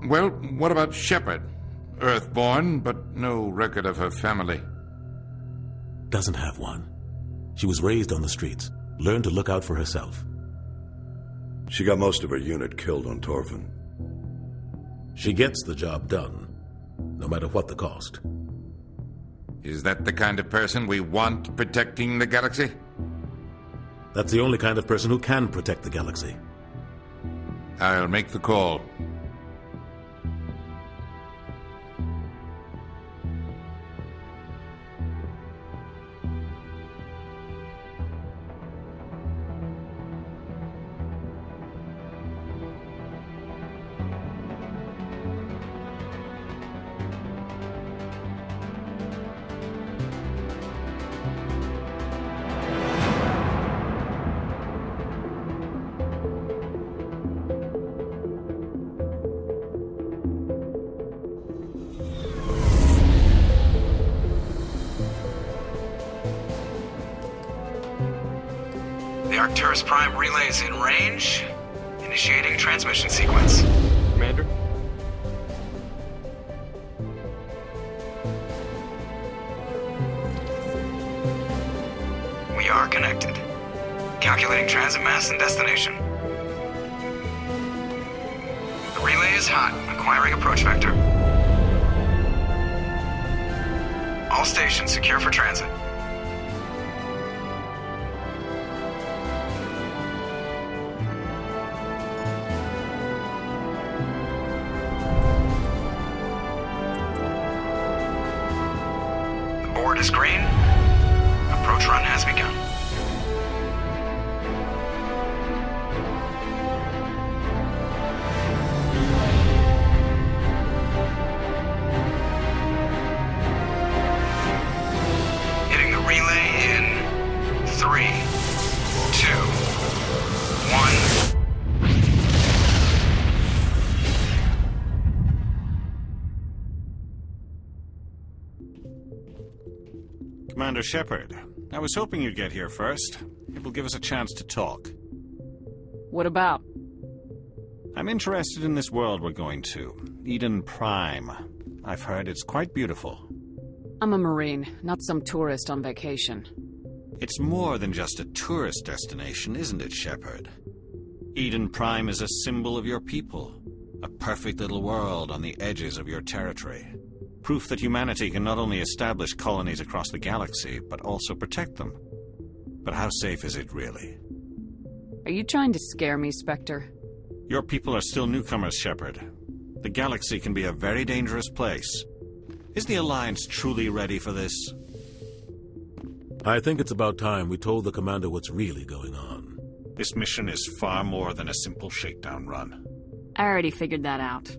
Well, what about Shepard? Earthborn, but no record of her family. Doesn't have one. She was raised on the streets, learned to look out for herself. She got most of her unit killed on Torfin. She gets the job done, no matter what the cost. Is that the kind of person we want protecting the galaxy? That's the only kind of person who can protect the galaxy. I'll make the call. The Arcturus Prime relay is in range. Initiating transmission sequence. Commander? We are connected. Calculating transit mass and destination. The relay is hot. Acquiring approach vector. All stations secure for transit. The board is green. Approach run has begun. Hitting the relay in 3, 2, 1. Commander Shepard, I was hoping you'd get here first. It will give us a chance to talk. What about? I'm interested in this world we're going to, Eden Prime. I've heard it's quite beautiful. I'm a Marine, not some tourist on vacation. It's more than just a tourist destination, isn't it, Shepard? Eden Prime is a symbol of your people, a perfect little world on the edges of your territory. Proof that humanity can not only establish colonies across the galaxy, but also protect them. But how safe is it really? Are you trying to scare me, Spectre? Your people are still newcomers, Shepard. The galaxy can be a very dangerous place. Is the Alliance truly ready for this? I think it's about time we told the commander what's really going on. This mission is far more than a simple shakedown run. I already figured that out.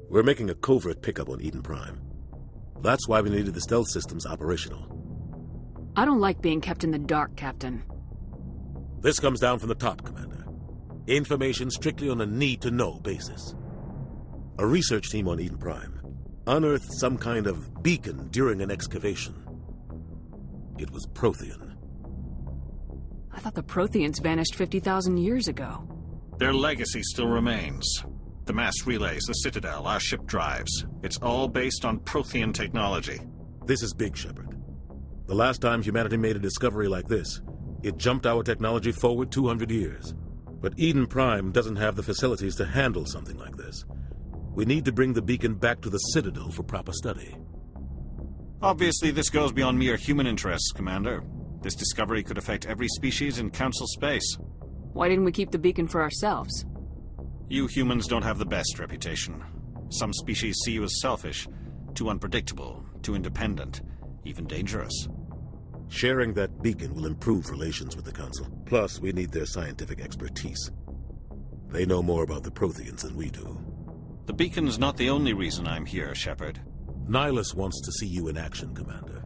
We're making a covert pickup on Eden Prime. That's why we needed the stealth systems operational. I don't like being kept in the dark, Captain. This comes down from the top, Commander. Information strictly on a need-to-know basis. A research team on Eden Prime unearthed some kind of beacon during an excavation. It was Prothean. I thought the Protheans vanished 50,000 years ago. Their legacy still remains. The mass relays, the Citadel, our ship drives. It's all based on Prothean technology. This is big, Shepard. The last time humanity made a discovery like this, it jumped our technology forward 200 years. But Eden Prime doesn't have the facilities to handle something like this. We need to bring the beacon back to the Citadel for proper study. Obviously, this goes beyond mere human interests, Commander. This discovery could affect every species in Council space. Why didn't we keep the beacon for ourselves? You humans don't have the best reputation. Some species see you as selfish, too unpredictable, too independent, even dangerous. Sharing that beacon will improve relations with the Council. Plus, we need their scientific expertise. They know more about the Protheans than we do. The beacon's not the only reason I'm here, Shepard. Nihilus wants to see you in action, Commander.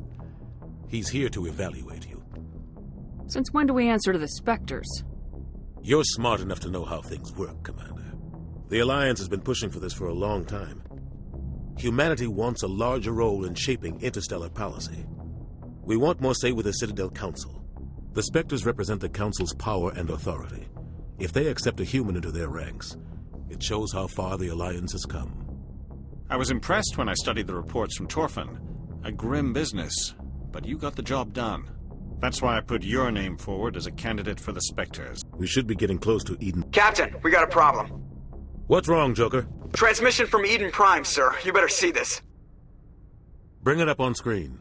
He's here to evaluate you. Since when do we answer to the Spectres? You're smart enough to know how things work, Commander. The Alliance has been pushing for this for a long time. Humanity wants a larger role in shaping interstellar policy. We want more say with the Citadel Council. The Spectres represent the Council's power and authority. If they accept a human into their ranks, it shows how far the Alliance has come. I was impressed when I studied the reports from Torfin. A grim business, but you got the job done. That's why I put your name forward as a candidate for the Spectres. We should be getting close to Eden. Captain, we got a problem. What's wrong, Joker? Transmission from Eden Prime, sir. You better see this. Bring it up on screen.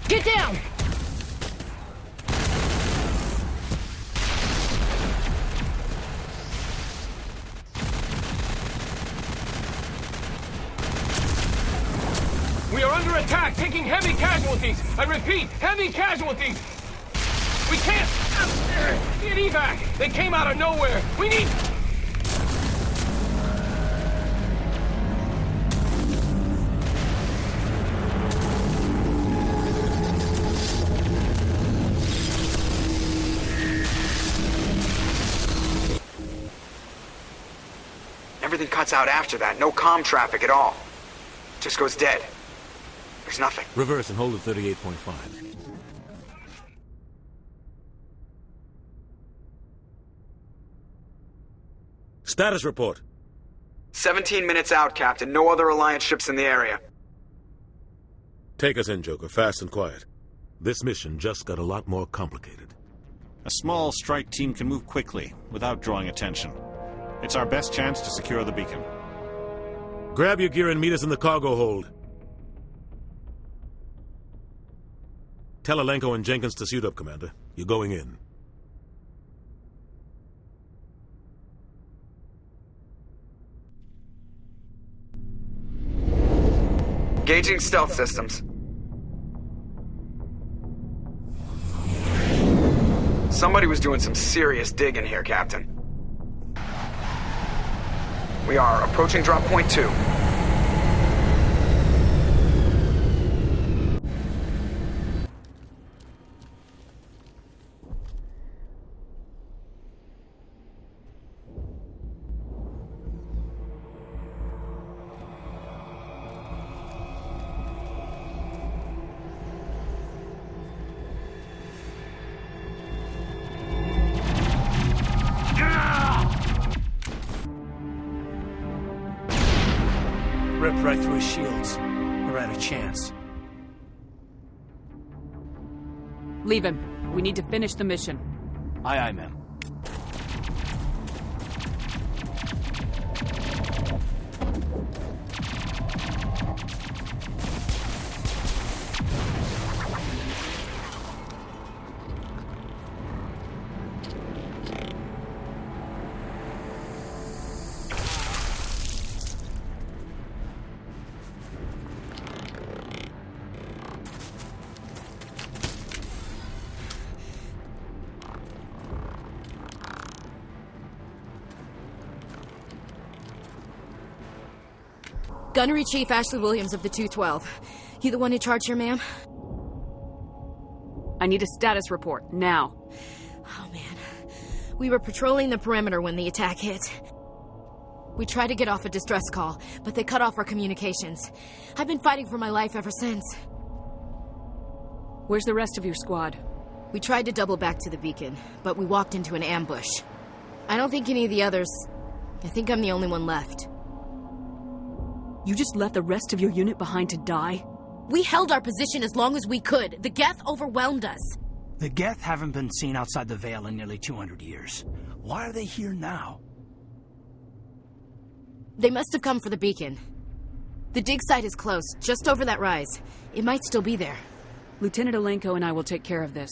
Get down! We are under attack, taking heavy casualties. I repeat, heavy casualties. We can't get evac. They came out of nowhere. We need... Everything cuts out after that. No comm traffic at all. Just goes dead. There's nothing. Reverse and hold at 38.5. Status report. 17 minutes out, Captain. No other Alliance ships in the area. Take us in, Joker, fast and quiet. This mission just got a lot more complicated. A small strike team can move quickly, without drawing attention. It's our best chance to secure the beacon. Grab your gear and meet us in the cargo hold. Tell Alenko and Jenkins to suit up, Commander. You're going in. Gauging stealth systems. Somebody was doing some serious digging here, Captain. We are approaching drop point 2. Ripped right through his shields. We're out of chance. Leave him. We need to finish the mission. Aye, aye, ma'am. Gunnery Chief Ashley Williams of the 212. You the one in charge here, ma'am? I need a status report, now. Oh, man. We were patrolling the perimeter when the attack hit. We tried to get off a distress call, but they cut off our communications. I've been fighting for my life ever since. Where's the rest of your squad? We tried to double back to the beacon, but we walked into an ambush. I don't think any of the others... I think I'm the only one left. You just left the rest of your unit behind to die? We held our position as long as we could. The Geth overwhelmed us. The Geth haven't been seen outside the Veil in nearly 200 years. Why are they here now? They must have come for the beacon. The dig site is close, just over that rise. It might still be there. Lieutenant Alenko and I will take care of this.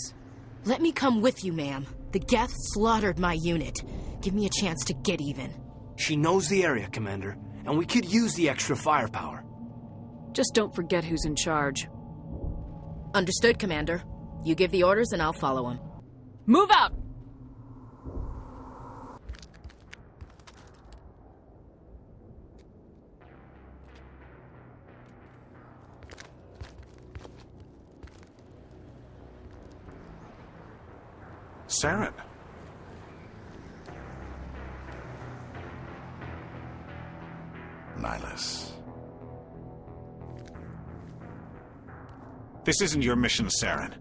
Let me come with you, ma'am. The Geth slaughtered my unit. Give me a chance to get even. She knows the area, Commander, and we could use the extra firepower. Just don't forget who's in charge. Understood, Commander. You give the orders and I'll follow them. Move out! Saren. Nihilus. This isn't your mission, Saren.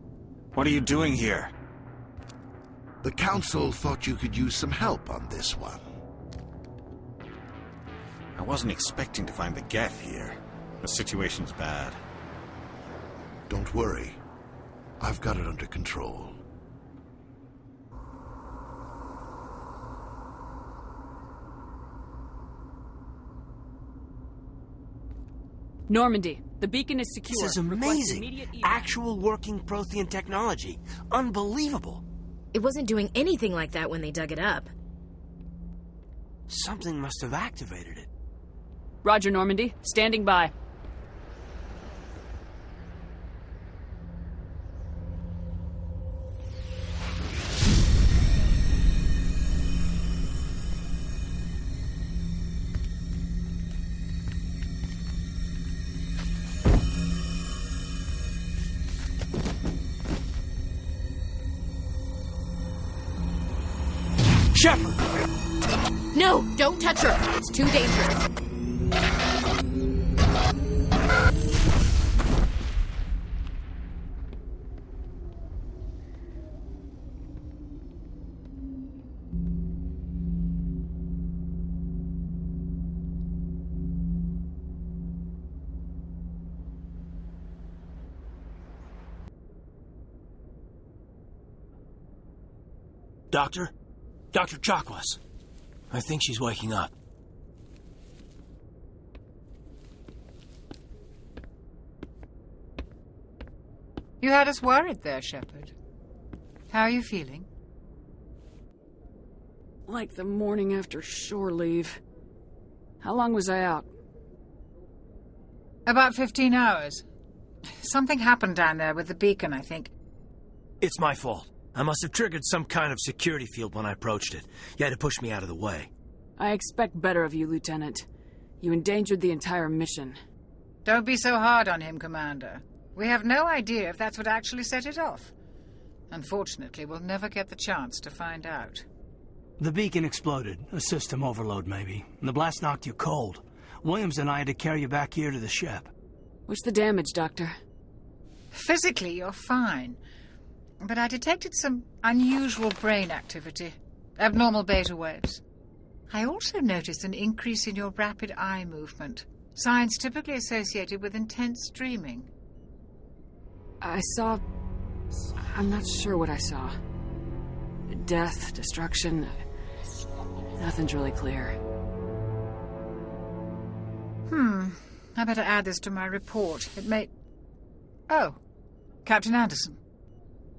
What are you doing here? The Council thought you could use some help on this one. I wasn't expecting to find the Geth here. The situation's bad. Don't worry. I've got it under control. Normandy, the beacon is secure. This is amazing. Actual working Prothean technology. Unbelievable. It wasn't doing anything like that when they dug it up. Something must have activated it. Roger, Normandy. Standing by. Shepard! No, don't touch her. It's too dangerous. Doctor? Dr. Chakwas. I think she's waking up. You had us worried there, Shepard. How are you feeling? Like the morning after shore leave. How long was I out? About 15 hours. Something happened down there with the beacon, I think. It's my fault. I must have triggered some kind of security field when I approached it. You had to push me out of the way. I expect better of you, Lieutenant. You endangered the entire mission. Don't be so hard on him, Commander. We have no idea if that's what actually set it off. Unfortunately, we'll never get the chance to find out. The beacon exploded. A system overload, maybe. And the blast knocked you cold. Williams and I had to carry you back here to the ship. What's the damage, Doctor? Physically, you're fine. But I detected some unusual brain activity. Abnormal beta waves. I also noticed an increase in your rapid eye movement. Signs typically associated with intense dreaming. I saw... I'm not sure what I saw. Death, destruction... Nothing's really clear. I better add this to my report. It may... Oh, Captain Anderson.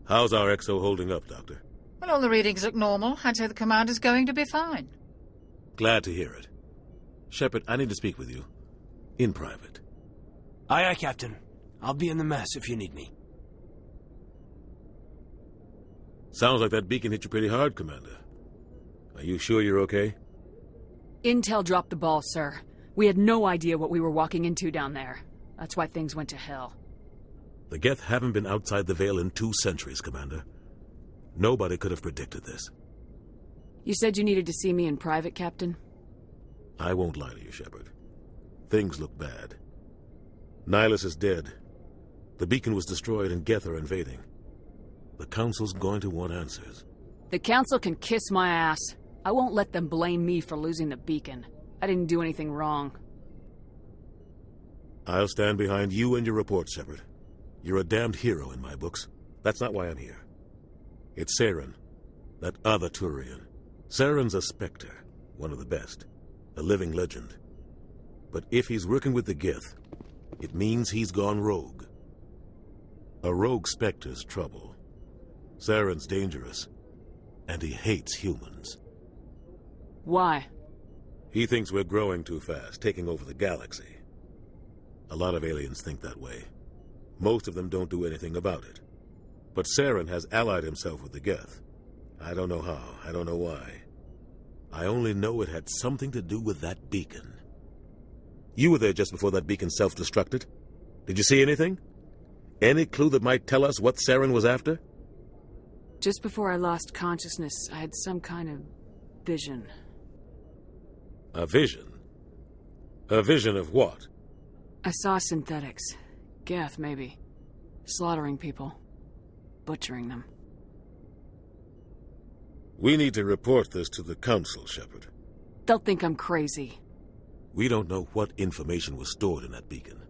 How's our XO holding up, Doctor? Well, all the readings look normal. I'd say the commander's going to be fine. Glad to hear it. Shepard, I need to speak with you. In private. Aye, aye, Captain. I'll be in the mess if you need me. Sounds like that beacon hit you pretty hard, Commander. Are you sure you're okay? Intel dropped the ball, sir. We had no idea what we were walking into down there. That's why things went to hell. The Geth haven't been outside the Veil in 2 centuries, Commander. Nobody could have predicted this. You said you needed to see me in private, Captain? I won't lie to you, Shepard. Things look bad. Nihilus is dead. The beacon was destroyed and Geth are invading. The Council's going to want answers. The Council can kiss my ass. I won't let them blame me for losing the beacon. I didn't do anything wrong. I'll stand behind you and your report, Shepard. You're a damned hero in my books. That's not why I'm here. It's Saren, that other Turian. Saren's a Spectre, one of the best, a living legend. But if he's working with the Geth, it means he's gone rogue. A rogue Spectre's trouble. Saren's dangerous, and he hates humans. Why? He thinks we're growing too fast, taking over the galaxy. A lot of aliens think that way. Most of them don't do anything about it. But Saren has allied himself with the Geth. I don't know how, I don't know why. I only know it had something to do with that beacon. You were there just before that beacon self-destructed. Did you see anything? Any clue that might tell us what Saren was after? Just before I lost consciousness, I had some kind of vision. A vision? A vision of what? I saw synthetics. Geth, maybe. Slaughtering people. Butchering them. We need to report this to the Council, Shepard. They'll think I'm crazy. We don't know what information was stored in that beacon.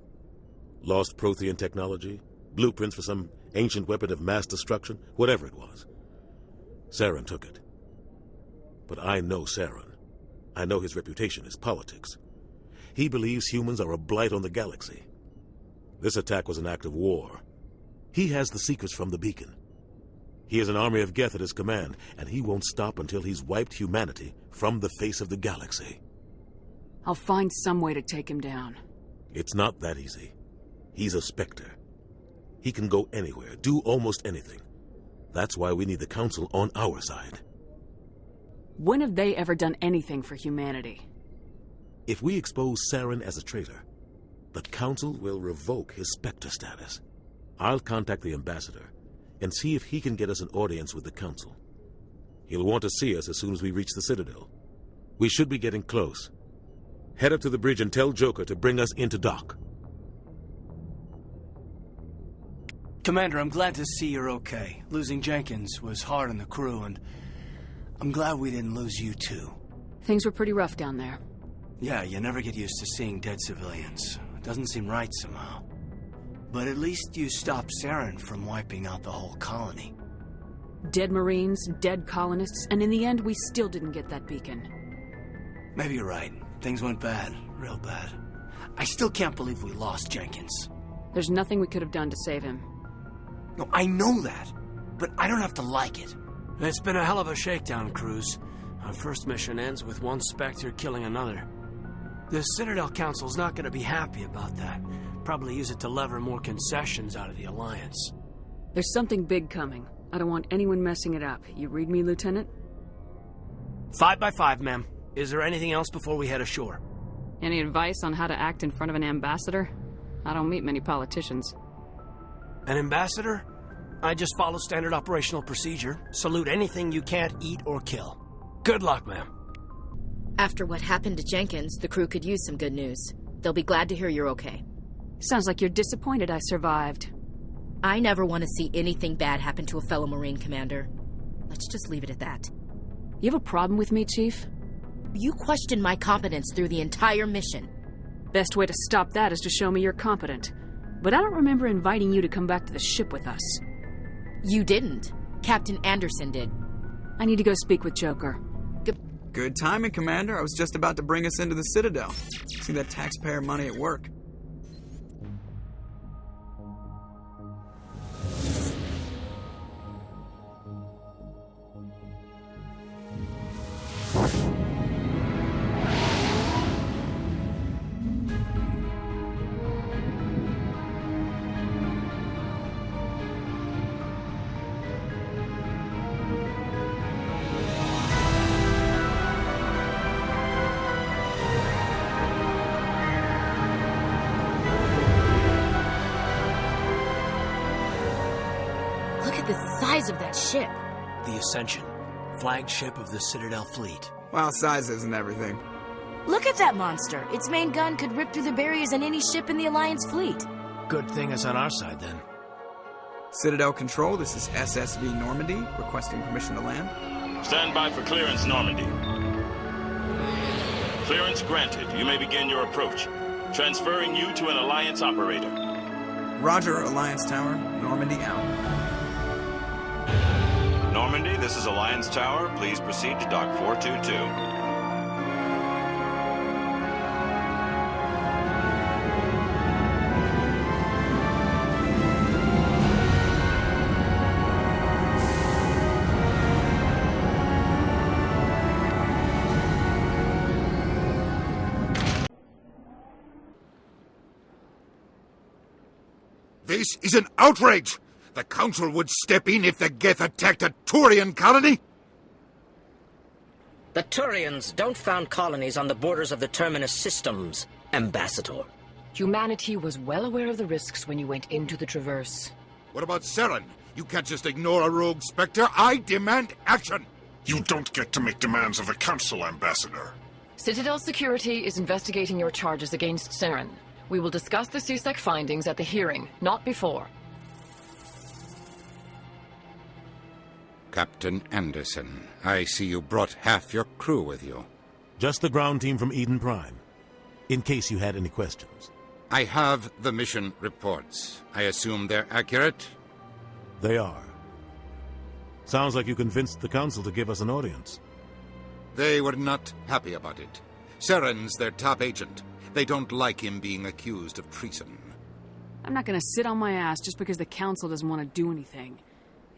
Lost Prothean technology? Blueprints for some ancient weapon of mass destruction? Whatever it was. Saren took it. But I know Saren. I know his reputation is politics. He believes humans are a blight on the galaxy. This attack was an act of war. He has the secrets from the beacon. He has an army of Geth at his command, and he won't stop until he's wiped humanity from the face of the galaxy. I'll find some way to take him down. It's not that easy. He's a Spectre. He can go anywhere, do almost anything. That's why we need the Council on our side. When have they ever done anything for humanity? If we expose Saren as a traitor, the Council will revoke his Spectre status. I'll contact the Ambassador and see if he can get us an audience with the Council. He'll want to see us as soon as we reach the Citadel. We should be getting close. Head up to the bridge and tell Joker to bring us into dock. Commander, I'm glad to see you're okay. Losing Jenkins was hard on the crew, and I'm glad we didn't lose you too. Things were pretty rough down there. Yeah, you never get used to seeing dead civilians. It doesn't seem right somehow. But at least you stopped Saren from wiping out the whole colony. Dead Marines, dead colonists, and in the end, we still didn't get that beacon. Maybe you're right. Things went bad. Real bad. I still can't believe we lost Jenkins. There's nothing we could have done to save him. No, I know that. But I don't have to like it. It's been a hell of a shakedown, Cruz. Our first mission ends with one Spectre killing another. The Citadel Council's not going to be happy about that. Probably use it to lever more concessions out of the Alliance. There's something big coming. I don't want anyone messing it up. You read me, Lieutenant? 5 by 5, ma'am. Is there anything else before we head ashore? Any advice on how to act in front of an ambassador? I don't meet many politicians. An ambassador? I just follow standard operational procedure. Salute anything you can't eat or kill. Good luck, ma'am. After what happened to Jenkins, the crew could use some good news. They'll be glad to hear you're okay. Sounds like you're disappointed I survived. I never want to see anything bad happen to a fellow Marine, Commander. Let's just leave it at that. You have a problem with me, Chief? You questioned my competence through the entire mission. Best way to stop that is to show me you're competent. But I don't remember inviting you to come back to the ship with us. You didn't. Captain Anderson did. I need to go speak with Joker. Good timing, Commander. I was just about to bring us into the Citadel. See that taxpayer money at work. Of that ship. The Ascension, flagship of the Citadel fleet. Well, size isn't everything. Look at that monster. Its main gun could rip through the barriers in any ship in the Alliance fleet. Good thing it's on our side, then. Citadel Control, this is SSV Normandy, requesting permission to land. Stand by for clearance, Normandy. Clearance granted. You may begin your approach. Transferring you to an Alliance operator. Roger, Alliance Tower. Normandy out. Normandy, this is Alliance Tower. Please proceed to Dock 422. This is an outrage! The Council would step in if the Geth attacked a Turian colony? The Turians don't found colonies on the borders of the Terminus systems, Ambassador. Humanity was well aware of the risks when you went into the Traverse. What about Saren? You can't just ignore a rogue Spectre. I demand action! You don't get to make demands of the Council, Ambassador. Citadel Security is investigating your charges against Saren. We will discuss the CSEC findings at the hearing, not before. Captain Anderson. I see you brought half your crew with you. Just the ground team from Eden Prime, in case you had any questions. I have the mission reports. I assume they're accurate? They are. Sounds like you convinced the Council to give us an audience. They were not happy about it. Saren's their top agent. They don't like him being accused of treason. I'm not gonna sit on my ass just because the Council doesn't want to do anything.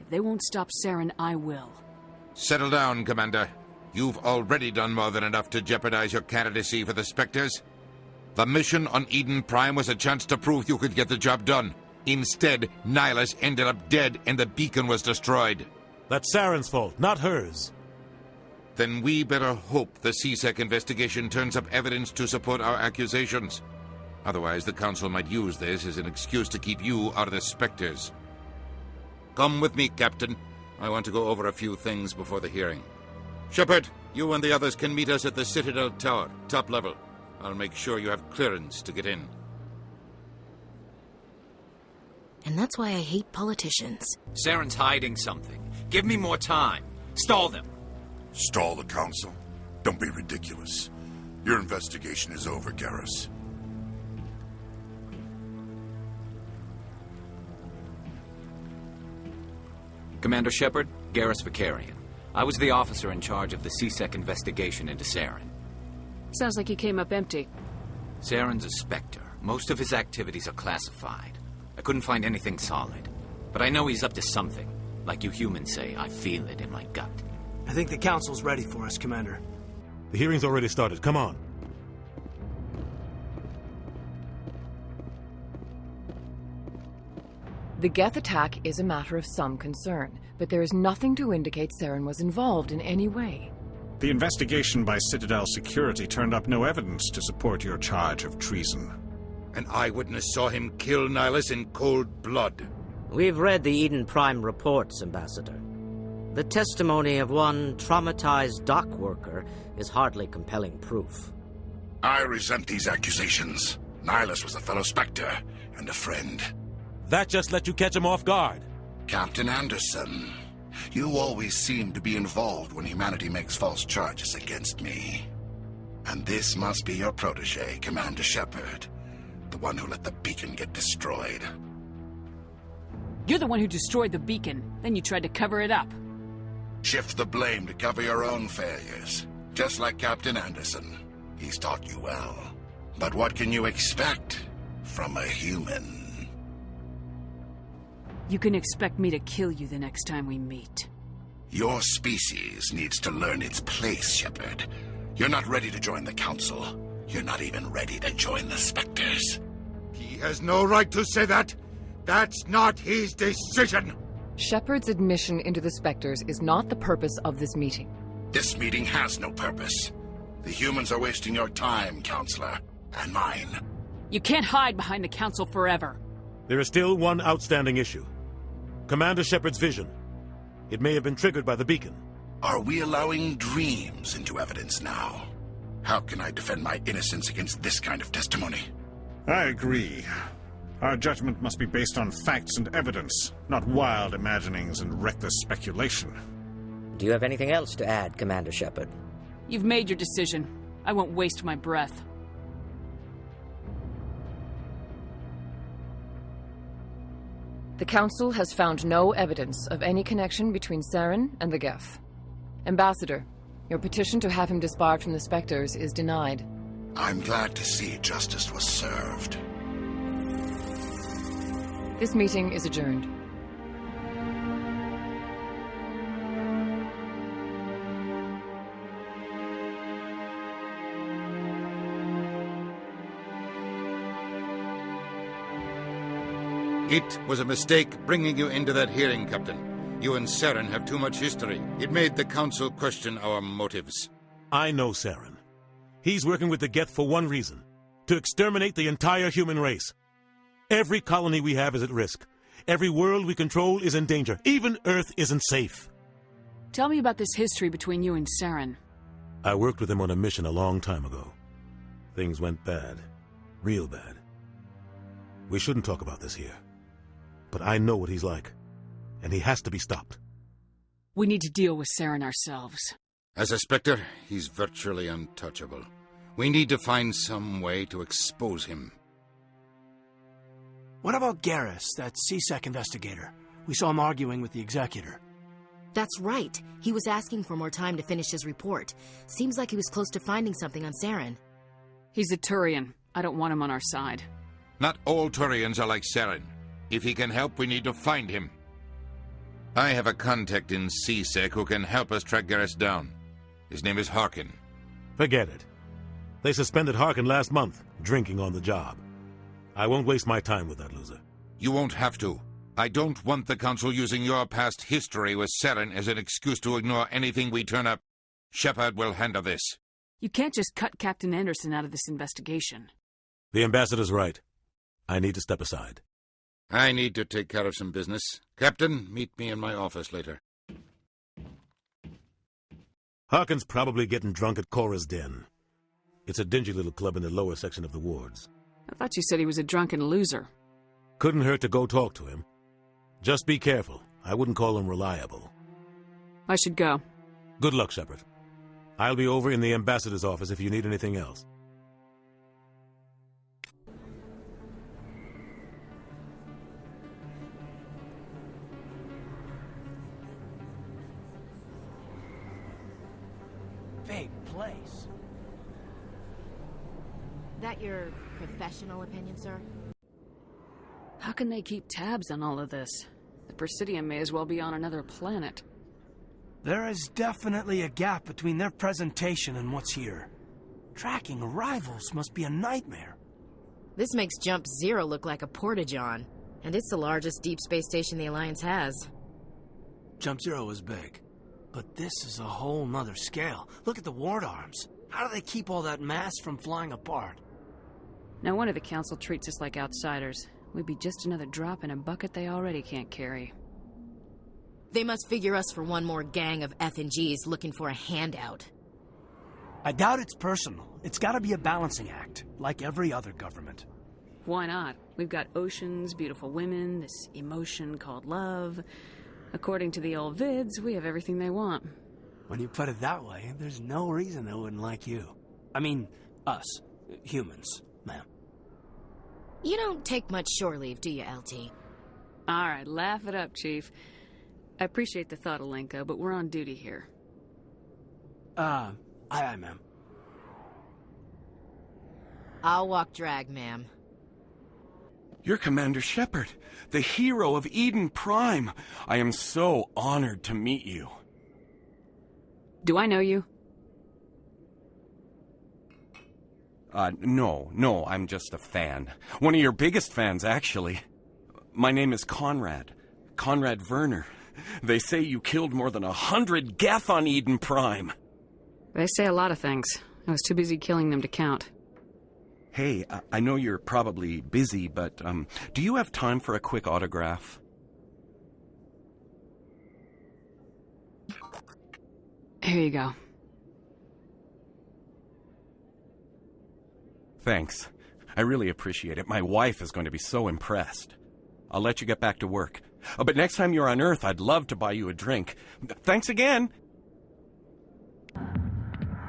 If they won't stop Saren, I will. Settle down, Commander. You've already done more than enough to jeopardize your candidacy for the Spectres. The mission on Eden Prime was a chance to prove you could get the job done. Instead, Nihilus ended up dead and the beacon was destroyed. That's Saren's fault, not hers. Then we better hope the CSEC investigation turns up evidence to support our accusations. Otherwise, the Council might use this as an excuse to keep you out of the Spectres. Come with me, Captain. I want to go over a few things before the hearing. Shepard, you and the others can meet us at the Citadel Tower, top level. I'll make sure you have clearance to get in. And that's why I hate politicians. Saren's hiding something. Give me more time. Stall them. Stall the Council? Don't be ridiculous. Your investigation is over, Garrus. Commander Shepard, Garrus Vicarian. I was the officer in charge of the CSEC investigation into Saren. Sounds like you came up empty. Saren's a Spectre. Most of his activities are classified. I couldn't find anything solid. But I know he's up to something. Like you humans say, I feel it in my gut. I think the Council's ready for us, Commander. The hearing's already started. Come on. The Geth attack is a matter of some concern, but there is nothing to indicate Saren was involved in any way. The investigation by Citadel Security turned up no evidence to support your charge of treason. An eyewitness saw him kill Nihilus in cold blood. We've read the Eden Prime reports, Ambassador. The testimony of one traumatized dock worker is hardly compelling proof. I resent these accusations. Nihilus was a fellow Spectre and a friend. That just let you catch him off guard. Captain Anderson, you always seem to be involved when humanity makes false charges against me. And this must be your protege, Commander Shepard. The one who let the beacon get destroyed. You're the one who destroyed the beacon, then you tried to cover it up. Shift the blame to cover your own failures. Just like Captain Anderson. He's taught you well. But what can you expect from a human? You can expect me to kill you the next time we meet. Your species needs to learn its place, Shepard. You're not ready to join the Council. You're not even ready to join the Spectres. He has no right to say that. That's not his decision. Shepard's admission into the Spectres is not the purpose of this meeting. This meeting has no purpose. The humans are wasting your time, Counselor, and mine. You can't hide behind the Council forever. There is still one outstanding issue. Commander Shepard's vision. It may have been triggered by the beacon. Are we allowing dreams into evidence now? How can I defend my innocence against this kind of testimony? I agree. Our judgment must be based on facts and evidence, not wild imaginings and reckless speculation. Do you have anything else to add, Commander Shepard? You've made your decision. I won't waste my breath. The Council has found no evidence of any connection between Saren and the Geth. Ambassador, your petition to have him disbarred from the Spectres is denied. I'm glad to see justice was served. This meeting is adjourned. It was a mistake bringing you into that hearing, Captain. You and Saren have too much history. It made the Council question our motives. I know Saren. He's working with the Geth for one reason. To exterminate the entire human race. Every colony we have is at risk. Every world we control is in danger. Even Earth isn't safe. Tell me about this history between you and Saren. I worked with him on a mission a long time ago. Things went bad. Real bad. We shouldn't talk about this here. But I know what he's like. And he has to be stopped. We need to deal with Saren ourselves. As a Spectre, he's virtually untouchable. We need to find some way to expose him. What about Garrus, that CSEC investigator? We saw him arguing with the Executor. That's right. He was asking for more time to finish his report. Seems like he was close to finding something on Saren. He's a Turian. I don't want him on our side. Not all Turians are like Saren. If he can help, we need to find him. I have a contact in CSEC who can help us track Garrus down. His name is Harkin. Forget it. They suspended Harkin last month, drinking on the job. I won't waste my time with that loser. You won't have to. I don't want the Council using your past history with Saren as an excuse to ignore anything we turn up. Shepard will handle this. You can't just cut Captain Anderson out of this investigation. The Ambassador's right. I need to step aside. I need to take care of some business. Captain, meet me in my office later. Harkin's probably getting drunk at Cora's Den. It's a dingy little club in the lower section of the wards. I thought you said he was a drunken loser. Couldn't hurt to go talk to him. Just be careful. I wouldn't call him reliable. I should go. Good luck, Shepard. I'll be over in the Ambassador's office if you need anything else. Big place. That your professional opinion, sir? How can they keep tabs on all of this? The Presidium may as well be on another planet. There is definitely a gap between their presentation and what's here. Tracking arrivals must be a nightmare. This makes Jump Zero look like a porta-john, and it's the largest deep space station the Alliance has. Jump Zero is big, but this is a whole nother scale. Look at the ward arms. How do they keep all that mass from flying apart? No wonder the Council treats us like outsiders. We'd be just another drop in a bucket they already can't carry. They must figure us for one more gang of F&Gs looking for a handout. I doubt it's personal. It's gotta be a balancing act, like every other government. Why not? We've got oceans, beautiful women, this emotion called love. According to the old vids, we have everything they want. When you put it that way, there's no reason they wouldn't like you. I mean, us. Humans, ma'am. You don't take much shore leave, do you, LT? All right, laugh it up, Chief. I appreciate the thought, Alenko, but we're on duty here. Aye, ma'am. I'll walk drag, ma'am. You're Commander Shepard, the hero of Eden Prime. I am so honored to meet you. Do I know you? No, I'm just a fan. One of your biggest fans, actually. My name is Conrad. Conrad Werner. They say you killed more than 100 Geth on Eden Prime. They say a lot of things. I was too busy killing them to count. Hey, I know you're probably busy, but do you have time for a quick autograph? Here you go. Thanks. I really appreciate it. My wife is going to be so impressed. I'll let you get back to work. But next time you're on Earth, I'd love to buy you a drink. Thanks again!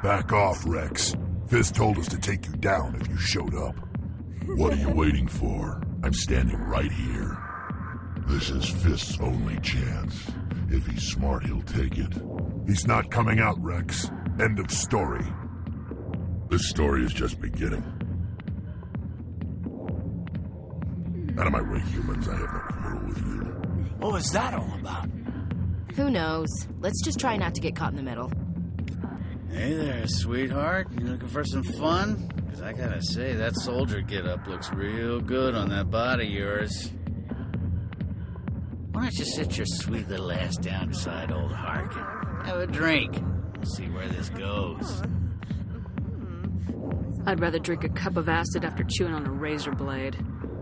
Back off, Rex. Fist told us to take you down if you showed up. What are you waiting for? I'm standing right here. This is Fist's only chance. If he's smart, he'll take it. He's not coming out, Rex. End of story. This story is just beginning. Out of my way, humans. I have no quarrel with you. What was that all about? Who knows? Let's just try not to get caught in the middle. Hey there, sweetheart. You looking for some fun? Because I gotta say, that soldier get-up looks real good on that body of yours. Why don't you sit your sweet little ass down beside old Harkin? Have a drink. We'll see where this goes. I'd rather drink a cup of acid after chewing on a razor blade.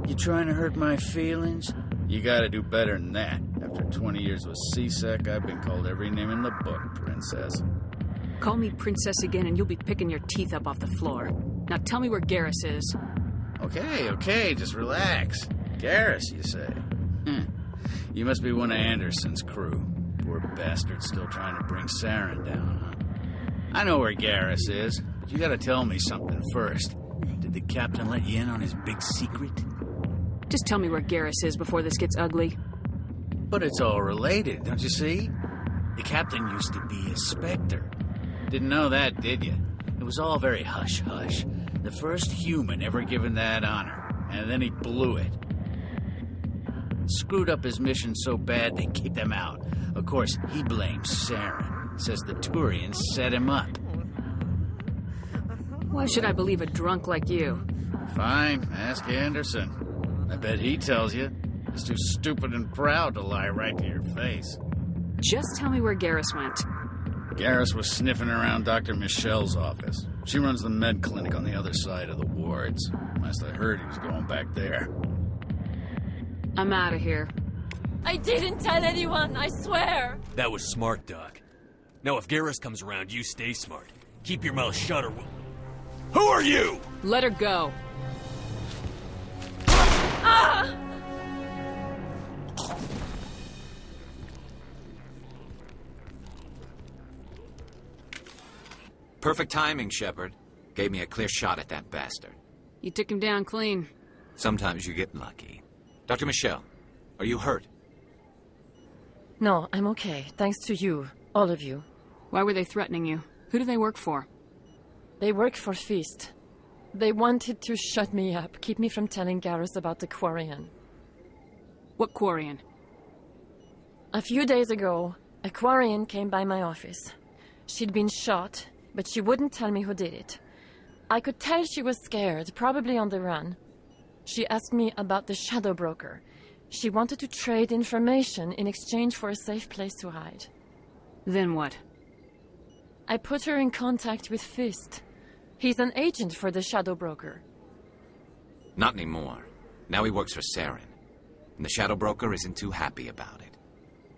You trying to hurt my feelings? You gotta do better than that. After 20 years with CSEC, I've been called every name in the book, Princess. Call me Princess again and you'll be picking your teeth up off the floor. Now tell me where Garrus is. Okay, just relax. Garrus, you say? You must be one of Anderson's crew. Poor bastard's still trying to bring Saren down, huh? I know where Garrus is, but you gotta tell me something first. Did the captain let you in on his big secret? Just tell me where Garrus is before this gets ugly. But it's all related, don't you see? The captain used to be a Spectre. Didn't know that, did you? It was all very hush-hush. The first human ever given that honor, and then he blew it. Screwed up his mission so bad they kicked him out. Of course, he blames Saren. Says the Turians set him up. Why should I believe a drunk like you? Fine, ask Anderson. I bet he tells you. He's too stupid and proud to lie right to your face. Just tell me where Garrus went. Garrus was sniffing around Dr. Michelle's office. She runs the med clinic on the other side of the wards. Last I heard, he was going back there. I'm out of here. I didn't tell anyone, I swear. That was smart, Doc. Now, if Garrus comes around, you stay smart. Keep your mouth shut or we'll... Who are you? Let her go. Ah! Perfect timing, Shepard. Gave me a clear shot at that bastard. You took him down clean. Sometimes you get lucky. Dr. Michelle, are you hurt? No, I'm okay. Thanks to you. All of you. Why were they threatening you? Who do they work for? They work for Feast. They wanted to shut me up, keep me from telling Garrus about the Quarian. What Quarian? A few days ago, a Quarian came by my office. She'd been shot, but she wouldn't tell me who did it. I could tell she was scared, probably on the run. She asked me about the Shadow Broker. She wanted to trade information in exchange for a safe place to hide. Then what? I put her in contact with Fist. He's an agent for the Shadow Broker. Not anymore. Now he works for Saren. And the Shadow Broker isn't too happy about it.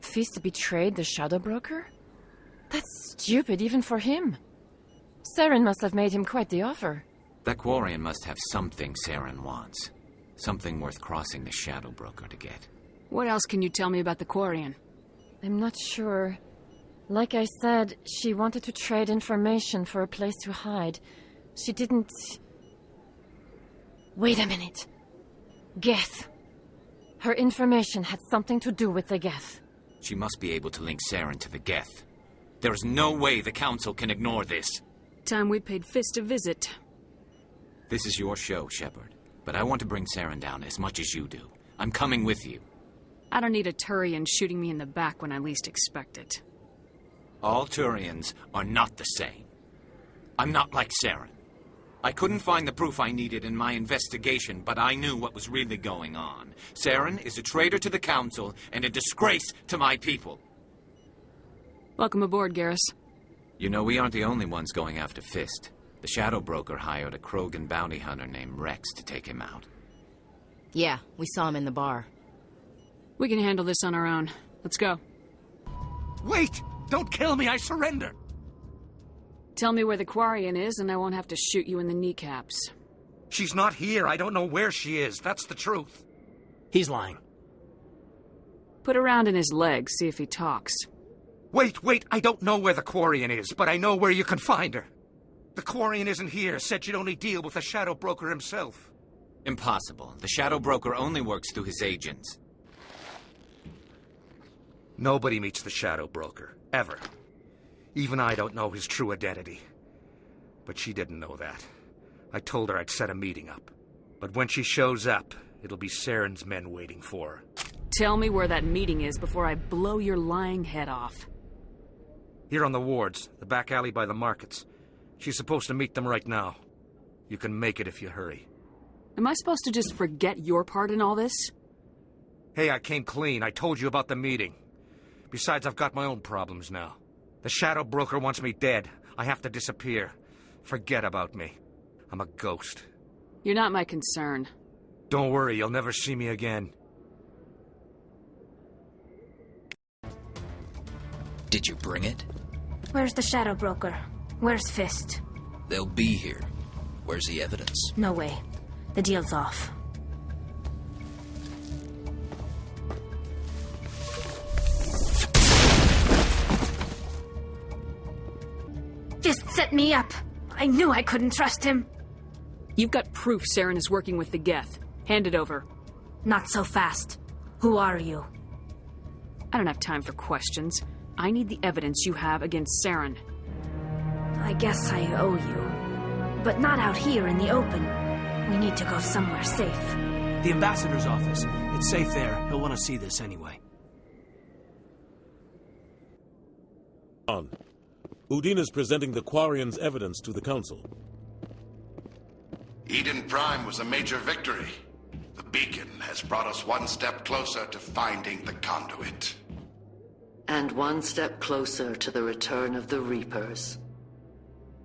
Fist betrayed the Shadow Broker? That's stupid even for him. Saren must have made him quite the offer. That Quarian must have something Saren wants. Something worth crossing the Shadow Broker to get. What else can you tell me about the Quarian? I'm not sure. Like I said, she wanted to trade information for a place to hide. She didn't... Wait a minute. Geth. Her information had something to do with the Geth. She must be able to link Saren to the Geth. There is no way the Council can ignore this. Time we paid Fist a visit. This is your show, Shepard. But I want to bring Saren down as much as you do. I'm coming with you. I don't need a Turian shooting me in the back when I least expect it. All Turians are not the same. I'm not like Saren. I couldn't find the proof I needed in my investigation, but I knew what was really going on. Saren is a traitor to the Council and a disgrace to my people. Welcome aboard, Garrus. You know, we aren't the only ones going after Fist. The Shadow Broker hired a Krogan bounty hunter named Rex to take him out. Yeah, we saw him in the bar. We can handle this on our own. Let's go. Wait! Don't kill me, I surrender! Tell me where the Quarian is, and I won't have to shoot you in the kneecaps. She's not here. I don't know where she is. That's the truth. He's lying. Put a round in his leg, see if he talks. Wait, I don't know where the Quarian is, but I know where you can find her. The Quarian isn't here, said she'd only deal with the Shadow Broker himself. Impossible. The Shadow Broker only works through his agents. Nobody meets the Shadow Broker, ever. Even I don't know his true identity. But she didn't know that. I told her I'd set a meeting up. But when she shows up, it'll be Saren's men waiting for her. Tell me where that meeting is before I blow your lying head off. Here on the wards, the back alley by the markets. She's supposed to meet them right now. You can make it if you hurry. Am I supposed to just forget your part in all this? Hey, I came clean. I told you about the meeting. Besides, I've got my own problems now. The Shadow Broker wants me dead. I have to disappear. Forget about me. I'm a ghost. You're not my concern. Don't worry, you'll never see me again. Did you bring it? Where's the Shadow Broker? Where's Fist? They'll be here. Where's the evidence? No way. The deal's off. set me up. I knew I couldn't trust him. You've got proof Saren is working with the Geth. Hand it over. Not so fast. Who are you? I don't have time for questions. I need the evidence you have against Saren. I guess I owe you. But not out here in the open. We need to go somewhere safe. The ambassador's office. It's safe there. He'll want to see this anyway. On. Udina's presenting the Quarian's evidence to the Council. Eden Prime was a major victory. The beacon has brought us one step closer to finding the conduit. And one step closer to the return of the Reapers.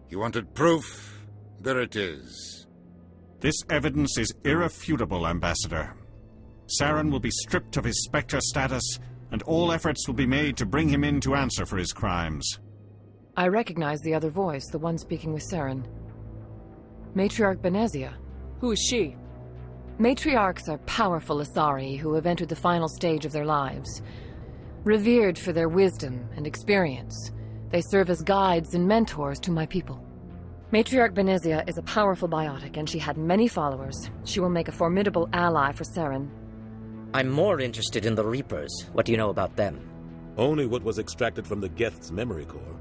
You wanted proof? There it is. This evidence is irrefutable, Ambassador. Saren will be stripped of his Spectre status, and all efforts will be made to bring him in to answer for his crimes. I recognize the other voice, the one speaking with Saren. Matriarch Benezia. Who is she? Matriarchs are powerful Asari who have entered the final stage of their lives. Revered for their wisdom and experience, they serve as guides and mentors to my people. Matriarch Benezia is a powerful biotic, and she had many followers. She will make a formidable ally for Saren. I'm more interested in the Reapers. What do you know about them? Only what was extracted from the Geth's memory core.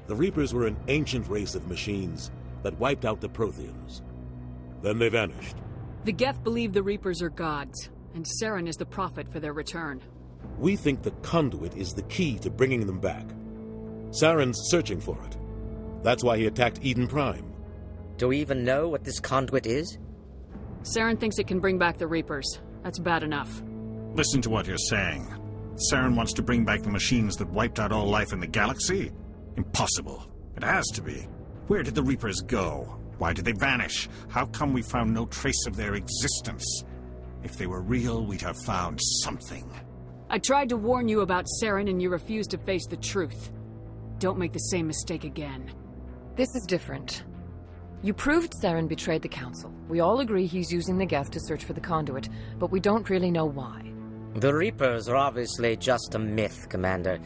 The Reapers were an ancient race of machines that wiped out the Protheans. Then they vanished. The Geth believe the Reapers are gods, and Saren is the prophet for their return. We think the conduit is the key to bringing them back. Saren's searching for it. That's why he attacked Eden Prime. Do we even know what this conduit is? Saren thinks it can bring back the Reapers. That's bad enough. Listen to what you're saying. Saren wants to bring back the machines that wiped out all life in the galaxy? Impossible. It has to be. Where did the Reapers go? Why did they vanish? How come we found no trace of their existence? If they were real, we'd have found something. I tried to warn you about Saren, and you refused to face the truth. Don't make the same mistake again. This is different. You proved Saren betrayed the Council. We all agree he's using the Geth to search for the conduit, but we don't really know why. The Reapers are obviously just a myth, Commander.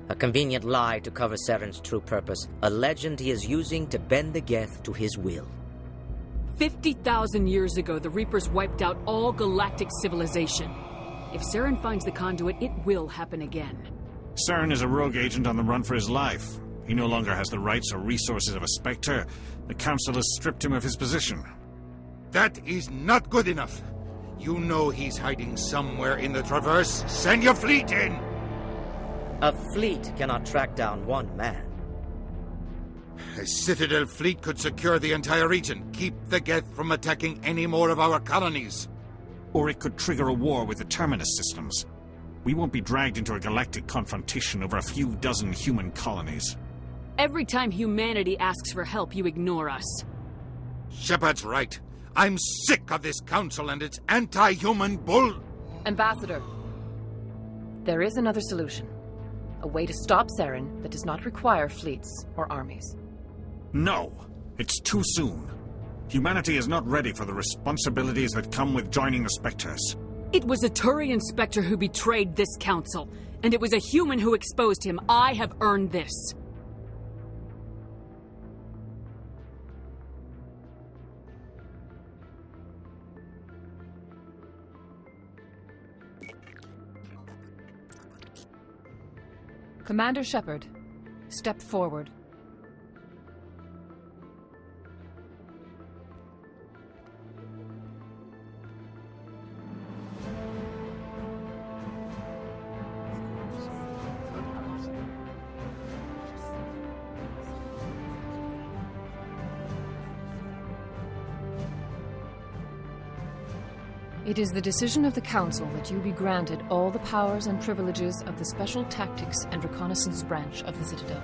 A convenient lie to cover Saren's true purpose. A legend he is using to bend the Geth to his will. 50,000 years ago, the Reapers wiped out all galactic civilization. If Saren finds the conduit, it will happen again. Saren is a rogue agent on the run for his life. He no longer has the rights or resources of a Spectre. The Council has stripped him of his position. That is not good enough. You know he's hiding somewhere in the Traverse. Send your fleet in! A fleet cannot track down one man. A Citadel fleet could secure the entire region, keep the Geth from attacking any more of our colonies. Or it could trigger a war with the Terminus systems. We won't be dragged into a galactic confrontation over a few dozen human colonies. Every time humanity asks for help, you ignore us. Shepard's right. I'm sick of this council and its anti-human bull... Ambassador, there is another solution. A way to stop Saren that does not require fleets or armies. No! It's too soon. Humanity is not ready for the responsibilities that come with joining the Spectres. It was a Turian Spectre who betrayed this council, and it was a human who exposed him. I have earned this. Commander Shepard, step forward. It is the decision of the Council that you be granted all the powers and privileges of the Special Tactics and Reconnaissance branch of the Citadel.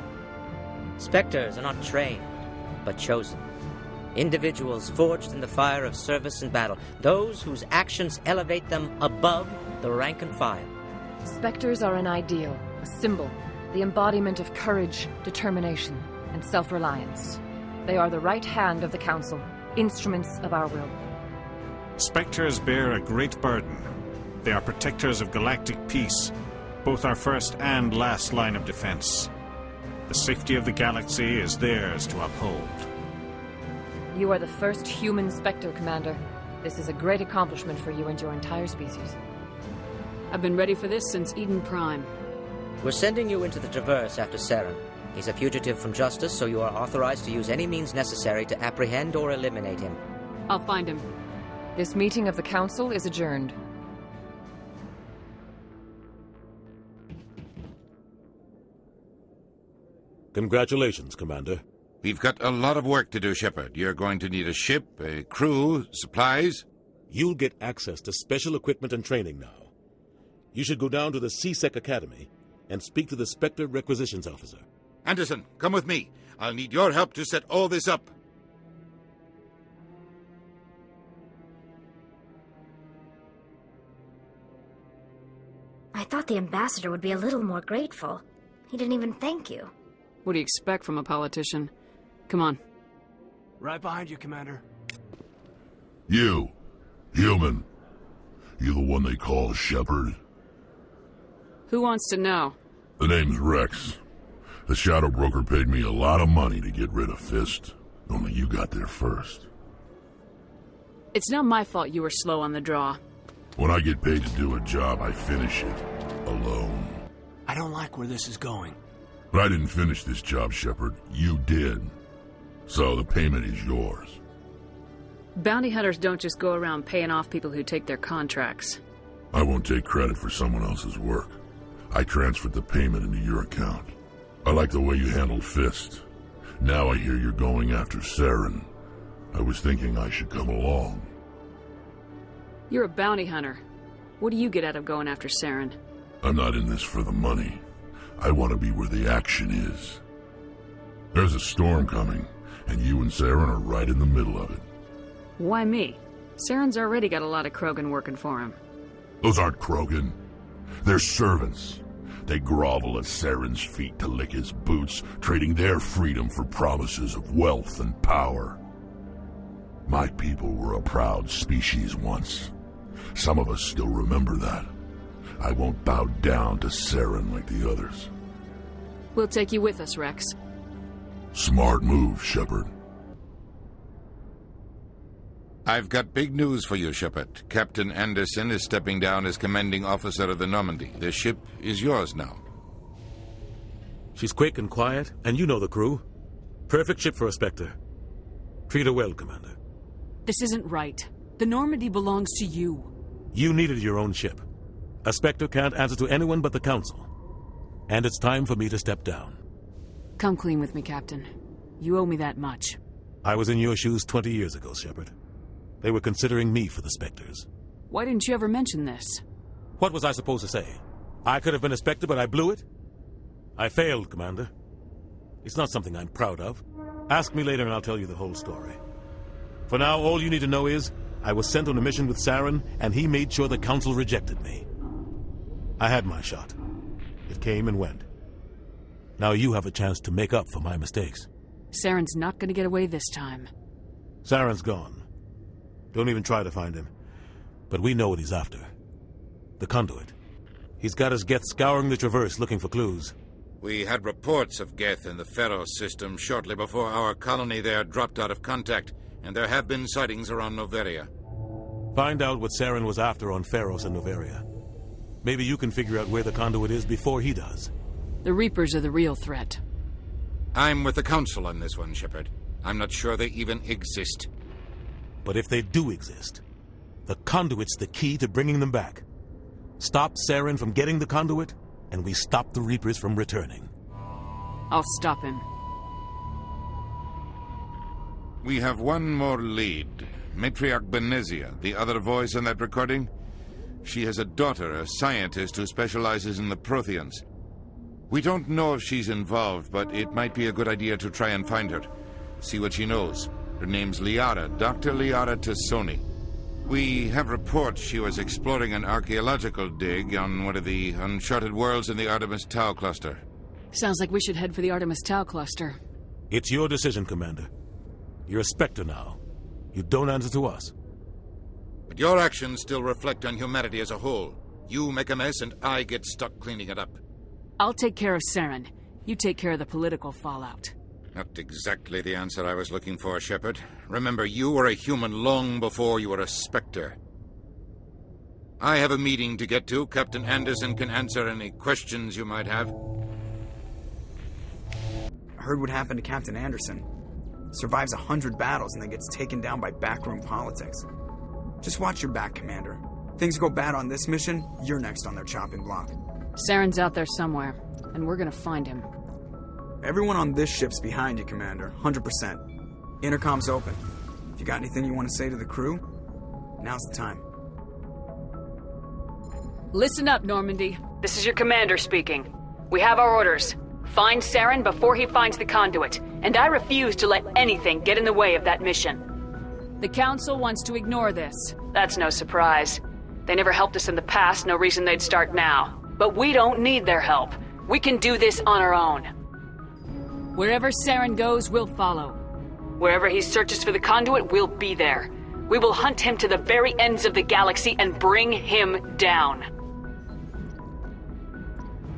Spectres are not trained, but chosen. Individuals forged in the fire of service and battle, those whose actions elevate them above the rank and file. Spectres are an ideal, a symbol, the embodiment of courage, determination, and self-reliance. They are the right hand of the Council, instruments of our will. Spectres bear a great burden. They are protectors of galactic peace, both our first and last line of defense. The safety of the galaxy is theirs to uphold. You are the first human Spectre, Commander. This is a great accomplishment for you and your entire species. I've been ready for this since Eden Prime. We're sending you into the Traverse after Saren. He's a fugitive from justice, so you are authorized to use any means necessary to apprehend or eliminate him. I'll find him. This meeting of the Council is adjourned. Congratulations, Commander. We've got a lot of work to do, Shepard. You're going to need a ship, a crew, supplies. You'll get access to special equipment and training now. You should go down to the C-Sec Academy and speak to the Spectre Requisitions Officer. Anderson, come with me. I'll need your help to set all this up. I thought the ambassador would be a little more grateful. He didn't even thank you. What do you expect from a politician? Come on. Right behind you, Commander. You, human. You the one they call Shepard? Who wants to know? The name's Rex. The Shadow Broker paid me a lot of money to get rid of Fist. Only you got there first. It's not my fault you were slow on the draw. When I get paid to do a job, I finish it. Alone. I don't like where this is going. But I didn't finish this job, Shepard. You did. So the payment is yours. Bounty hunters don't just go around paying off people who take their contracts. I won't take credit for someone else's work. I transferred the payment into your account. I like the way you handled Fist. Now I hear you're going after Saren. I was thinking I should come along. You're a bounty hunter. What do you get out of going after Saren? I'm not in this for the money. I want to be where the action is. There's a storm coming, and you and Saren are right in the middle of it. Why me? Saren's already got a lot of Krogan working for him. Those aren't Krogan. They're servants. They grovel at Saren's feet to lick his boots, trading their freedom for promises of wealth and power. My people were a proud species once. Some of us still remember that. I won't bow down to Saren like the others. We'll take you with us, Rex. Smart move, Shepard. I've got big news for you, Shepard. Captain Anderson is stepping down as commanding officer of the Normandy. The ship is yours now. She's quick and quiet, and you know the crew. Perfect ship for a Spectre. Treat her well, Commander. This isn't right. The Normandy belongs to you. You needed your own ship. A Spectre can't answer to anyone but the Council. And it's time for me to step down. Come clean with me, Captain. You owe me that much. I was in your shoes 20 years ago, Shepard. They were considering me for the Spectres. Why didn't you ever mention this? What was I supposed to say? I could have been a Spectre, but I blew it? I failed, Commander. It's not something I'm proud of. Ask me later and I'll tell you the whole story. For now, all you need to know is, I was sent on a mission with Saren, and he made sure the Council rejected me. I had my shot. It came and went. Now you have a chance to make up for my mistakes. Saren's not going to get away this time. Saren's gone. Don't even try to find him. But we know what he's after. The conduit. He's got his Geth scouring the Traverse looking for clues. We had reports of Geth in the Pharos system shortly before our colony there dropped out of contact, and there have been sightings around Noveria. Find out what Saren was after on Pharos and Noveria. Maybe you can figure out where the conduit is before he does. The Reapers are the real threat. I'm with the Council on this one, Shepard. I'm not sure they even exist. But if they do exist, the conduit's the key to bringing them back. Stop Saren from getting the conduit, and we stop the Reapers from returning. I'll stop him. We have one more lead. Matriarch Benezia, the other voice in that recording. She has a daughter, a scientist who specializes in the Protheans. We don't know if she's involved, but it might be a good idea to try and find her. See what she knows. Her name's Liara, Dr. Liara Tassoni. We have reports she was exploring an archaeological dig on one of the uncharted worlds in the Artemis Tau cluster. Sounds like we should head for the Artemis Tau cluster. It's your decision, Commander. You're a Spectre now. You don't answer to us. But your actions still reflect on humanity as a whole. You make a mess and I get stuck cleaning it up. I'll take care of Saren. You take care of the political fallout. Not exactly the answer I was looking for, Shepard. Remember, you were a human long before you were a Spectre. I have a meeting to get to. Captain Anderson can answer any questions you might have. I heard what happened to Captain Anderson. Survives 100 battles and then gets taken down by backroom politics. Just watch your back, Commander. Things go bad on this mission, you're next on their chopping block. Saren's out there somewhere, and we're gonna find him. Everyone on this ship's behind you, Commander. 100%. Intercom's open. If you got anything you want to say to the crew, now's the time. Listen up, Normandy. This is your commander speaking. We have our orders. Find Saren before he finds the conduit, and I refuse to let anything get in the way of that mission. The Council wants to ignore this. That's no surprise. They never helped us in the past, no reason they'd start now. But we don't need their help. We can do this on our own. Wherever Saren goes, we'll follow. Wherever he searches for the conduit, we'll be there. We will hunt him to the very ends of the galaxy and bring him down.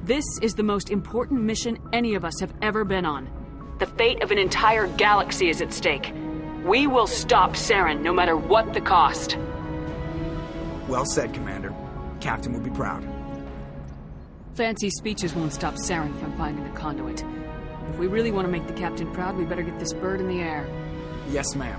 This is the most important mission any of us have ever been on. The fate of an entire galaxy is at stake. We will stop Saren no matter what the cost. Well said, Commander. Captain will be proud. Fancy speeches won't stop Saren from finding the conduit. If we really want to make the captain proud, we better get this bird in the air. Yes, ma'am.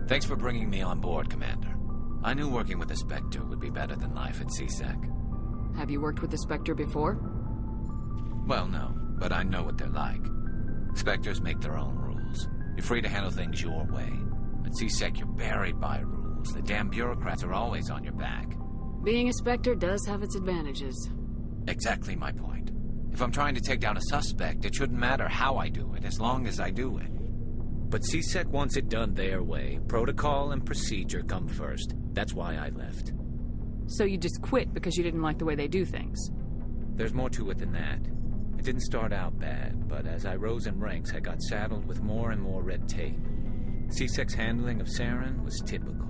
Thanks for bringing me on board, Commander. I knew working with the Spectre would be better than life at CSEC. Have you worked with the Spectre before? Well, no, but I know what they're like. Spectres make their own rules. You're free to handle things your way. At CSEC, you're buried by rules. The damn bureaucrats are always on your back. Being a Spectre does have its advantages. Exactly my point. If I'm trying to take down a suspect, it shouldn't matter how I do it, as long as I do it. But CSEC wants it done their way. Protocol and procedure come first. That's why I left. So you just quit because you didn't like the way they do things? There's more to it than that. It didn't start out bad, but as I rose in ranks, I got saddled with more and more red tape. CSEC's handling of Saren was typical.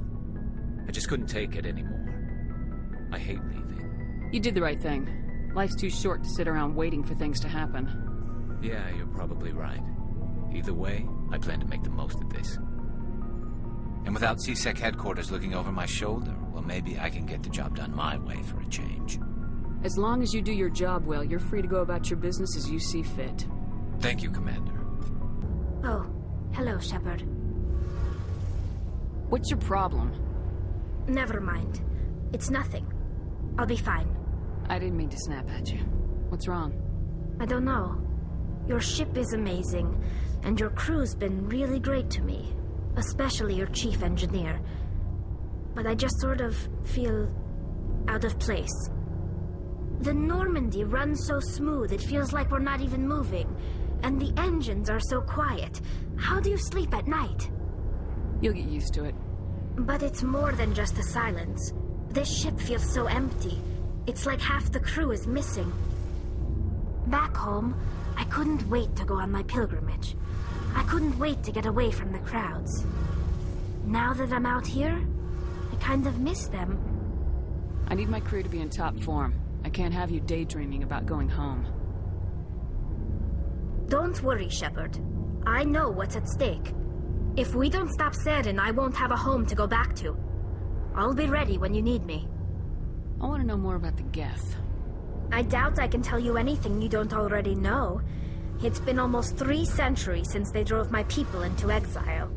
I just couldn't take it anymore. I hate leaving. You did the right thing. Life's too short to sit around waiting for things to happen. Yeah, you're probably right. Either way, I plan to make the most of this. And without CSEC headquarters looking over my shoulder, well, maybe I can get the job done my way for a change. As long as you do your job well, you're free to go about your business as you see fit. Thank you, Commander. Oh, hello, Shepard. What's your problem? Never mind. It's nothing. I'll be fine. I didn't mean to snap at you. What's wrong? I don't know. Your ship is amazing, and your crew's been really great to me. Especially your chief engineer. But I just sort of feel out of place. The Normandy runs so smooth it feels like we're not even moving. And the engines are so quiet. How do you sleep at night? You'll get used to it. But it's more than just the silence. This ship feels so empty. It's like half the crew is missing. Back home, I couldn't wait to go on my pilgrimage. I couldn't wait to get away from the crowds. Now that I'm out here, I kind of miss them. I need my crew to be in top form. I can't have you daydreaming about going home. Don't worry, Shepard. I know what's at stake. If we don't stop Saren, I won't have a home to go back to. I'll be ready when you need me. I want to know more about the Geth. I doubt I can tell you anything you don't already know. It's been almost 3 centuries since they drove my people into exile.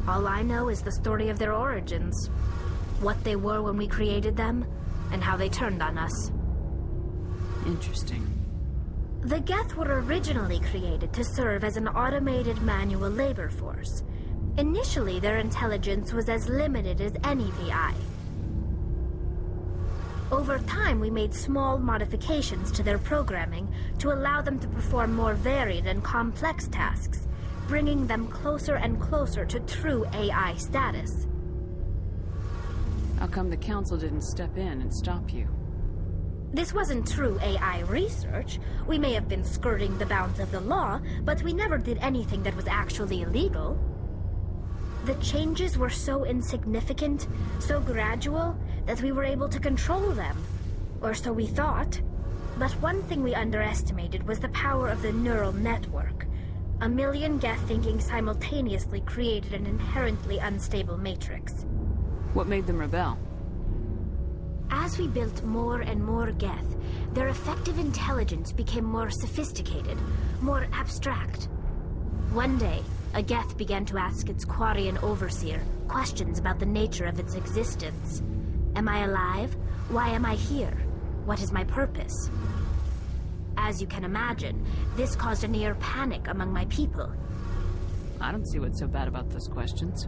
All I know is the story of their origins. What they were when we created them, and how they turned on us. Interesting. The Geth were originally created to serve as an automated manual labor force. Initially, their intelligence was as limited as any VI. Over time, we made small modifications to their programming to allow them to perform more varied and complex tasks, bringing them closer and closer to true AI status. How come the Council didn't step in and stop you? This wasn't true AI research. We may have been skirting the bounds of the law, but we never did anything that was actually illegal. The changes were so insignificant, so gradual, that we were able to control them. Or so we thought. But one thing we underestimated was the power of the neural network. 1 million Geth thinking simultaneously created an inherently unstable matrix. What made them rebel? As we built more and more Geth, their effective intelligence became more sophisticated, more abstract. One day, a Geth began to ask its Quarian overseer questions about the nature of its existence. Am I alive? Why am I here? What is my purpose? As you can imagine, this caused a near panic among my people. I don't see what's so bad about those questions.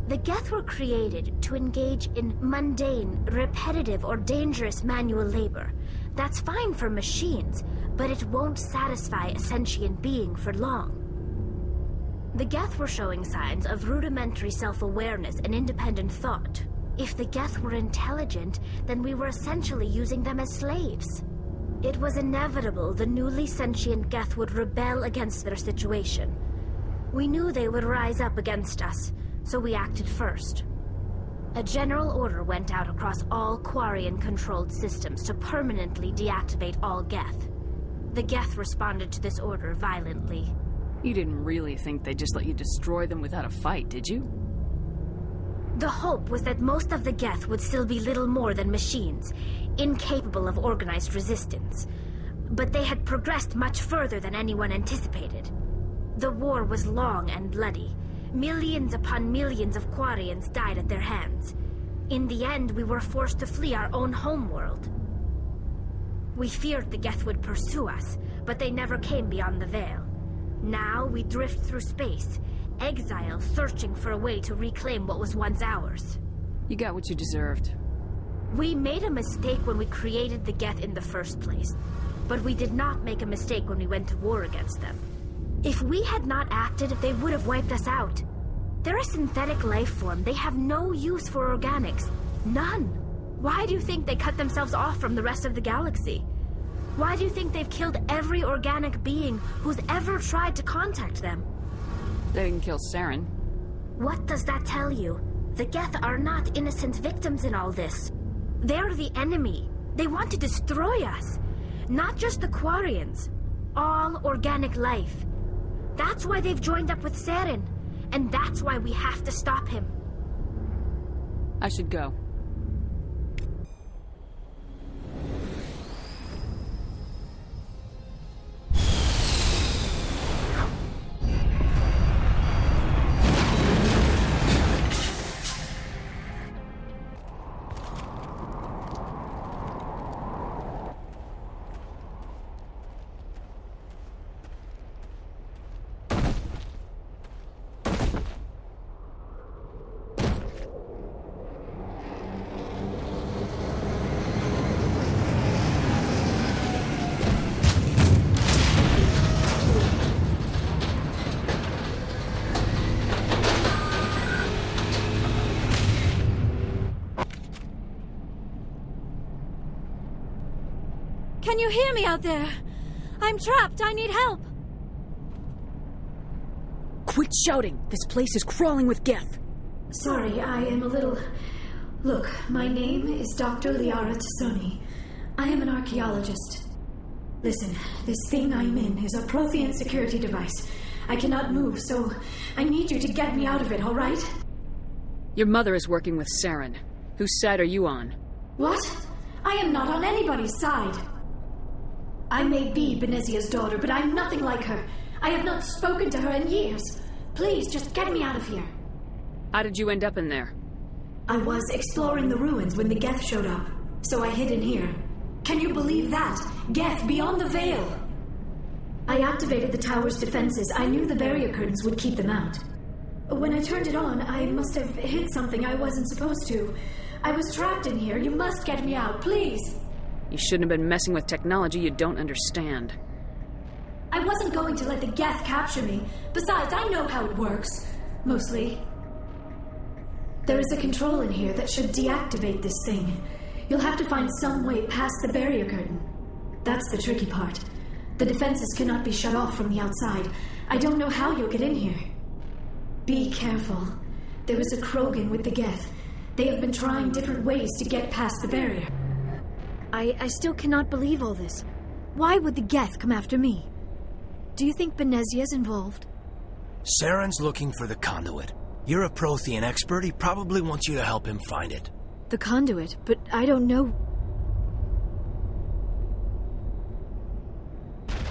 The Geth were created to engage in mundane, repetitive, or dangerous manual labor. That's fine for machines, but it won't satisfy a sentient being for long. The Geth were showing signs of rudimentary self-awareness and independent thought. If the Geth were intelligent, then we were essentially using them as slaves. It was inevitable the newly sentient Geth would rebel against their situation. We knew they would rise up against us, so we acted first. A general order went out across all Quarian-controlled systems to permanently deactivate all Geth. The Geth responded to this order violently. You didn't really think they'd just let you destroy them without a fight, did you? The hope was that most of the Geth would still be little more than machines, incapable of organized resistance. But they had progressed much further than anyone anticipated. The war was long and bloody. Millions upon millions of Quarians died at their hands. In the end, we were forced to flee our own homeworld. We feared the Geth would pursue us, but they never came beyond the Veil. Now we drift through space, exile, searching for a way to reclaim what was once ours. You got what you deserved. We made a mistake when we created the Geth in the first place, but we did not make a mistake when we went to war against them. If we had not acted, they would have wiped us out. They're a synthetic life form. They have no use for organics. None. Why do you think they cut themselves off from the rest of the galaxy? Why do you think they've killed every organic being who's ever tried to contact them? They didn't kill Saren. What does that tell you? The Geth are not innocent victims in all this. They're the enemy. They want to destroy us. Not just the Quarians. All organic life. That's why they've joined up with Saren. And that's why we have to stop him. I should go. Can you hear me out there? I'm trapped. I need help. Quit shouting. This place is crawling with Geth. Sorry, I am a little... Look, my name is Dr. Liara Tassoni. I am an archaeologist. Listen, this thing I'm in is a Prothean security device. I cannot move, so I need you to get me out of it, all right? Your mother is working with Saren. Whose side are you on? What? I am not on anybody's side. I may be Benezia's daughter, but I'm nothing like her. I have not spoken to her in years. Please, just get me out of here. How did you end up in there? I was exploring the ruins when the Geth showed up, so I hid in here. Can you believe that? Geth beyond the Veil! I activated the tower's defenses. I knew the barrier curtains would keep them out. When I turned it on, I must have hit something I wasn't supposed to. I was trapped in here. You must get me out, please! You shouldn't have been messing with technology you don't understand. I wasn't going to let the Geth capture me. Besides, I know how it works. Mostly. There is a control in here that should deactivate this thing. You'll have to find some way past the barrier curtain. That's the tricky part. The defenses cannot be shut off from the outside. I don't know how you'll get in here. Be careful. There is a Krogan with the Geth. They have been trying different ways to get past the barrier. I still cannot believe all this. Why would the Geth come after me? Do you think Benezia's involved? Saren's looking for the conduit. You're a Prothean expert. He probably wants you to help him find it. The conduit, but I don't know.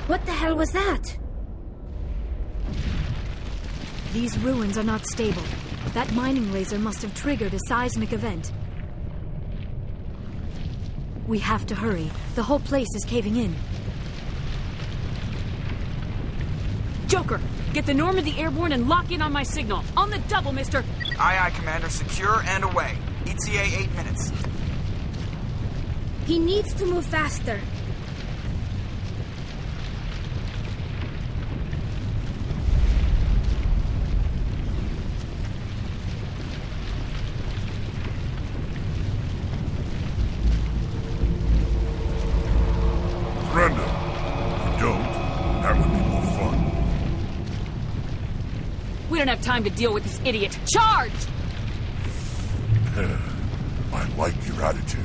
What the hell was that? These ruins are not stable. That mining laser must have triggered a seismic event. We have to hurry. The whole place is caving in. Joker, get the Normandy airborne and lock in on my signal. On the double, mister. Aye, aye, Commander. Secure and away. ETA 8 minutes. He needs to move faster. Brenda, you don't. That would be more fun. We don't have time to deal with this idiot. Charge! I like your attitude.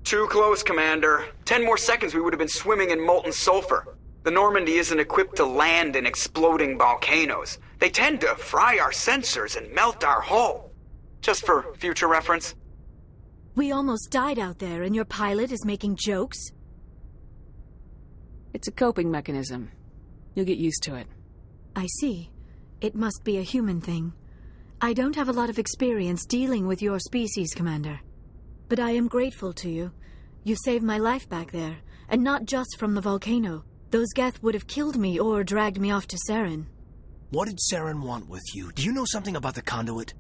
Too close, Commander. 10 more seconds we would have been swimming in molten sulfur. The Normandy isn't equipped to land in exploding volcanoes. They tend to fry our sensors and melt our hull. Just for future reference. We almost died out there, and your pilot is making jokes? It's a coping mechanism. You'll get used to it. I see. It must be a human thing. I don't have a lot of experience dealing with your species, Commander. But I am grateful to you. You saved my life back there, and not just from the volcano. Those Geth would have killed me or dragged me off to Saren. What did Saren want with you? Do you know something about the conduit?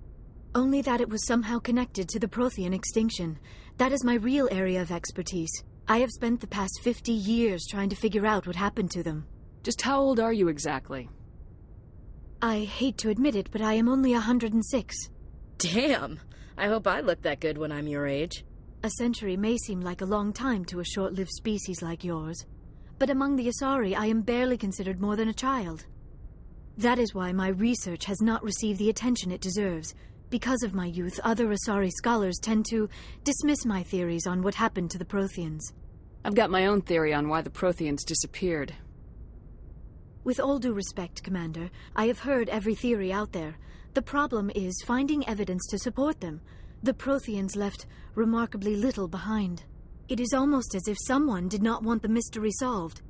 Only that it was somehow connected to the Prothean extinction. That is my real area of expertise. I have spent the past 50 years trying to figure out what happened to them. Just how old are you exactly? I hate to admit it, but I am only 106. Damn! I hope I look that good when I'm your age. A century may seem like a long time to a short-lived species like yours, but among the Asari I am barely considered more than a child. That is why my research has not received the attention it deserves. Because of my youth, other Asari scholars tend to dismiss my theories on what happened to the Protheans. I've got my own theory on why the Protheans disappeared. With all due respect, Commander, I have heard every theory out there. The problem is finding evidence to support them. The Protheans left remarkably little behind. It is almost as if someone did not want the mystery solved.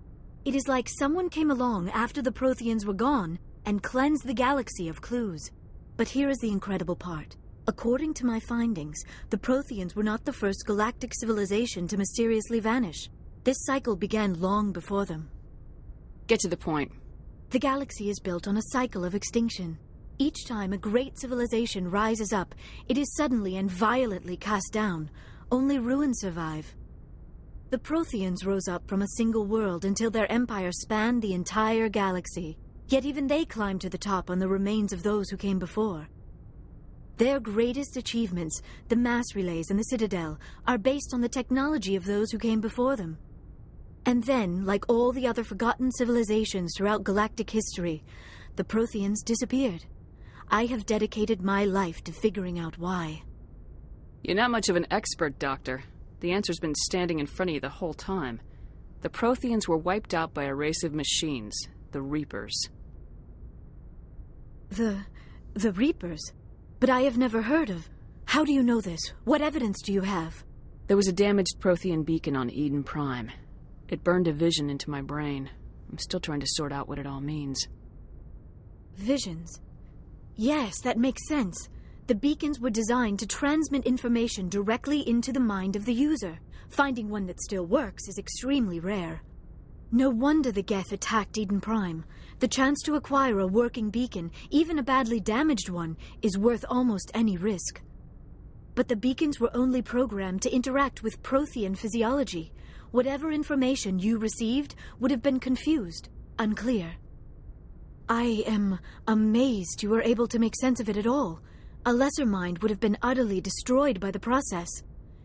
It is like someone came along after the Protheans were gone and cleansed the galaxy of clues. But here is the incredible part. According to my findings, the Protheans were not the first galactic civilization to mysteriously vanish. This cycle began long before them. Get to the point. The galaxy is built on a cycle of extinction. Each time a great civilization rises up, it is suddenly and violently cast down. Only ruins survive. The Protheans rose up from a single world until their empire spanned the entire galaxy. Yet even they climbed to the top on the remains of those who came before. Their greatest achievements, the mass relays and the Citadel, are based on the technology of those who came before them. And then, like all the other forgotten civilizations throughout galactic history, the Protheans disappeared. I have dedicated my life to figuring out why. You're not much of an expert, Doctor. The answer's been standing in front of you the whole time. The Protheans were wiped out by a race of machines. the Reapers. The Reapers? But I have never heard of... How do you know this? What evidence do you have? There was a damaged Prothean beacon on Eden Prime. It burned a vision into my brain. I'm still trying to sort out what it all means. Visions? Yes, that makes sense. The beacons were designed to transmit information directly into the mind of the user. Finding one that still works is extremely rare. No wonder the Geth attacked Eden Prime. The chance to acquire a working beacon, even a badly damaged one, is worth almost any risk. But the beacons were only programmed to interact with Prothean physiology. Whatever information you received would have been confused, unclear. I am amazed you were able to make sense of it at all. A lesser mind would have been utterly destroyed by the process.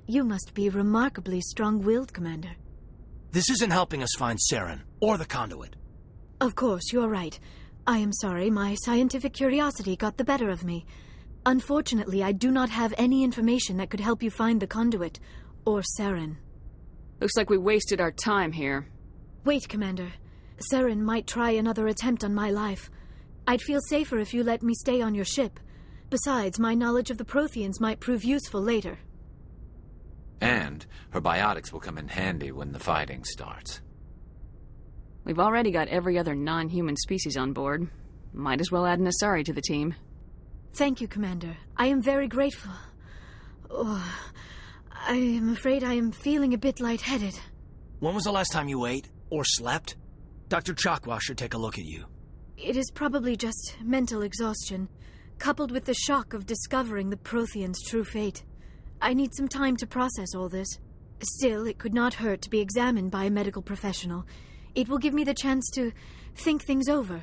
You must be remarkably strong-willed, Commander. This isn't helping us find Saren, or the conduit. Of course, you're right. I am sorry, my scientific curiosity got the better of me. Unfortunately, I do not have any information that could help you find the conduit, or Saren. Looks like we wasted our time here. Wait, Commander. Saren might try another attempt on my life. I'd feel safer if you let me stay on your ship. Besides, my knowledge of the Protheans might prove useful later. And her biotics will come in handy when the fighting starts. We've already got every other non-human species on board. Might as well add an Asari to the team. Thank you, Commander. I am very grateful. Oh, I am afraid I am feeling a bit lightheaded. When was the last time you ate, or slept? Dr. Chakwa should take a look at you. It is probably just mental exhaustion, coupled with the shock of discovering the Protheans' true fate. I need some time to process all this. Still, it could not hurt to be examined by a medical professional. It will give me the chance to think things over.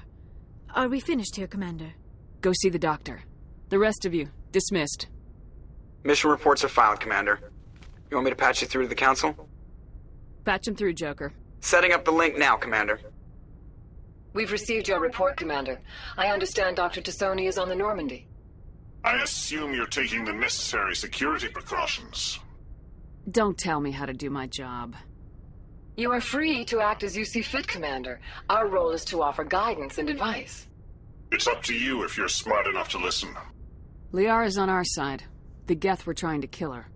Are we finished here, Commander? Go see the doctor. The rest of you, dismissed. Mission reports are filed, Commander. You want me to patch you through to the Council? Patch him through, Joker. Setting up the link now, Commander. We've received your report, Commander. I understand Dr. Tassoni is on the Normandy. I assume you're taking the necessary security precautions. Don't tell me how to do my job. You are free to act as you see fit, Commander. Our role is to offer guidance and advice. It's up to you if you're smart enough to listen. Liara's on our side. The Geth were trying to kill her.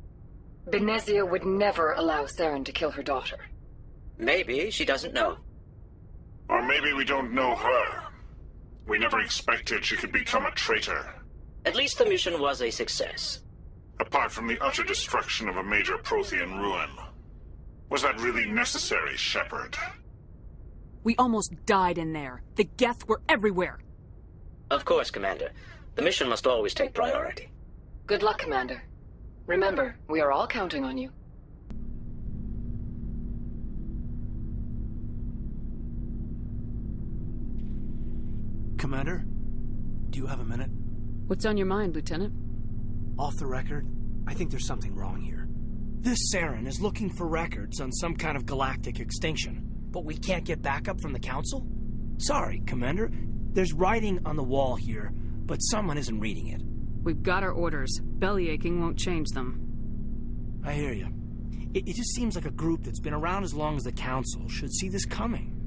Benezia would never allow Saren to kill her daughter. Maybe she doesn't know. Or maybe we don't know her. We never expected she could become a traitor. At least the mission was a success. Apart from the utter destruction of a major Prothean ruin. Was that really necessary, Shepard? We almost died in there. The Geth were everywhere. Of course, Commander. The mission must always take priority. Good luck, Commander. Remember, we are all counting on you. Commander, do you have a minute? What's on your mind, Lieutenant? Off the record, I think there's something wrong here. This Saren is looking for records on some kind of galactic extinction, but we can't get backup from the Council? Sorry, Commander. There's writing on the wall here, but someone isn't reading it. We've got our orders. Bellyaching won't change them. I hear you. It just seems like a group that's been around as long as the Council should see this coming.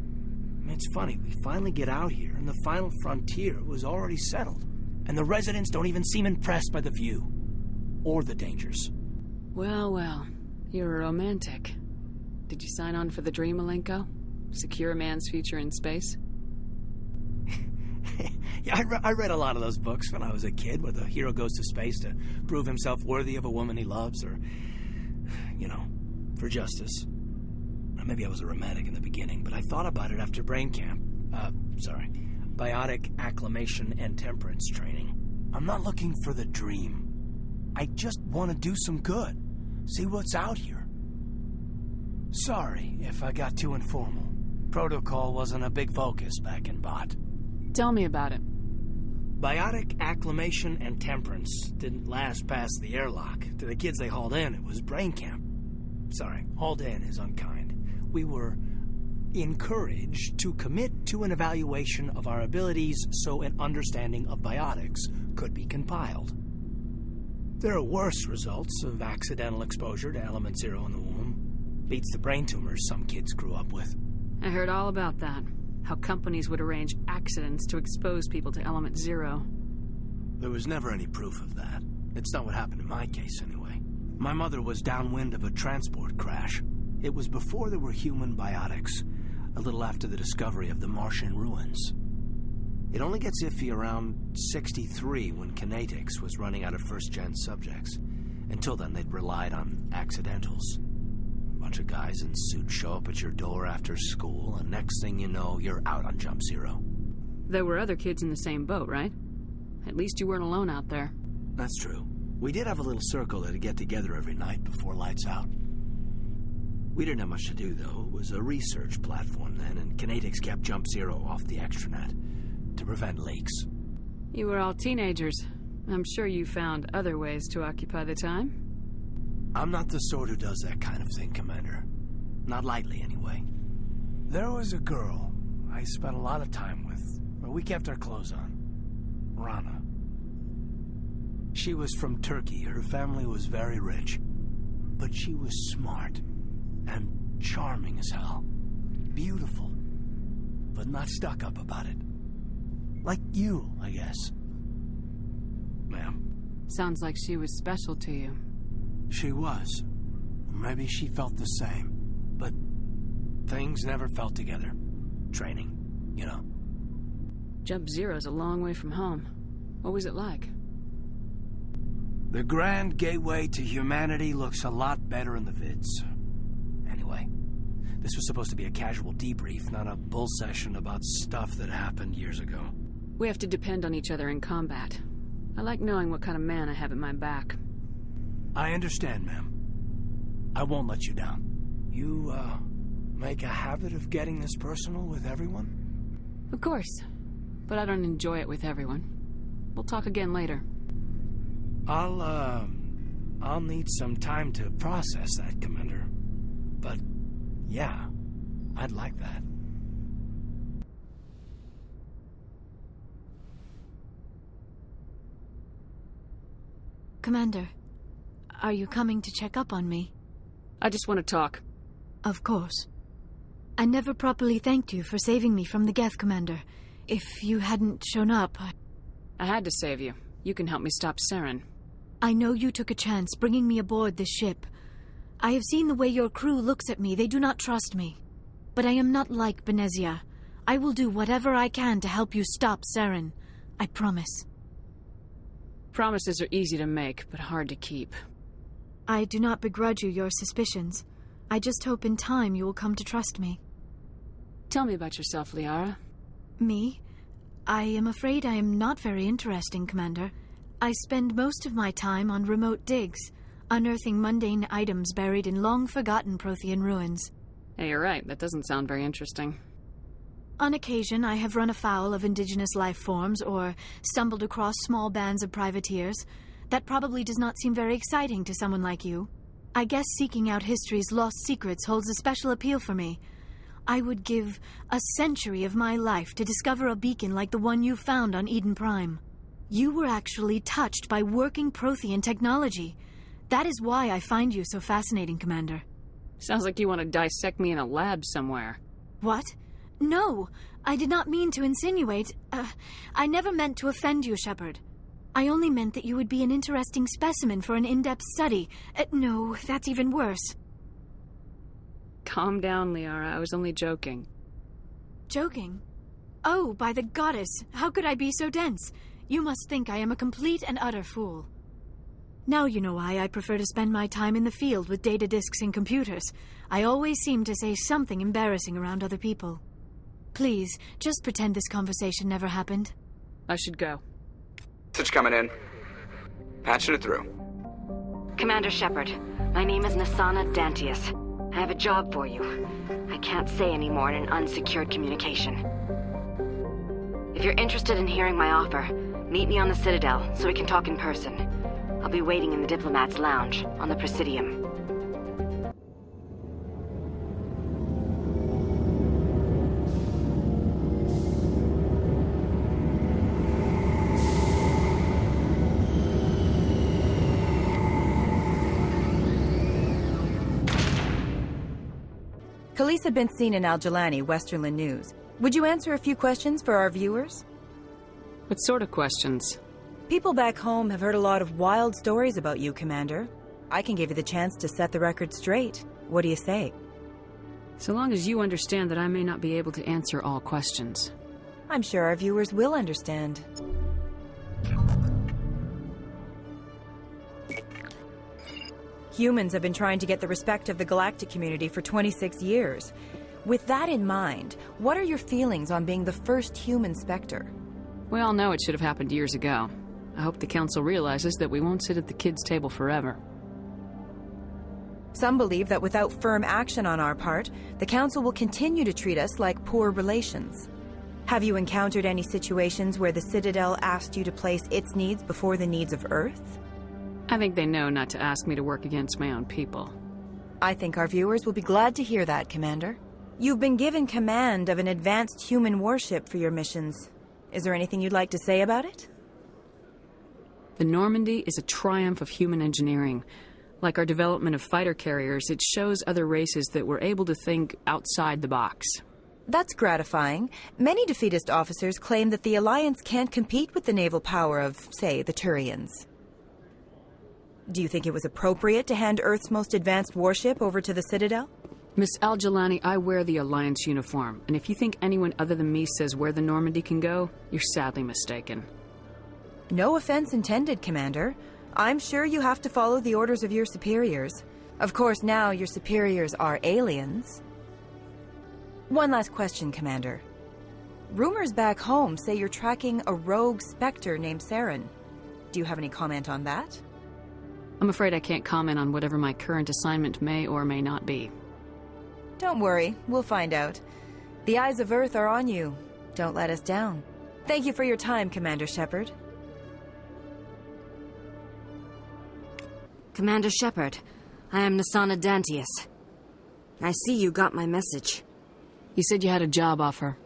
I mean, it's funny, we finally get out here, and the final frontier was already settled. And the residents don't even seem impressed by the view. Or the dangers. Well, well. You're a romantic. Did you sign on for the dream, Malenko? Secure a man's future in space? Yeah, I read a lot of those books when I was a kid, where the hero goes to space to prove himself worthy of a woman he loves, or, you know, for justice. Maybe I was a romantic in the beginning, but I thought about it after brain camp. Biotic acclimation and temperance training. I'm not looking for the dream. I just want to do some good. See what's out here. Sorry if I got too informal. Protocol wasn't a big focus back in Bot. Tell me about it. Biotic acclimation and temperance didn't last past the airlock. To the kids they hauled in, it was brain camp. Sorry, hauled in is unkind. We were encouraged to commit to an evaluation of our abilities so an understanding of biotics could be compiled. There are worse results of accidental exposure to element 0 in the womb. Beats the brain tumors some kids grew up with. I heard all about that. How companies would arrange accidents to expose people to Element Zero. There was never any proof of that. It's not what happened in my case, anyway. My mother was downwind of a transport crash. It was before there were human biotics, a little after the discovery of the Martian ruins. It only gets iffy around 63 when Kinetics was running out of first-gen subjects. Until then, they'd relied on accidentals. A bunch of guys in suits show up at your door after school, and next thing you know, you're out on Jump Zero. There were other kids in the same boat, right? At least you weren't alone out there. That's true. We did have a little circle that'd get together every night before lights out. We didn't have much to do, though. It was a research platform then, and Kinetics kept Jump Zero off the extranet to prevent leaks. You were all teenagers. I'm sure you found other ways to occupy the time. I'm not the sort who does that kind of thing, Commander. Not lightly, anyway. There was a girl I spent a lot of time with. Well, we kept our clothes on. Rana. She was from Turkey. Her family was very rich. But she was smart. And charming as hell. Beautiful. But not stuck up about it. Like you, I guess. Ma'am. Sounds like she was special to you. She was. Maybe she felt the same. But things never felt together. Training, you know. Jump Zero's a long way from home. What was it like? The grand gateway to humanity looks a lot better in the vids. Anyway, this was supposed to be a casual debrief, not a bull session about stuff that happened years ago. We have to depend on each other in combat. I like knowing what kind of man I have at my back. I understand, ma'am. I won't let you down. You, make a habit of getting this personal with everyone? Of course. But I don't enjoy it with everyone. We'll talk again later. I'll need some time to process that, Commander. But, yeah, I'd like that. Commander, are you coming to check up on me? I just want to talk. Of course. I never properly thanked you for saving me from the Geth, Commander. If you hadn't shown up, I had to save you. You can help me stop Saren. I know you took a chance bringing me aboard this ship. I have seen the way your crew looks at me. They do not trust me. But I am not like Benezia. I will do whatever I can to help you stop Saren. I promise. Promises are easy to make, but hard to keep. I do not begrudge you your suspicions. I just hope in time you will come to trust me. Tell me about yourself, Liara. Me? I am afraid I am not very interesting, Commander. I spend most of my time on remote digs, unearthing mundane items buried in long-forgotten Prothean ruins. Hey, you're right. That doesn't sound very interesting. On occasion, I have run afoul of indigenous life forms or stumbled across small bands of privateers. That probably does not seem very exciting to someone like you. I guess seeking out history's lost secrets holds a special appeal for me. I would give a century of my life to discover a beacon like the one you found on Eden Prime. You were actually touched by working Prothean technology. That is why I find you so fascinating, Commander. Sounds like you want to dissect me in a lab somewhere. What? No, I did not mean to insinuate. I never meant to offend you, Shepard. I only meant that you would be an interesting specimen for an in-depth study. No, that's even worse. Calm down, Liara. I was only joking. Joking? Oh, by the goddess, how could I be so dense? You must think I am a complete and utter fool. Now you know why I prefer to spend my time in the field with data disks and computers. I always seem to say something embarrassing around other people. Please, just pretend this conversation never happened. I should go. Message coming in. Patching it through. Commander Shepard, my name is Nasana Dantius. I have a job for you. I can't say any more in an unsecured communication. If you're interested in hearing my offer, meet me on the Citadel so we can talk in person. I'll be waiting in the Diplomat's Lounge on the Presidium. Khalees had been seen in Al-Jalani, Westerland News. Would you answer a few questions for our viewers? What sort of questions? People back home have heard a lot of wild stories about you, Commander. I can give you the chance to set the record straight. What do you say? So long as you understand that I may not be able to answer all questions. I'm sure our viewers will understand. Humans have been trying to get the respect of the galactic community for 26 years. With that in mind, what are your feelings on being the first human Spectre? We all know it should have happened years ago. I hope the Council realizes that we won't sit at the kids' table forever. Some believe that without firm action on our part, the Council will continue to treat us like poor relations. Have you encountered any situations where the Citadel asked you to place its needs before the needs of Earth? I think they know not to ask me to work against my own people. I think our viewers will be glad to hear that, Commander. You've been given command of an advanced human warship for your missions. Is there anything you'd like to say about it? The Normandy is a triumph of human engineering. Like our development of fighter carriers, it shows other races that we're able to think outside the box. That's gratifying. Many defeatist officers claim that the Alliance can't compete with the naval power of, say, the Turians. Do you think it was appropriate to hand Earth's most advanced warship over to the Citadel? Miss Al-Jalani, I wear the Alliance uniform, and if you think anyone other than me says where the Normandy can go, you're sadly mistaken. No offense intended, Commander. I'm sure you have to follow the orders of your superiors. Of course, now your superiors are aliens. One last question, Commander. Rumors back home say you're tracking a rogue Spectre named Saren. Do you have any comment on that? I'm afraid I can't comment on whatever my current assignment may or may not be. Don't worry, we'll find out. The eyes of Earth are on you. Don't let us down. Thank you for your time, Commander Shepard. Commander Shepard, I am Nasana Dantius. I see you got my message. You said you had a job offer.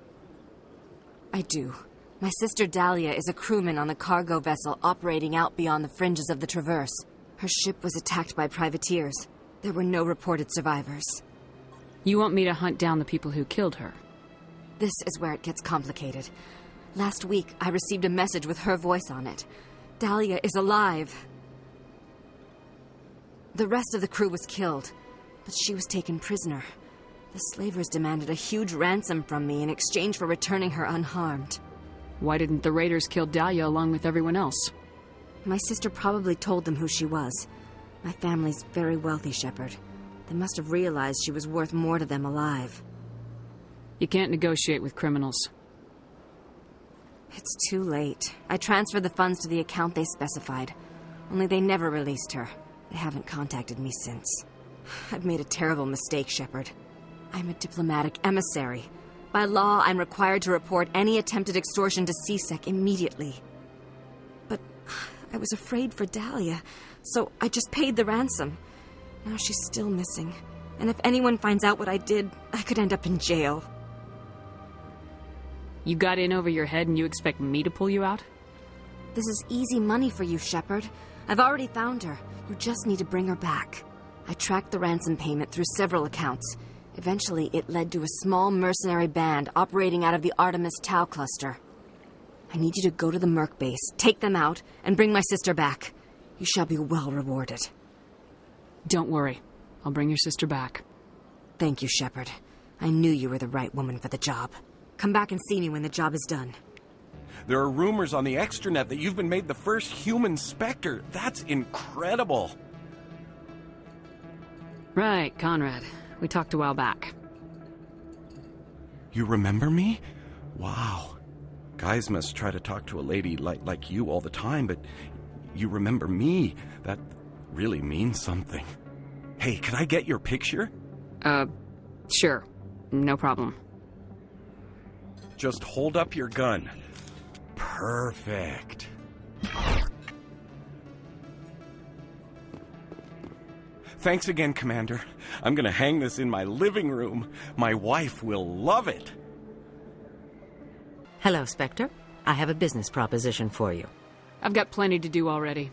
I do. My sister Dahlia is a crewman on a cargo vessel operating out beyond the fringes of the Traverse. Her ship was attacked by privateers. There were no reported survivors. You want me to hunt down the people who killed her? This is where it gets complicated. Last week, I received a message with her voice on it. Dahlia is alive. The rest of the crew was killed, but she was taken prisoner. The slavers demanded a huge ransom from me in exchange for returning her unharmed. Why didn't the raiders kill Dahlia along with everyone else? My sister probably told them who she was. My family's very wealthy, Shepard. They must have realized she was worth more to them alive. You can't negotiate with criminals. It's too late. I transferred the funds to the account they specified. Only they never released her. They haven't contacted me since. I've made a terrible mistake, Shepard. I'm a diplomatic emissary. By law, I'm required to report any attempted extortion to CSEC immediately. But I was afraid for Dahlia, so I just paid the ransom. Now she's still missing. And if anyone finds out what I did, I could end up in jail. You got in over your head and you expect me to pull you out? This is easy money for you, Shepard. I've already found her. You just need to bring her back. I tracked the ransom payment through several accounts. Eventually, it led to a small mercenary band operating out of the Artemis Tau cluster. I need you to go to the Merc base, take them out, and bring my sister back. You shall be well rewarded. Don't worry. I'll bring your sister back. Thank you, Shepard. I knew you were the right woman for the job. Come back and see me when the job is done. There are rumors on the extranet that you've been made the first human Spectre. That's incredible. Right, Conrad. We talked a while back. You remember me? Wow. Guys must try to talk to a lady like you all the time, but you remember me. That really means something. Hey, could I get your picture? Sure. No problem. Just hold up your gun. Perfect. Thanks again, Commander. I'm gonna hang this in my living room. My wife will love it. Hello, Spectre. I have a business proposition for you. I've got plenty to do already.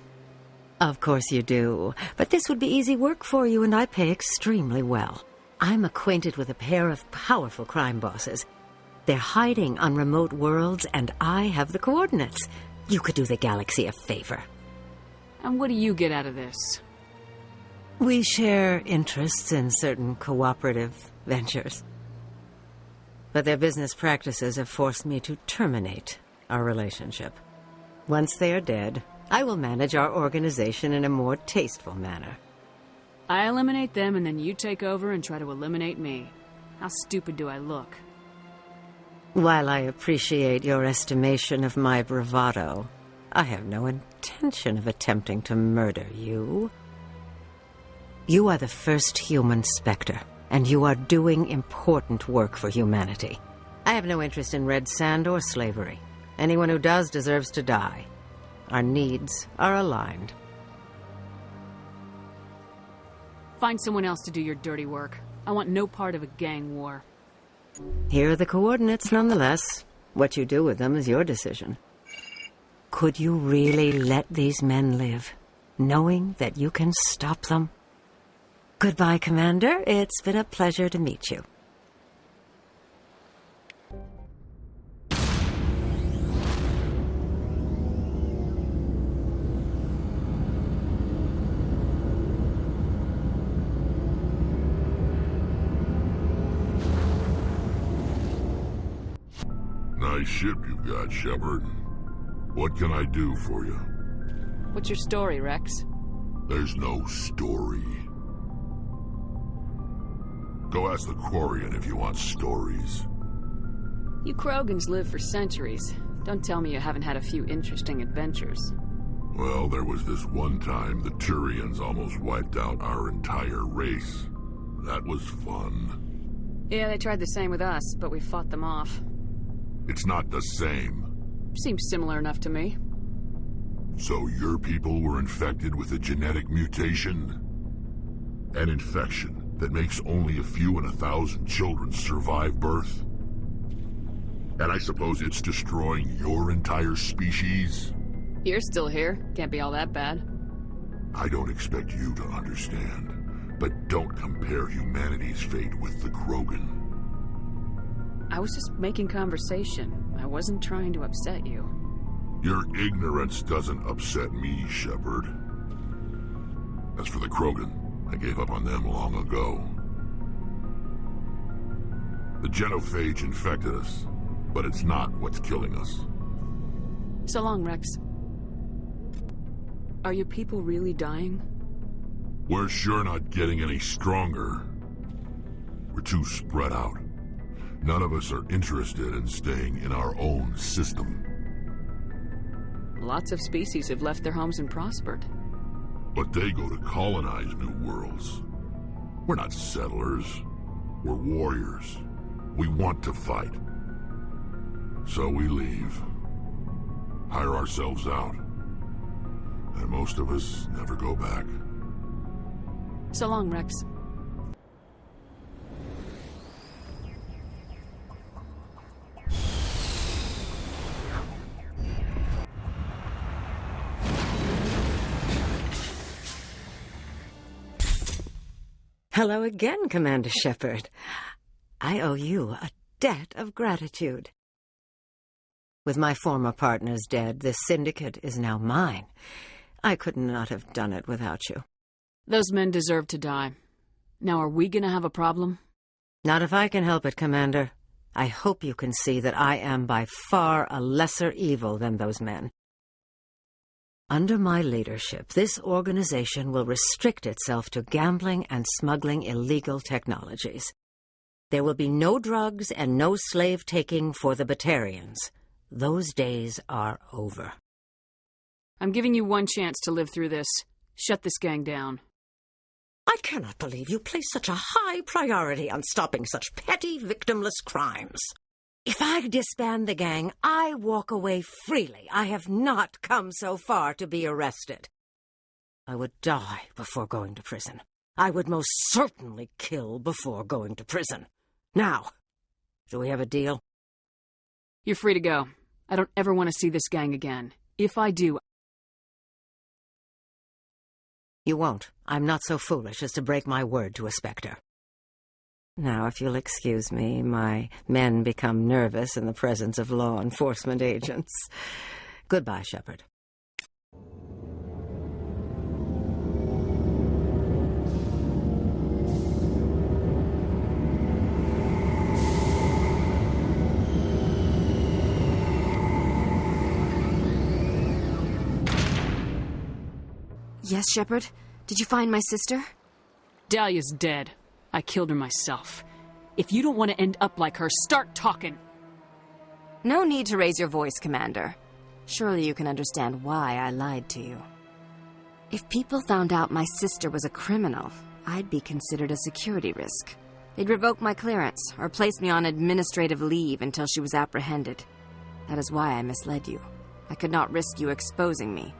Of course you do. But this would be easy work for you, and I pay extremely well. I'm acquainted with a pair of powerful crime bosses. They're hiding on remote worlds, and I have the coordinates. You could do the galaxy a favor. And what do you get out of this? We share interests in certain cooperative ventures. But their business practices have forced me to terminate our relationship. Once they are dead, I will manage our organization in a more tasteful manner. I eliminate them, and then you take over and try to eliminate me. How stupid do I look? While I appreciate your estimation of my bravado, I have no intention of attempting to murder you. You are the first human Spectre, and you are doing important work for humanity. I have no interest in red sand or slavery. Anyone who does deserves to die. Our needs are aligned. Find someone else to do your dirty work. I want no part of a gang war. Here are the coordinates, nonetheless. What you do with them is your decision. Could you really let these men live, knowing that you can stop them? Goodbye, Commander. It's been a pleasure to meet you. Nice ship you've got, Shepard. What can I do for you? What's your story, Rex? There's no story. Go ask the Quarian if you want stories. You Krogans live for centuries. Don't tell me you haven't had a few interesting adventures. Well, there was this one time the Turians almost wiped out our entire race. That was fun. Yeah, they tried the same with us, but we fought them off. It's not the same. Seems similar enough to me. So your people were infected with a genetic mutation? An infection that makes only a few in 1,000 children survive birth? And I suppose it's destroying your entire species? You're still here. Can't be all that bad. I don't expect you to understand, but don't compare humanity's fate with the Krogan. I was just making conversation. I wasn't trying to upset you. Your ignorance doesn't upset me, Shepard. As for the Krogan, I gave up on them long ago. The genophage infected us, but it's not what's killing us. So long, Rex. Are your people really dying? We're sure not getting any stronger. We're too spread out. None of us are interested in staying in our own system. Lots of species have left their homes and prospered. But they go to colonize new worlds. We're not settlers. We're warriors. We want to fight. So we leave. Hire ourselves out. And most of us never go back. So long, Rex. Hello again, Commander Shepard. I owe you a debt of gratitude. With my former partners dead, this syndicate is now mine. I could not have done it without you. Those men deserve to die. Now, are we gonna have a problem? Not if I can help it, Commander. I hope you can see that I am by far a lesser evil than those men. Under my leadership, this organization will restrict itself to gambling and smuggling illegal technologies. There will be no drugs and no slave-taking for the Batarians. Those days are over. I'm giving you one chance to live through this. Shut this gang down. I cannot believe you place such a high priority on stopping such petty, victimless crimes. If I disband the gang, I walk away freely. I have not come so far to be arrested. I would die before going to prison. I would most certainly kill before going to prison. Now, do we have a deal? You're free to go. I don't ever want to see this gang again. If I do... You won't. I'm not so foolish as to break my word to a Spectre. Now, if you'll excuse me, my men become nervous in the presence of law enforcement agents. Goodbye, Shepard. Yes, Shepard? Did you find my sister? Dahlia's dead. I killed her myself. If you don't want to end up like her, start talking. No need to raise your voice, Commander. Surely you can understand why I lied to you. If people found out my sister was a criminal, I'd be considered a security risk. They'd revoke my clearance or place me on administrative leave until she was apprehended. That is why I misled you. I could not risk you exposing me.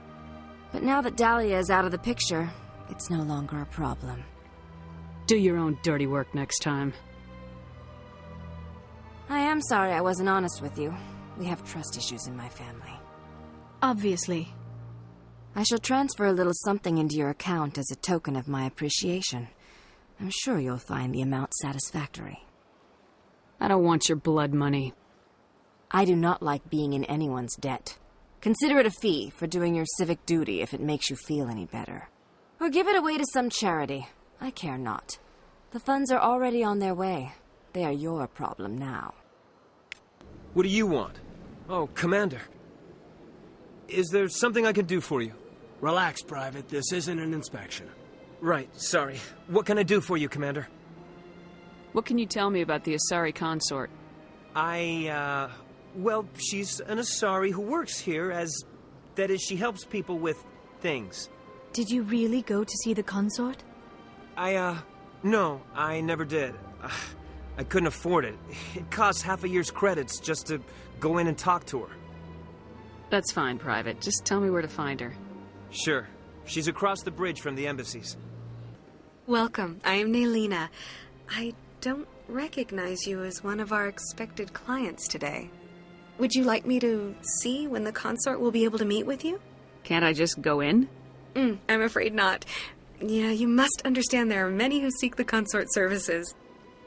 But now that Dahlia is out of the picture, it's no longer a problem. Do your own dirty work next time. I am sorry I wasn't honest with you. We have trust issues in my family. Obviously. I shall transfer a little something into your account as a token of my appreciation. I'm sure you'll find the amount satisfactory. I don't want your blood money. I do not like being in anyone's debt. Consider it a fee for doing your civic duty if it makes you feel any better. Or give it away to some charity. I care not. The funds are already on their way. They are your problem now. What do you want? Oh, Commander. Is there something I can do for you? Relax, Private. This isn't an inspection. Right, sorry. What can I do for you, Commander? What can you tell me about the Asari consort? Well, she's an Asari who works here that is, she helps people with things. Did you really go to see the consort? No, I never did. I couldn't afford it. It costs half a year's credits just to go in and talk to her. That's fine, Private. Just tell me where to find her. Sure. She's across the bridge from the embassies. Welcome. I am Naylina. I don't recognize you as one of our expected clients today. Would you like me to see when the consort will be able to meet with you? Can't I just go in? I'm afraid not. Yeah, you must understand there are many who seek the consort services.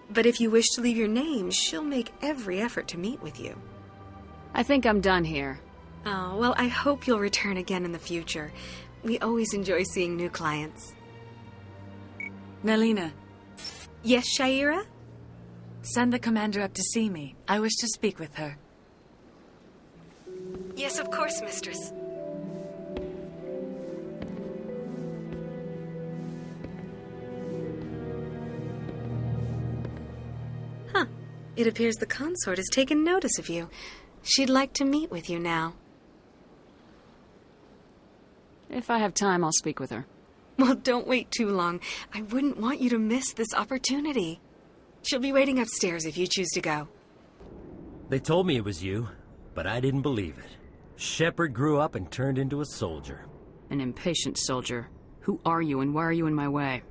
But if you wish to leave your name, she'll make every effort to meet with you. I think I'm done here. Oh, well, I hope you'll return again in the future. We always enjoy seeing new clients. Naylina. Yes, Shaira? Send the commander up to see me. I wish to speak with her. Yes, of course, mistress. Huh. It appears the consort has taken notice of you. She'd like to meet with you now. If I have time, I'll speak with her. Well, don't wait too long. I wouldn't want you to miss this opportunity. She'll be waiting upstairs if you choose to go. They told me it was you, but I didn't believe it. Shepard grew up and turned into a soldier. An impatient soldier. Who are you and why are you in my way?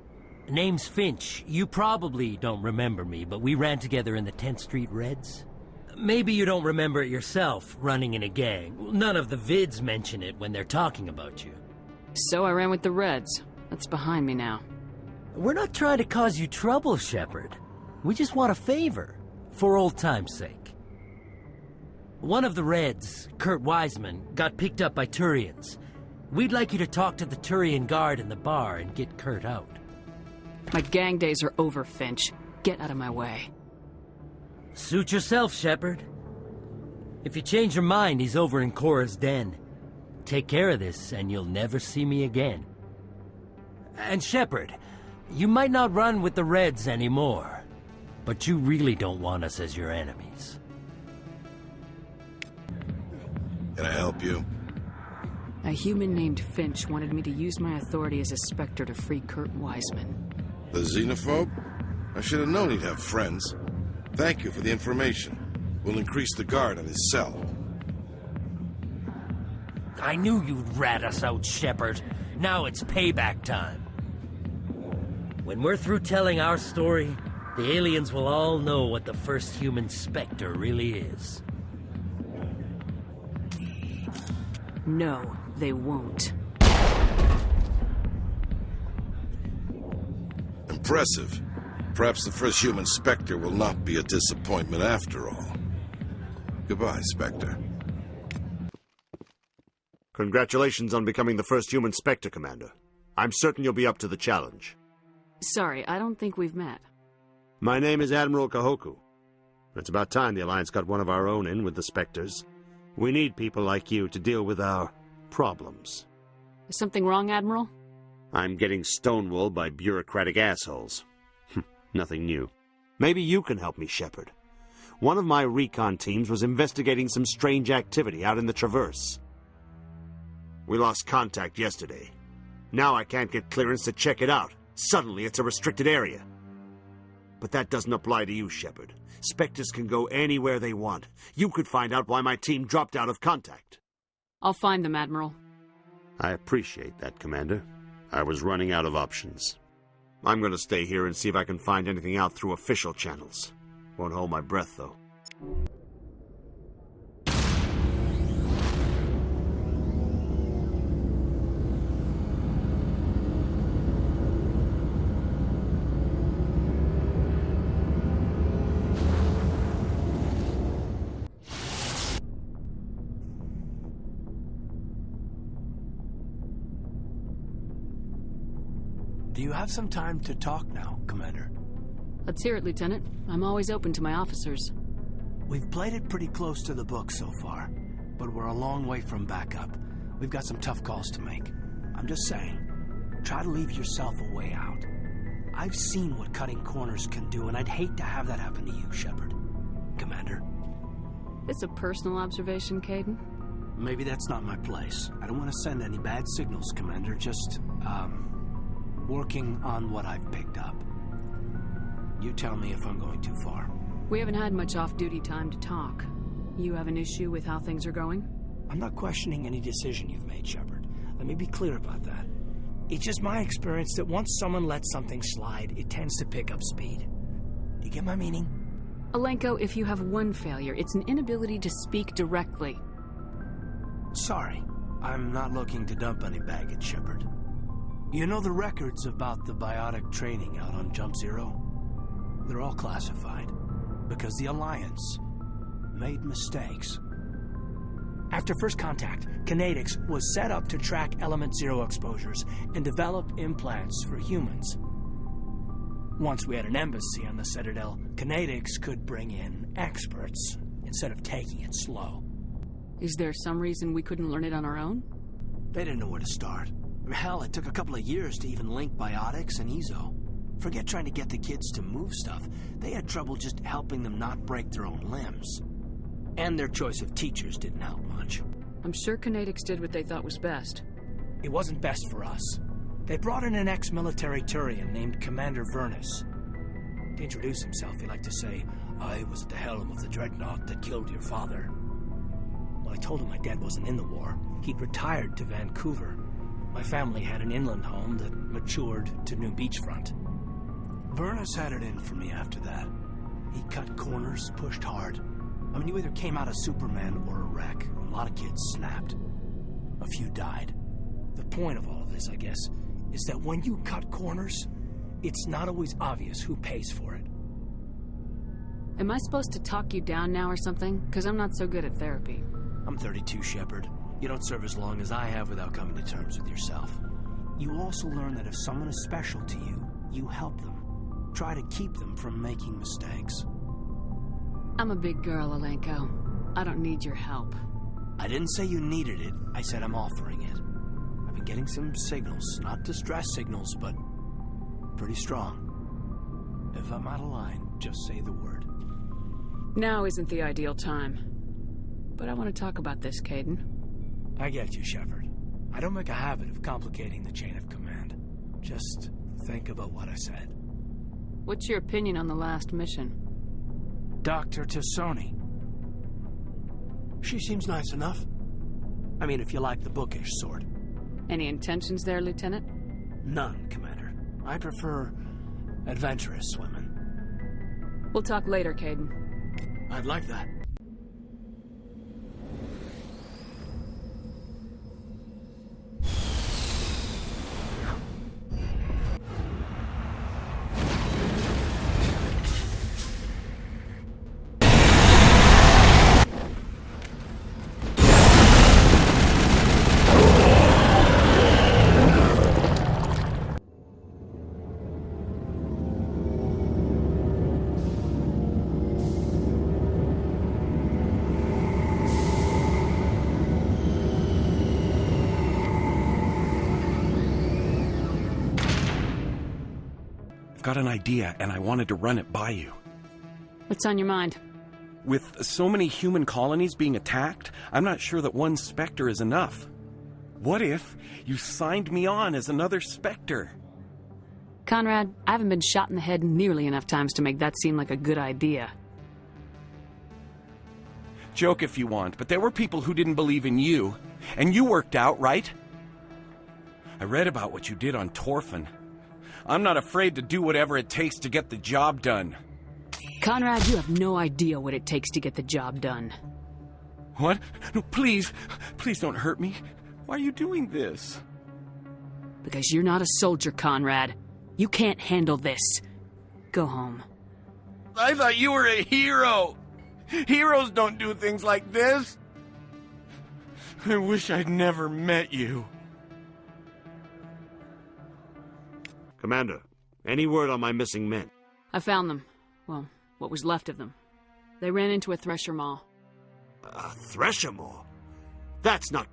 Name's Finch. You probably don't remember me, but we ran together in the 10th Street Reds. Maybe you don't remember it yourself, running in a gang. None of the vids mention it when they're talking about you. So I ran with the Reds. That's behind me now. We're not trying to cause you trouble, Shepard. We just want a favor, for old time's sake. One of the Reds, Kurt Wiseman, got picked up by Turians. We'd like you to talk to the Turian guard in the bar and get Kurt out. My gang days are over, Finch. Get out of my way. Suit yourself, Shepard. If you change your mind, he's over in Cora's den. Take care of this, and you'll never see me again. And Shepard, you might not run with the Reds anymore, but you really don't want us as your enemies. Can I help you? A human named Finch wanted me to use my authority as a Spectre to free Kurt Wiseman. The xenophobe? I should have known he'd have friends. Thank you for the information. We'll increase the guard on his cell. I knew you'd rat us out, Shepard. Now it's payback time. When we're through telling our story, the aliens will all know what the first human Spectre really is. No, they won't. Impressive. Perhaps the first human Spectre will not be a disappointment after all. Goodbye, Spectre. Congratulations on becoming the first human Spectre, Commander. I'm certain you'll be up to the challenge. Sorry, I don't think we've met. My name is Admiral Kahoku. It's about time the Alliance got one of our own in with the Spectres. We need people like you to deal with our problems. Is something wrong, Admiral? I'm getting stonewalled by bureaucratic assholes. Nothing new. Maybe you can help me, Shepard. One of my recon teams was investigating some strange activity out in the Traverse. We lost contact yesterday. Now I can't get clearance to check it out. Suddenly it's a restricted area. But that doesn't apply to you, Shepard. Spectres can go anywhere they want. You could find out why my team dropped out of contact. I'll find them, Admiral. I appreciate that, Commander. I was running out of options. I'm going to stay here and see if I can find anything out through official channels. Won't hold my breath, though. Do you have some time to talk now, Commander? Let's hear it, Lieutenant. I'm always open to my officers. We've played it pretty close to the book so far, but we're a long way from backup. We've got some tough calls to make. I'm just saying, try to leave yourself a way out. I've seen what cutting corners can do, and I'd hate to have that happen to you, Shepard. Commander. It's a personal observation, Caden? Maybe that's not my place. I don't want to send any bad signals, Commander. Just, working on what I've picked up. You tell me if I'm going too far. We haven't had much off-duty time to talk. You have an issue with how things are going? I'm not questioning any decision you've made, Shepard. Let me be clear about that. It's just my experience that once someone lets something slide, it tends to pick up speed. Do you get my meaning? Alenko, if you have one failure, it's an inability to speak directly. Sorry. I'm not looking to dump any baggage, Shepard. You know the records about the biotic training out on Jump Zero? They're all classified because the Alliance made mistakes. After first contact, Kinetics was set up to track Element Zero exposures and develop implants for humans. Once we had an embassy on the Citadel, Kinetics could bring in experts instead of taking it slow. Is there some reason we couldn't learn it on our own? They didn't know where to start. Hell, it took a couple of years to even link biotics and EZO. Forget trying to get the kids to move stuff. They had trouble just helping them not break their own limbs. And their choice of teachers didn't help much. I'm sure Kinetics did what they thought was best. It wasn't best for us. They brought in an ex-military Turian named Commander Vernus. To introduce himself, he liked to say, "I was at the helm of the dreadnought that killed your father." Well, I told him my dad wasn't in the war. He'd retired to Vancouver. My family had an inland home that matured to new beachfront. Vernus had it in for me after that. He cut corners, pushed hard. I mean, you either came out a Superman or a wreck. A lot of kids snapped. A few died. The point of all of this, I guess, is that when you cut corners, it's not always obvious who pays for it. Am I supposed to talk you down now or something? Because I'm not so good at therapy. I'm 32, Shepard. You don't serve as long as I have without coming to terms with yourself. You also learn that if someone is special to you, you help them. Try to keep them from making mistakes. I'm a big girl, Alenko. I don't need your help. I didn't say you needed it. I said I'm offering it. I've been getting some signals, not distress signals, but pretty strong. If I'm out of line, just say the word. Now isn't the ideal time. But I want to talk about this, Caden. I get you, Shepard. I don't make a habit of complicating the chain of command. Just think about what I said. What's your opinion on the last mission? Dr. Tassoni. She seems nice enough. I mean, if you like the bookish sort. Any intentions there, Lieutenant? None, Commander. I prefer adventurous women. We'll talk later, Caden. I'd like that. got an idea, and I wanted to run it by you. What's on your mind? With so many human colonies being attacked, I'm not sure that one Spectre is enough. What if you signed me on as another Spectre? Conrad, I haven't been shot in the head nearly enough times to make that seem like a good idea. Joke if you want, but there were people who didn't believe in you, and you worked out, right? I read about what you did on Torfin. I'm not afraid to do whatever it takes to get the job done. Conrad, you have no idea what it takes to get the job done. What? No, please don't hurt me. Why are you doing this? Because you're not a soldier, Conrad. You can't handle this. Go home. I thought you were a hero. Heroes don't do things like this. I wish I'd never met you. Commander, any word on my missing men? I found them. Well, what was left of them. They ran into a thresher maw. A thresher maw? That's not...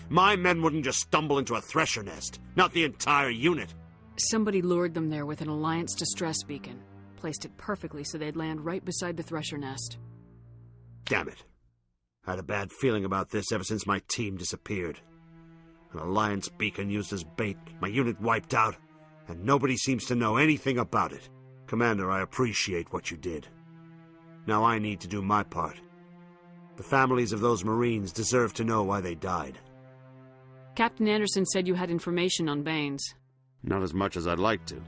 My men wouldn't just stumble into a thresher nest. Not the entire unit. Somebody lured them there with an Alliance distress beacon. Placed it perfectly so they'd land right beside the thresher nest. Damn it. I had a bad feeling about this ever since my team disappeared. An Alliance beacon used as bait, my unit wiped out, and nobody seems to know anything about it. Commander, I appreciate what you did. Now I need to do my part. The families of those Marines deserve to know why they died. Captain Anderson said you had information on Baines. Not as much as I'd like to.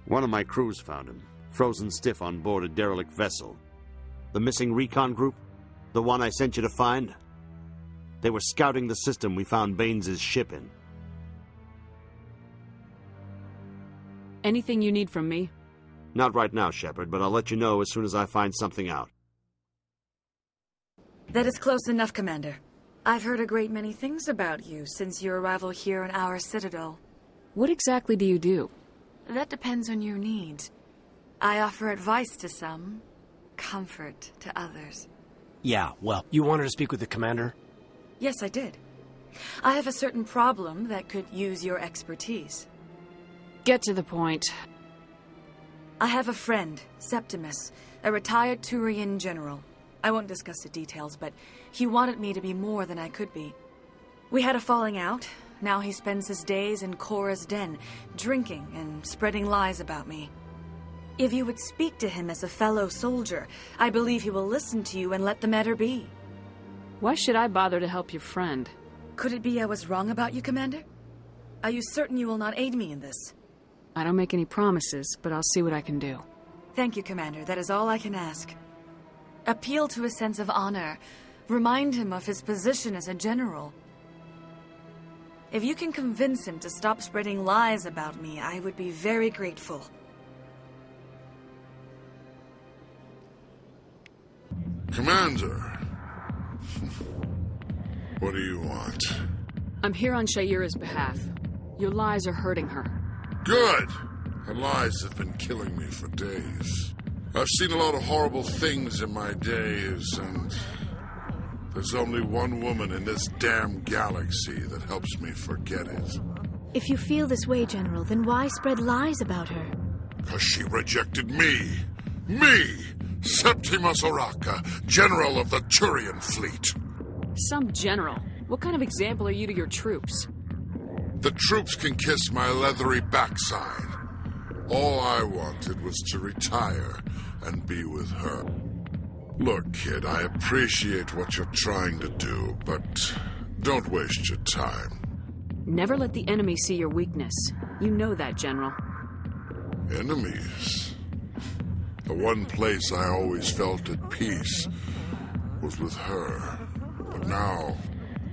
One of my crews found him, frozen stiff on board a derelict vessel. The missing recon group? The one I sent you to find? They were scouting the system we found Baines' ship in. Anything you need from me? Not right now, Shepard, but I'll let you know as soon as I find something out. That is close enough, Commander. I've heard a great many things about you since your arrival here in our citadel. What exactly do you do? That depends on your needs. I offer advice to some, comfort to others. Yeah, well, you wanted to speak with the commander? Yes, I did. I have a certain problem that could use your expertise. Get to the point. I have a friend, Septimus, a retired Turian general. I won't discuss the details, but he wanted me to be more than I could be. We had a falling out. Now he spends his days in Cora's den, drinking and spreading lies about me. If you would speak to him as a fellow soldier, I believe he will listen to you and let the matter be. Why should I bother to help your friend? Could it be I was wrong about you, Commander? Are you certain you will not aid me in this? I don't make any promises, but I'll see what I can do. Thank you, Commander. That is all I can ask. Appeal to a sense of honor. Remind him of his position as a general. If you can convince him to stop spreading lies about me, I would be very grateful. Commander. What do you want? I'm here on Shaira's behalf. Your lies are hurting her. Good! Her lies have been killing me for days. I've seen a lot of horrible things in my days, and there's only one woman in this damn galaxy that helps me forget it. If you feel this way, General, then why spread lies about her? Because she rejected me! Me! Septimus Oraka, General of the Turian Fleet. Some general? What kind of example are you to your troops? The troops can kiss my leathery backside. All I wanted was to retire and be with her. Look, kid, I appreciate what you're trying to do, but don't waste your time. Never let the enemy see your weakness. You know that, General. Enemies? The one place I always felt at peace was with her. But now,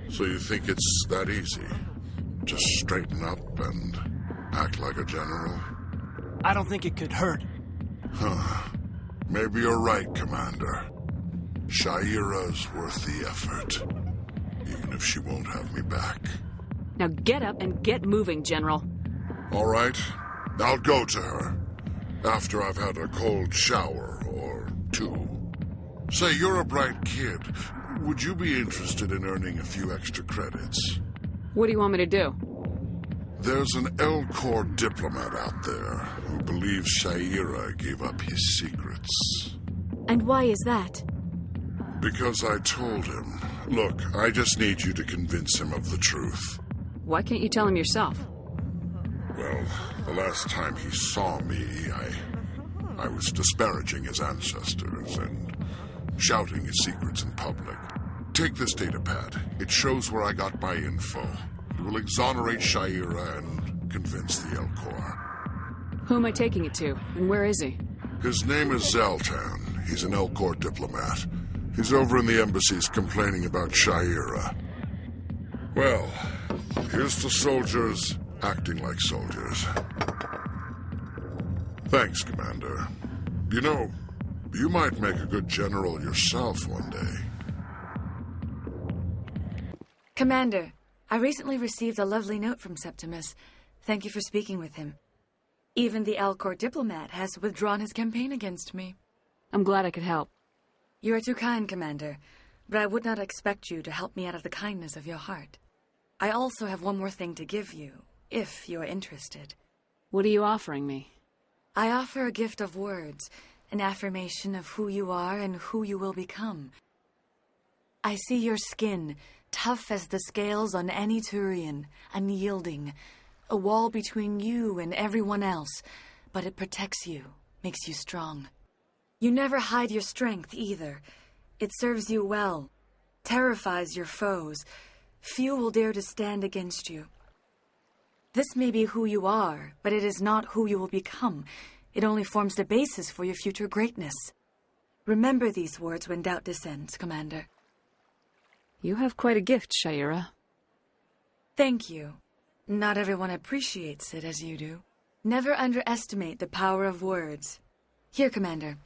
so you think it's that easy? Just straighten up and act like a general? I don't think it could hurt. Huh. Maybe you're right, Commander. Shaira's worth the effort. Even if she won't have me back. Now get up and get moving, General. All right. I'll go to her. After I've had a cold shower or two. Say, you're a bright kid. Would you be interested in earning a few extra credits? What do you want me to do? There's an L-Corps diplomat out there who believes Shaira gave up his secrets. And why is that? Because I told him. Look, I just need you to convince him of the truth. Why can't you tell him yourself? Well, the last time he saw me, I was disparaging his ancestors and shouting his secrets in public. Take this data pad. It shows where I got my info. It will exonerate Shaira and convince the L-Corps. Who am I taking it to, and where is he? His name is Zaltan. He's an L-Corps diplomat. He's over in the embassies complaining about Shaira. Well, here's to soldiers acting like soldiers. Thanks, Commander. You know, you might make a good general yourself one day. Commander, I recently received a lovely note from Septimus. Thank you for speaking with him. Even the L-Corps diplomat has withdrawn his campaign against me. I'm glad I could help. You are too kind, Commander, but I would not expect you to help me out of the kindness of your heart. I also have one more thing to give you, if you are interested. What are you offering me? I offer a gift of words, an affirmation of who you are and who you will become. I see your skin, tough as the scales on any Turian, unyielding, a wall between you and everyone else, but it protects you, makes you strong. You never hide your strength either. It serves you well, terrifies your foes. Few will dare to stand against you. This may be who you are, but it is not who you will become. It only forms the basis for your future greatness. Remember these words when doubt descends, Commander. You have quite a gift, Shaira. Thank you. Not everyone appreciates it as you do. Never underestimate the power of words. Here, Commander.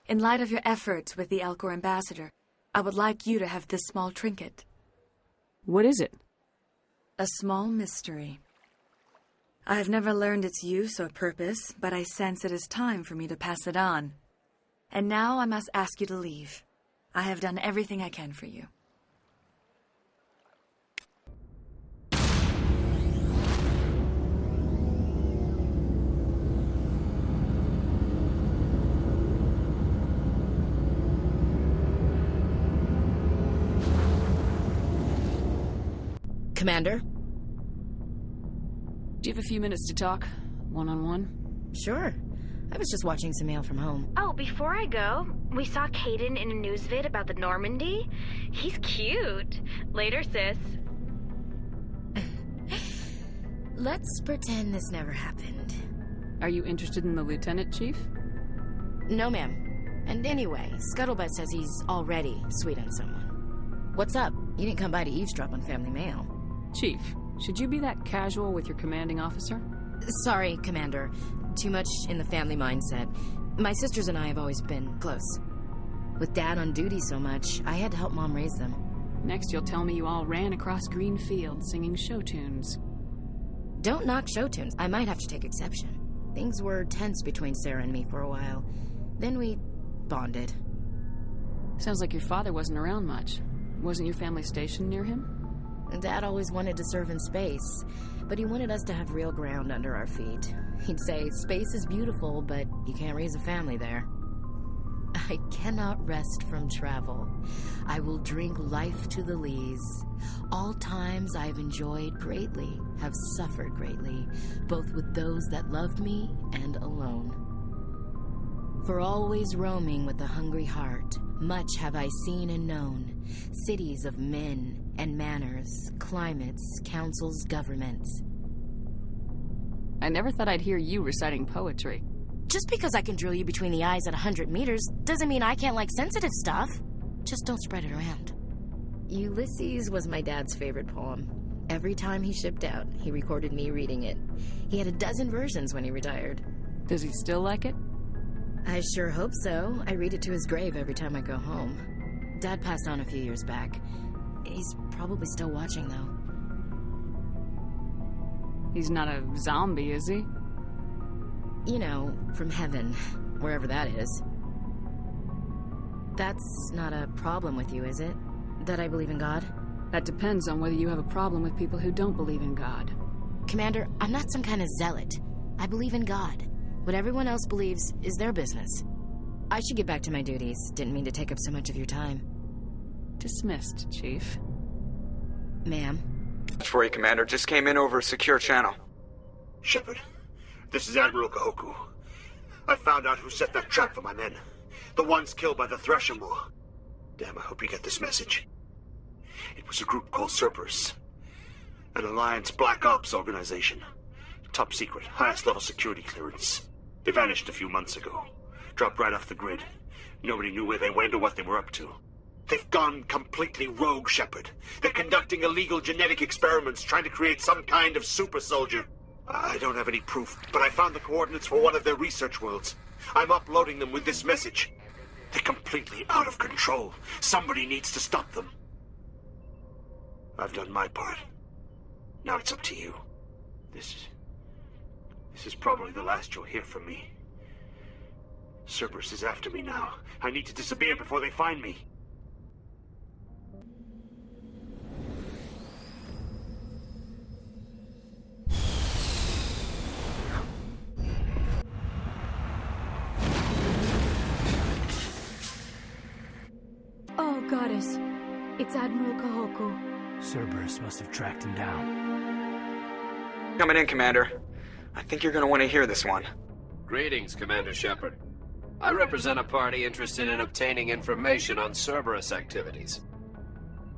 In light of your efforts with the L-Corps ambassador, I would like you to have this small trinket. What is it? A small mystery. I have never learned its use or purpose, but I sense it is time for me to pass it on. And now I must ask you to leave. I have done everything I can for you. Commander? Do you have a few minutes to talk? One-on-one? Sure. I was just watching some mail from home. Oh, before I go, we saw Caden in a news vid about the Normandy. He's cute. Later, sis. Let's pretend this never happened. Are you interested in the Lieutenant, Chief? No, ma'am. And anyway, Scuttlebutt says he's already sweet on someone. What's up? You didn't come by to eavesdrop on family mail. Chief, should you be that casual with your commanding officer? Sorry, Commander. Too much in the family mindset. My sisters and I have always been close. With Dad on duty so much, I had to help Mom raise them. Next you'll tell me you all ran across green fields singing show tunes. Don't knock show tunes. I might have to take exception. Things were tense between Sarah and me for a while. Then we bonded. Sounds like your father wasn't around much. Wasn't your family stationed near him? Dad always wanted to serve in space, but he wanted us to have real ground under our feet. He'd say, space is beautiful, but you can't raise a family there. I cannot rest from travel. I will drink life to the lees. All times I have enjoyed greatly, have suffered greatly, both with those that loved me and alone. For always roaming with a hungry heart, much have I seen and known, cities of men and manners, climates, councils, governments. I never thought I'd hear you reciting poetry. Just because I can drill you between the eyes at 100 meters doesn't mean I can't like sensitive stuff. Just don't spread it around. Ulysses was my dad's favorite poem. Every time he shipped out, he recorded me reading it. He had a dozen versions when he retired. Does he still like it? I sure hope so. I read it to his grave every time I go home. Dad passed on a few years back. He's probably still watching, though. He's not a zombie, is he? You know, from heaven, wherever that is. That's not a problem with you, is it? That I believe in God? That depends on whether you have a problem with people who don't believe in God. Commander, I'm not some kind of zealot. I believe in God. What everyone else believes is their business. I should get back to my duties. Didn't mean to take up so much of your time. Dismissed, Chief. Ma'am. For you, Commander. Just came in over a secure channel. Shepard, this is Admiral Kahoku. I found out who set that trap for my men. The ones killed by the Thresher War. Damn, I hope you get this message. It was a group called Cerberus. An Alliance Black Ops organization. Top secret, highest level security clearance. They vanished a few months ago. Dropped right off the grid. Nobody knew where they went or what they were up to. They've gone completely rogue, Shepard. They're conducting illegal genetic experiments, trying to create some kind of super soldier. I don't have any proof, but I found the coordinates for one of their research worlds. I'm uploading them with this message. They're completely out of control. Somebody needs to stop them. I've done my part. Now it's up to you. This is probably the last you'll hear from me. Cerberus is after me now. I need to disappear before they find me. Oh, Goddess. It's Admiral Kahoku. Cerberus must have tracked him down. Coming in, Commander. I think you're going to want to hear this one. Greetings, Commander Shepard. I represent a party interested in obtaining information on Cerberus activities.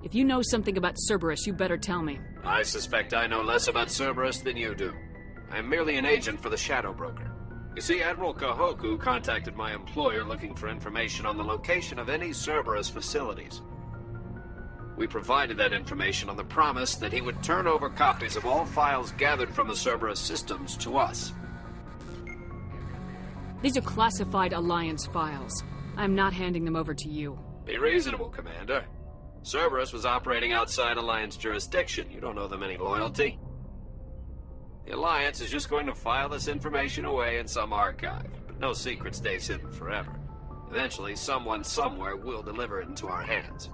If you know something about Cerberus, you better tell me. I suspect I know less about Cerberus than you do. I am merely an agent for the Shadow Broker. You see, Admiral Kahoku contacted my employer looking for information on the location of any Cerberus facilities. We provided that information on the promise that he would turn over copies of all files gathered from the Cerberus systems to us. These are classified Alliance files. I'm not handing them over to you. Be reasonable, Commander. Cerberus was operating outside Alliance jurisdiction. You don't owe them any loyalty. The Alliance is just going to file this information away in some archive, but no secret stays hidden forever. Eventually, someone somewhere will deliver it into our hands.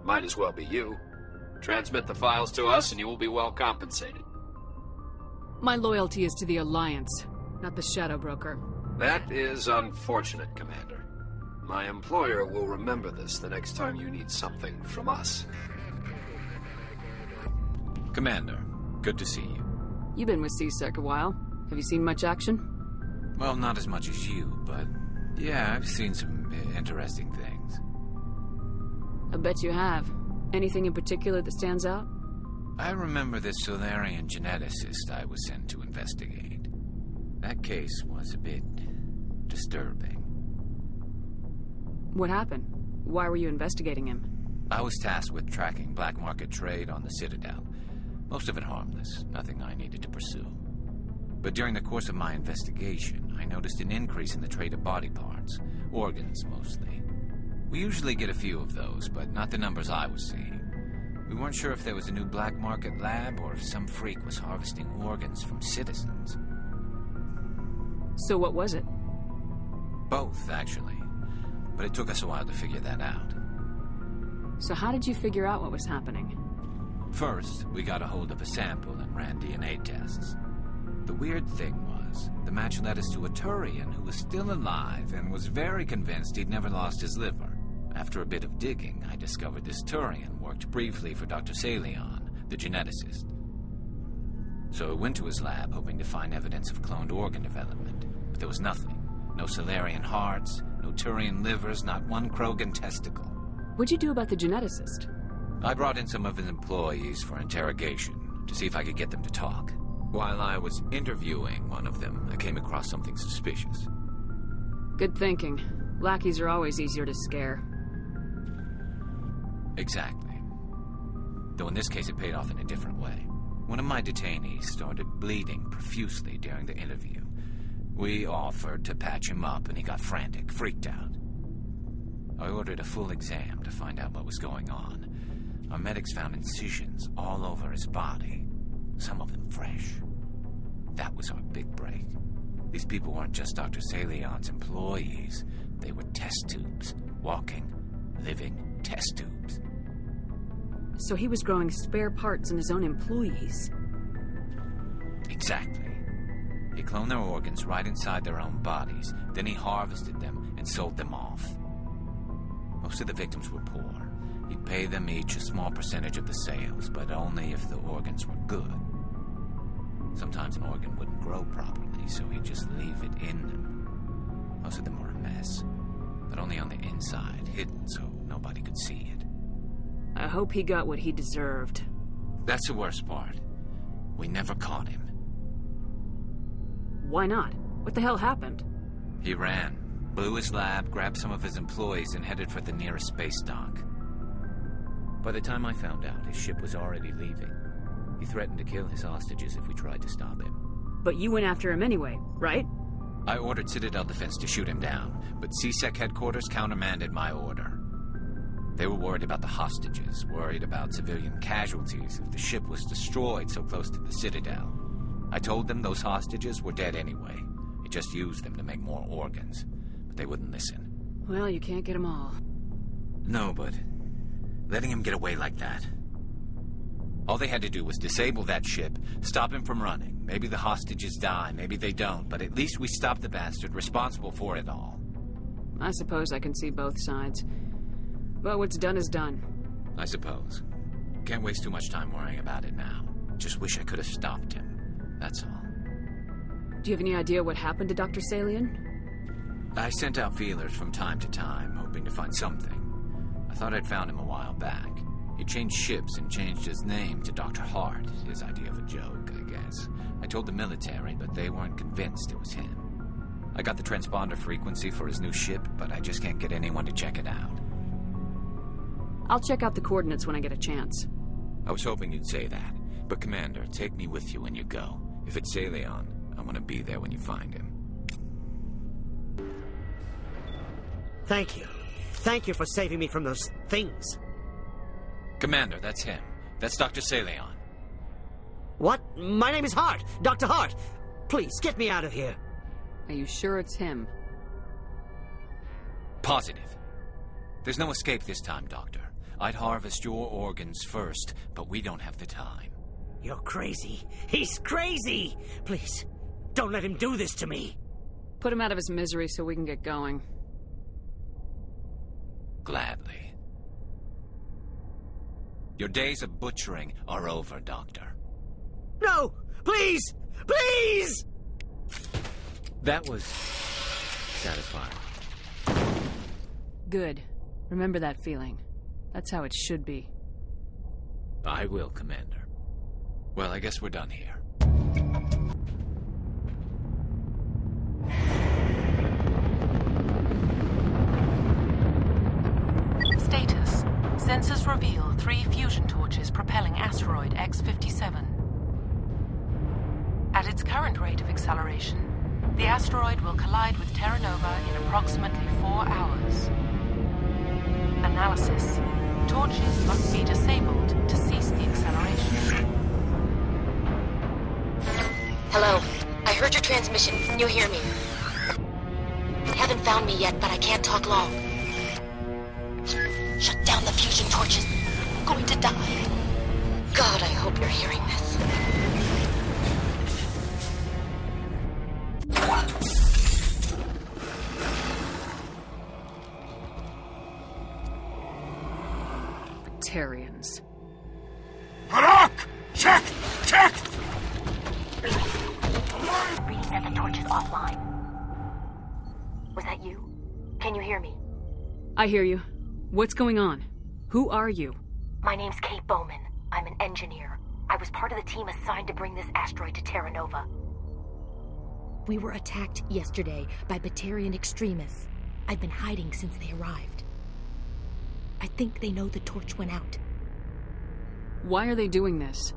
Might as well be you. Transmit the files to us and you will be well compensated. My loyalty is to the Alliance, not the Shadow Broker. That is unfortunate, Commander. My employer will remember this the next time you need something from us. Commander, good to see you. You've been with CSEC a while. Have you seen much action? Well, not as much as you, but yeah, I've seen some interesting things. I bet you have. Anything in particular that stands out? I remember this Solarian geneticist I was sent to investigate. That case was a bit disturbing. What happened? Why were you investigating him? I was tasked with tracking black market trade on the Citadel. Most of it harmless, nothing I needed to pursue. But during the course of my investigation, I noticed an increase in the trade of body parts, organs mostly. We usually get a few of those, but not the numbers I was seeing. We weren't sure if there was a new black market lab or if some freak was harvesting organs from citizens. So what was it? Both, actually. But it took us a while to figure that out. So how did you figure out what was happening? First, we got a hold of a sample and ran DNA tests. The weird thing was, the match led us to a Turian who was still alive and was very convinced he'd never lost his liver. After a bit of digging, I discovered this Turian worked briefly for Dr. Salion, the geneticist. So I went to his lab hoping to find evidence of cloned organ development, but there was nothing. No Solarian hearts, no Turian livers, not one Krogan testicle. What'd you do about the geneticist? I brought in some of his employees for interrogation, to see if I could get them to talk. While I was interviewing one of them, I came across something suspicious. Good thinking. Lackeys are always easier to scare. Exactly. Though in this case it paid off in a different way. One of my detainees started bleeding profusely during the interview. We offered to patch him up and he got frantic, freaked out. I ordered a full exam to find out what was going on. Our medics found incisions all over his body, some of them fresh. That was our big break. These people weren't just Dr. Salion's employees. They were test tubes, walking, living test tubes. So he was growing spare parts in his own employees. Exactly. He cloned their organs right inside their own bodies. Then he harvested them and sold them off. Most of the victims were poor. He'd pay them each a small percentage of the sales, but only if the organs were good. Sometimes an organ wouldn't grow properly, so he'd just leave it in them. Most of them were a mess, but only on the inside, hidden so nobody could see it. I hope he got what he deserved. That's the worst part. We never caught him. Why not? What the hell happened? He ran, blew his lab, grabbed some of his employees, and headed for the nearest space dock. By the time I found out, his ship was already leaving. He threatened to kill his hostages if we tried to stop him. But you went after him anyway, right? I ordered Citadel Defense to shoot him down, but CSEC headquarters countermanded my order. They were worried about the hostages, worried about civilian casualties if the ship was destroyed so close to the Citadel. I told them those hostages were dead anyway. He just used them to make more organs, but they wouldn't listen. Well, you can't get them all. No, but letting him get away like that. All they had to do was disable that ship, stop him from running. Maybe the hostages die, maybe they don't, but at least we stopped the bastard responsible for it all. I suppose I can see both sides. But what's done is done. I suppose. Can't waste too much time worrying about it now. Just wish I could have stopped him. That's all. Do you have any idea what happened to Dr. Salian? I sent out feelers from time to time, hoping to find something. I thought I'd found him a while back. He changed ships and changed his name to Dr. Hart, his idea of a joke, I guess. I told the military, but they weren't convinced it was him. I got the transponder frequency for his new ship, but I just can't get anyone to check it out. I'll check out the coordinates when I get a chance. I was hoping you'd say that. But Commander, take me with you when you go. If it's Salion, I want to be there when you find him. Thank you. Thank you for saving me from those things. Commander, that's him. That's Dr. Salion. What? My name is Hart. Dr. Hart. Please, get me out of here. Are you sure it's him? Positive. There's no escape this time, Doctor. I'd harvest your organs first, but we don't have the time. You're crazy. He's crazy! Please, don't let him do this to me. Put him out of his misery so we can get going. Gladly. Your days of butchering are over, Doctor. No! Please! Please! That was satisfying. Good. Remember that feeling. That's how it should be. I will, Commander. Well, I guess we're done here. Status. Sensors reveal 3 fusion torches propelling asteroid X-57. At its current rate of acceleration, the asteroid will collide with Terra Nova in approximately 4 hours. Analysis. Torches must be disabled to cease the acceleration. Hello. I heard your transmission. Can you hear me? Haven't found me yet, but I can't talk long. Shut down the fusion torches. I'm going to die. God, I hope you're hearing this. Batarians. Harak! Check! Check! Reading that the torch is offline. Was that you? Can you hear me? I hear you. What's going on? Who are you? My name's Kate Bowman. I'm an engineer. I was part of the team assigned to bring this asteroid to Terra Nova. We were attacked yesterday by Batarian extremists. I've been hiding since they arrived. I think they know the torch went out. Why are they doing this?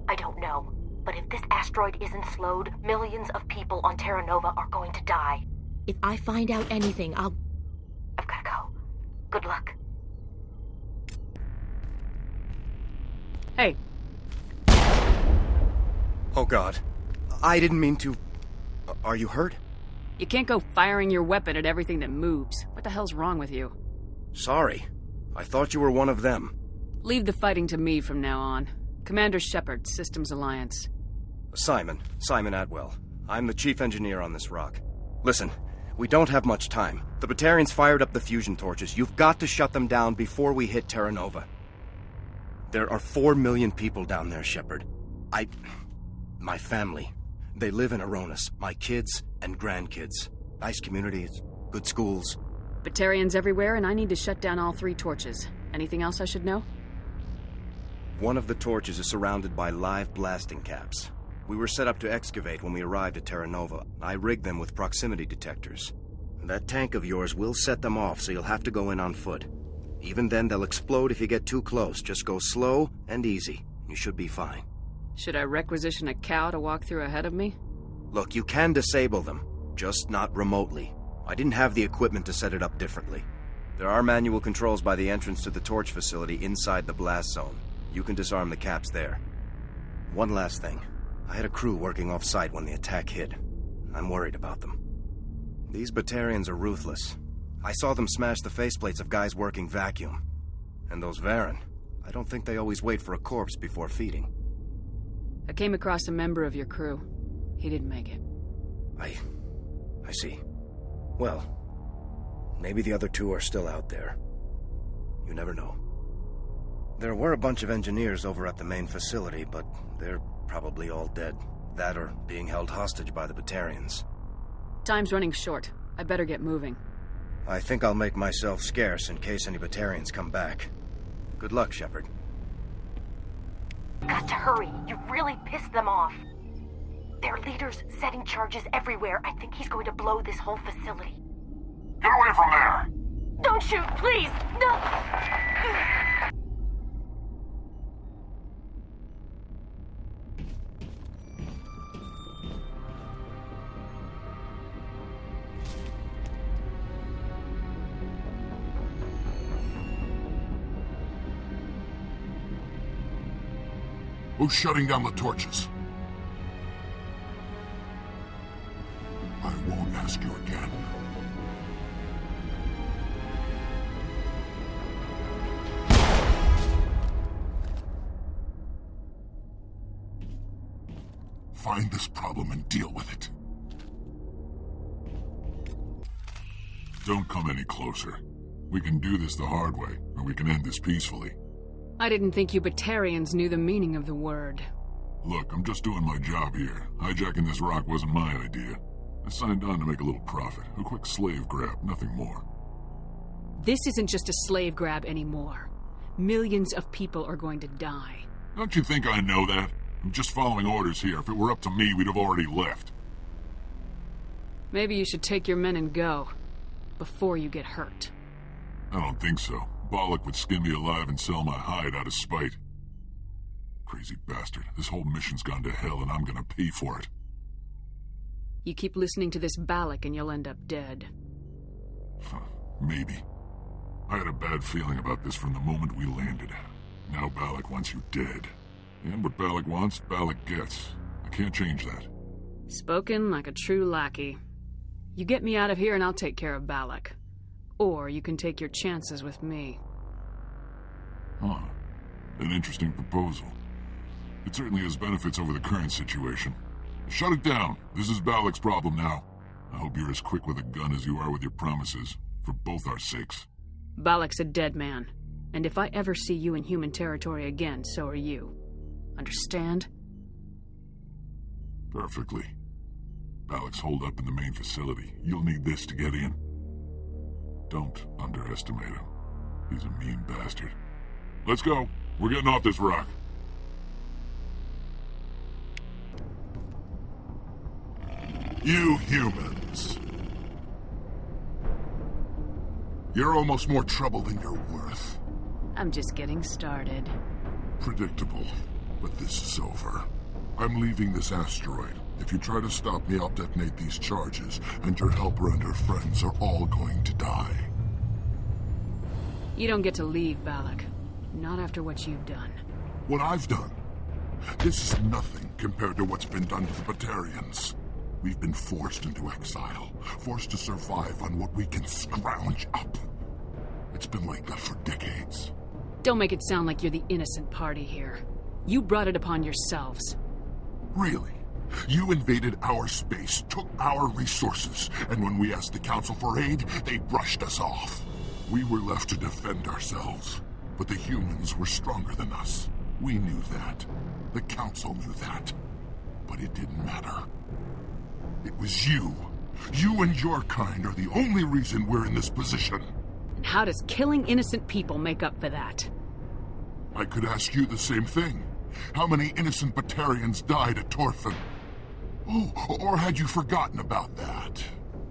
I don't know. But if this asteroid isn't slowed, millions of people on Terra Nova are going to die. If I find out anything, I've gotta go. Good luck. Hey. Oh, God. I didn't mean to... Are you hurt? You can't go firing your weapon at everything that moves. What the hell's wrong with you? Sorry. I thought you were one of them. Leave the fighting to me from now on. Commander Shepard, Systems Alliance. Simon Atwell. I'm the chief engineer on this rock. Listen, we don't have much time. The Batarians fired up the fusion torches. You've got to shut them down before we hit Terra Nova. There are 4 million people down there, Shepard. My family. They live in Aronis. My kids and grandkids. Nice communities, good schools. Batarians everywhere, and I need to shut down all 3 torches. Anything else I should know? One of the torches is surrounded by live blasting caps. We were set up to excavate when we arrived at Terra Nova. I rigged them with proximity detectors. That tank of yours will set them off, so you'll have to go in on foot. Even then, they'll explode if you get too close. Just go slow and easy. You should be fine. Should I requisition a cow to walk through ahead of me? Look, you can disable them, just not remotely. I didn't have the equipment to set it up differently. There are manual controls by the entrance to the torch facility inside the blast zone. You can disarm the caps there. One last thing. I had a crew working off-site when the attack hit. I'm worried about them. These Batarians are ruthless. I saw them smash the faceplates of guys working vacuum. And those Varen, I don't think they always wait for a corpse before feeding. I came across a member of your crew. He didn't make it. I see. Well, maybe the other 2 are still out there. You never know. There were a bunch of engineers over at the main facility, but they're probably all dead. That or being held hostage by the Batarians. Time's running short. I better get moving. I think I'll make myself scarce in case any Batarians come back. Good luck, Shepard. Got to hurry. You really pissed them off. Their leader's setting charges everywhere. I think he's going to blow this whole facility. Get away from there! Don't shoot, please! No! Who's shutting down the torches? I won't ask you again. Find this problem and deal with it. Don't come any closer. We can do this the hard way, or we can end this peacefully. I didn't think you Batarians knew the meaning of the word. Look, I'm just doing my job here. Hijacking this rock wasn't my idea. I signed on to make a little profit. A quick slave grab, nothing more. This isn't just a slave grab anymore. Millions of people are going to die. Don't you think I know that? I'm just following orders here. If it were up to me, we'd have already left. Maybe you should take your men and go. Before you get hurt. I don't think so. Bollock would skin me alive and sell my hide out of spite. Crazy bastard. This whole mission's gone to hell and I'm gonna pay for it. You keep listening to this Balak and you'll end up dead. Maybe. I had a bad feeling about this from the moment we landed. Now Balak wants you dead. And what Balak wants, Balak gets. I can't change that. Spoken like a true lackey. You get me out of here and I'll take care of Balak. Or you can take your chances with me. Huh. An interesting proposal. It certainly has benefits over the current situation. Shut it down. This is Balak's problem now. I hope you're as quick with a gun as you are with your promises. For both our sakes. Balak's a dead man. And if I ever see you in human territory again, so are you. Understand? Perfectly. Balak's holed up in the main facility. You'll need this to get in. Don't underestimate him. He's a mean bastard. Let's go. We're getting off this rock. You humans. You're almost more trouble than you're worth. I'm just getting started. Predictable, but this is over. I'm leaving this asteroid. If you try to stop me, I'll detonate these charges, and your helper and her friends are all going to die. You don't get to leave, Balak. Not after what you've done. What I've done? This is nothing compared to what's been done to the Batarians. We've been forced into exile, forced to survive on what we can scrounge up. It's been like that for decades. Don't make it sound like you're the innocent party here. You brought it upon yourselves. Really? You invaded our space, took our resources, and when we asked the Council for aid, they brushed us off. We were left to defend ourselves, but the humans were stronger than us. We knew that. The Council knew that. But it didn't matter. It was you. You and your kind are the only reason we're in this position. And how does killing innocent people make up for that? I could ask you the same thing. How many innocent Batarians died at Torfin? Oh, or had you forgotten about that?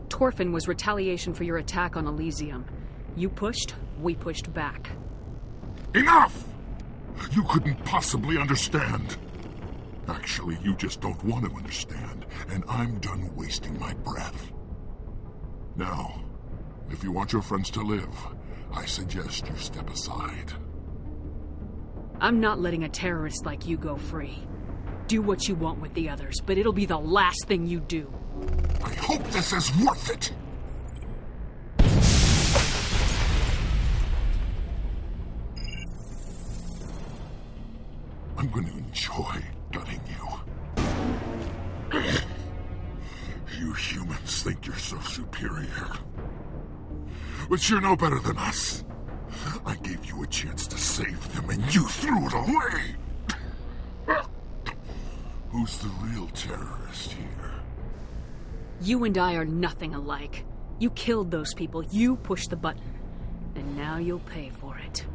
Torfin was retaliation for your attack on Elysium. You pushed, we pushed back. Enough! You couldn't possibly understand. Actually, you just don't want to understand, and I'm done wasting my breath. Now, if you want your friends to live, I suggest you step aside. I'm not letting a terrorist like you go free. Do what you want with the others, but it'll be the last thing you do. I hope this is worth it! I'm going to enjoy gutting you. You humans think you're so superior. But you're no better than us. I gave you a chance to save them, and you threw it away! Who's the real terrorist here? You and I are nothing alike. You killed those people, you pushed the button. And now you'll pay for it.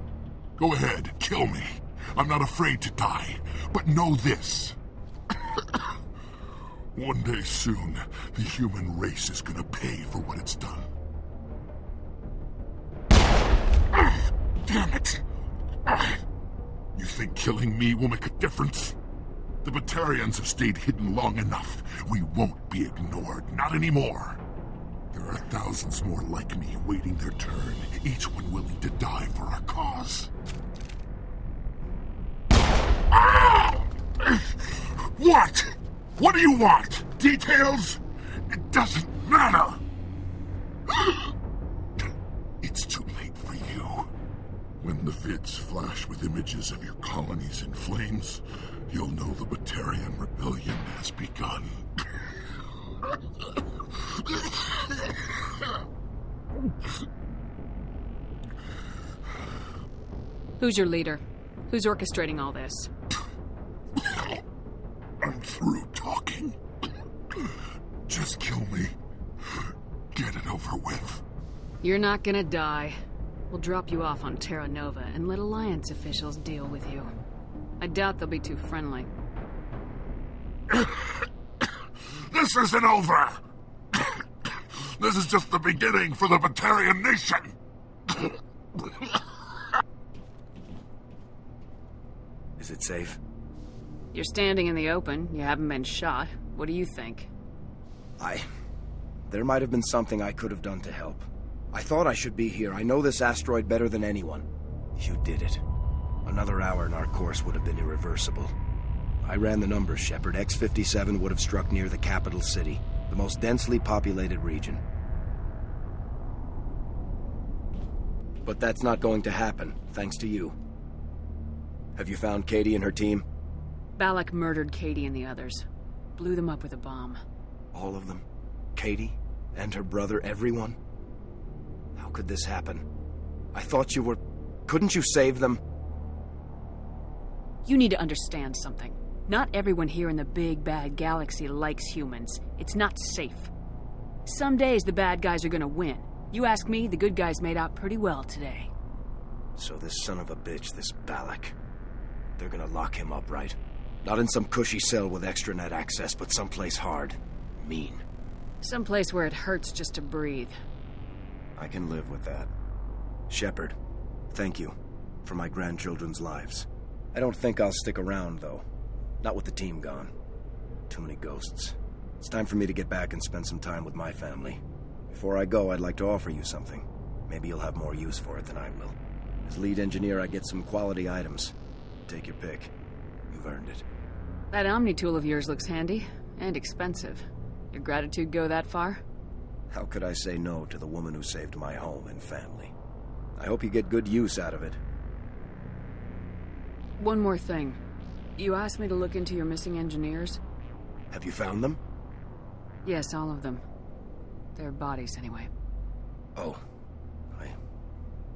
Go ahead, kill me. I'm not afraid to die. But know this. One day soon, the human race is gonna pay for what it's done. Damn it! You think killing me will make a difference? The Batarians have stayed hidden long enough. We won't be ignored, not anymore. There are thousands more like me waiting their turn, each one willing to die for our cause. What? What do you want? Details? It doesn't matter! It's too late for you. When the vids flash with images of your colonies in flames, you'll know the Batarian rebellion has begun. Who's your leader? Who's orchestrating all this? I'm through talking. Just kill me. Get it over with. You're not gonna die. We'll drop you off on Terra Nova and let Alliance officials deal with you. I doubt they'll be too friendly. This isn't over! This is just the beginning for the Batarian nation! Is it safe? You're standing in the open. You haven't been shot. What do you think? There might have been something I could have done to help. I thought I should be here. I know this asteroid better than anyone. You did it. Another hour and our course would have been irreversible. I ran the numbers, Shepard. X-57 would have struck near the capital city, the most densely populated region. But that's not going to happen, thanks to you. Have you found Katie and her team? Balak murdered Katie and the others. Blew them up with a bomb. All of them? Katie? And her brother, everyone? How could this happen? I thought you were... Couldn't you save them? You need to understand something. Not everyone here in the big, bad galaxy likes humans. It's not safe. Some days the bad guys are gonna win. You ask me, the good guys made out pretty well today. So this son of a bitch, this Balak, they're gonna lock him up, right? Not in some cushy cell with extranet access, but someplace hard. Mean. Someplace where it hurts just to breathe. I can live with that. Shepard, thank you for my grandchildren's lives. I don't think I'll stick around, though. Not with the team gone. Too many ghosts. It's time for me to get back and spend some time with my family. Before I go, I'd like to offer you something. Maybe you'll have more use for it than I will. As lead engineer, I get some quality items. Take your pick. You've earned it. That Omni tool of yours looks handy and expensive. Your gratitude go that far? How could I say no to the woman who saved my home and family? I hope you get good use out of it. One more thing. You asked me to look into your missing engineers? Have you found them? Yes, all of them. Their bodies, anyway. Oh.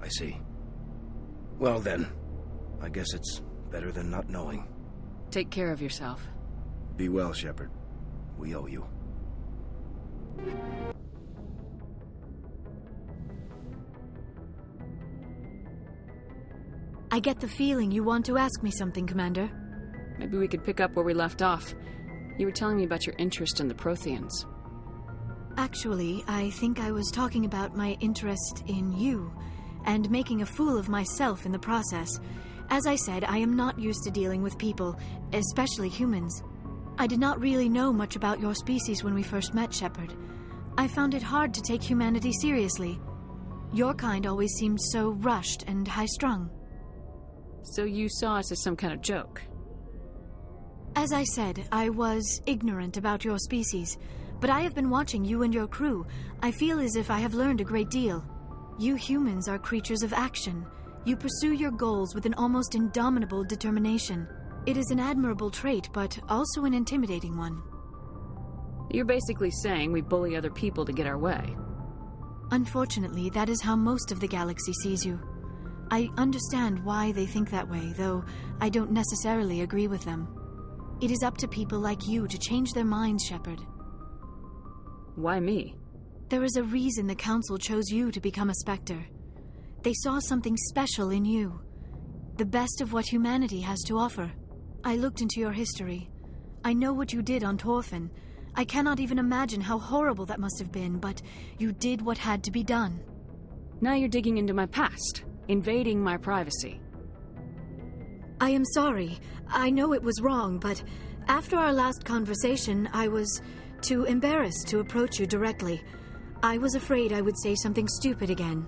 I see. Well then, I guess it's better than not knowing. Take care of yourself. Be well, Shepard. We owe you. I get the feeling you want to ask me something, Commander. Maybe we could pick up where we left off. You were telling me about your interest in the Protheans. Actually, I think I was talking about my interest in you, and making a fool of myself in the process. As I said, I am not used to dealing with people, especially humans. I did not really know much about your species when we first met, Shepard. I found it hard to take humanity seriously. Your kind always seemed so rushed and high-strung. So you saw us as some kind of joke? As I said, I was ignorant about your species, but I have been watching you and your crew. I feel as if I have learned a great deal. You humans are creatures of action. You pursue your goals with an almost indomitable determination. It is an admirable trait, but also an intimidating one. You're basically saying we bully other people to get our way. Unfortunately, that is how most of the galaxy sees you. I understand why they think that way, though I don't necessarily agree with them. It is up to people like you to change their minds, Shepard. Why me? There is a reason the Council chose you to become a Spectre. They saw something special in you. The best of what humanity has to offer. I looked into your history. I know what you did on Torfin. I cannot even imagine how horrible that must have been, but you did what had to be done. Now you're digging into my past, invading my privacy. I am sorry. I know it was wrong, but after our last conversation, I was too embarrassed to approach you directly. I was afraid I would say something stupid again.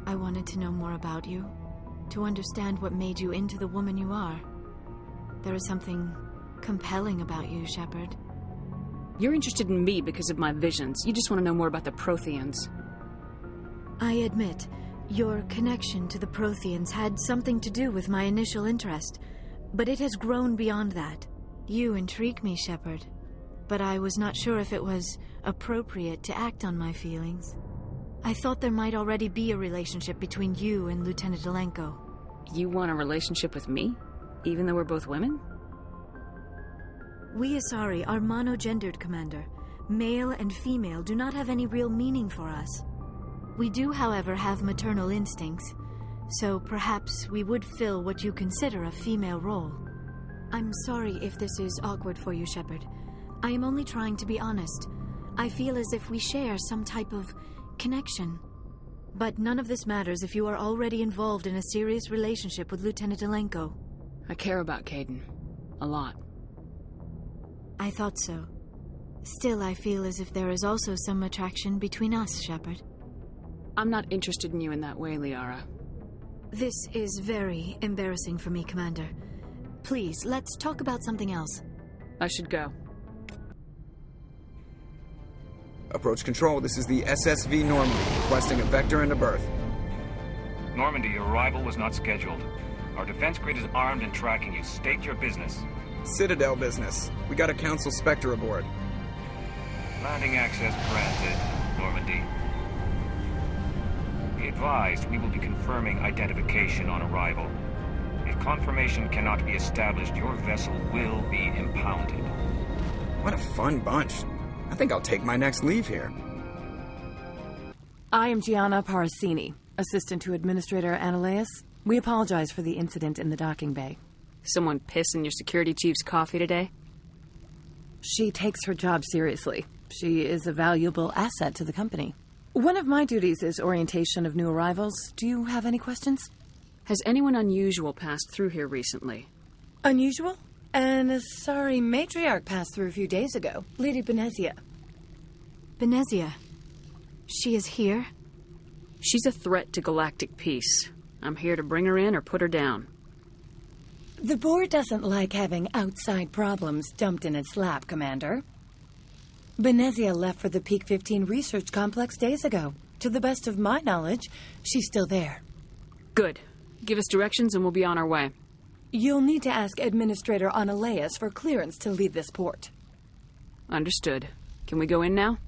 I wanted to know more about you, to understand what made you into the woman you are. There is something compelling about you, Shepard. You're interested in me because of my visions. You just want to know more about the Protheans. I admit, your connection to the Protheans had something to do with my initial interest, but it has grown beyond that. You intrigue me, Shepard, but I was not sure if it was appropriate to act on my feelings. I thought there might already be a relationship between you and Lieutenant Alenko. You want a relationship with me? Even though we're both women? We Asari are monogendered, Commander. Male and female do not have any real meaning for us. We do, however, have maternal instincts, so perhaps we would fill what you consider a female role. I'm sorry if this is awkward for you, Shepard. I am only trying to be honest. I feel as if we share some type of connection. But none of this matters if you are already involved in a serious relationship with Lieutenant Alenko. I care about Kaidan. A lot. I thought so. Still, I feel as if there is also some attraction between us, Shepard. I'm not interested in you in that way, Liara. This is very embarrassing for me, Commander. Please, let's talk about something else. I should go. Approach control, this is the SSV Normandy, requesting a vector and a berth. Normandy, your arrival was not scheduled. Our defense grid is armed and tracking you. State your business. Citadel business. We got a Council Spectre aboard. Landing access granted, Normandy. Be advised, we will be confirming identification on arrival. If confirmation cannot be established, your vessel will be impounded. What a fun bunch. I think I'll take my next leave here. I am Gianna Parasini, assistant to Administrator Ananias. We apologize for the incident in the docking bay. Someone piss in your security chief's coffee today? She takes her job seriously. She is a valuable asset to the company. One of my duties is orientation of new arrivals. Do you have any questions? Has anyone unusual passed through here recently? Unusual? An Asari matriarch passed through a few days ago. Lady Benezia. Benezia? She is here? She's a threat to galactic peace. I'm here to bring her in or put her down. The board doesn't like having outside problems dumped in its lap, Commander. Benezia left for the Peak 15 research complex days ago. To the best of my knowledge, she's still there. Good. Give us directions and we'll be on our way. You'll need to ask Administrator Ananias for clearance to leave this port. Understood. Can we go in now?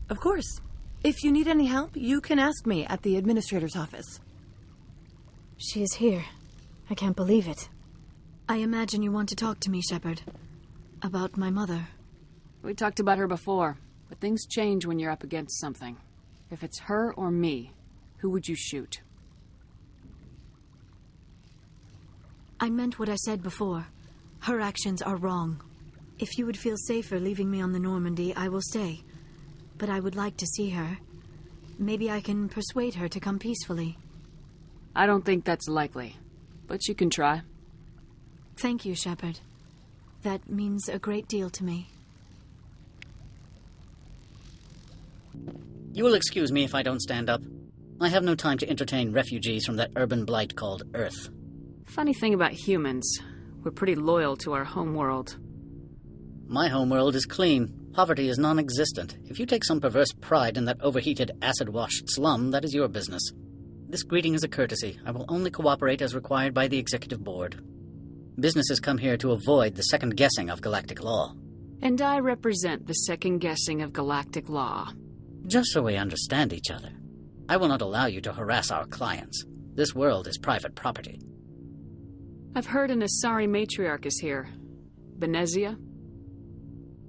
Of course. If you need any help, you can ask me at the administrator's office. She is here. I can't believe it. I imagine you want to talk to me, Shepard. About my mother. We talked about her before, but things change when you're up against something. If it's her or me, who would you shoot? I meant what I said before. Her actions are wrong. If you would feel safer leaving me on the Normandy, I will stay. But I would like to see her. Maybe I can persuade her to come peacefully. I don't think that's likely, but you can try. Thank you, Shepard. That means a great deal to me. You will excuse me if I don't stand up. I have no time to entertain refugees from that urban blight called Earth. Funny thing about humans, we're pretty loyal to our homeworld. My homeworld is clean. Poverty is non-existent. If you take some perverse pride in that overheated, acid-washed slum, that is your business. This greeting is a courtesy. I will only cooperate as required by the Executive Board. Businesses come here to avoid the second-guessing of galactic law. And I represent the second-guessing of galactic law. Just so we understand each other. I will not allow you to harass our clients. This world is private property. I've heard an Asari matriarch is here. Benezia?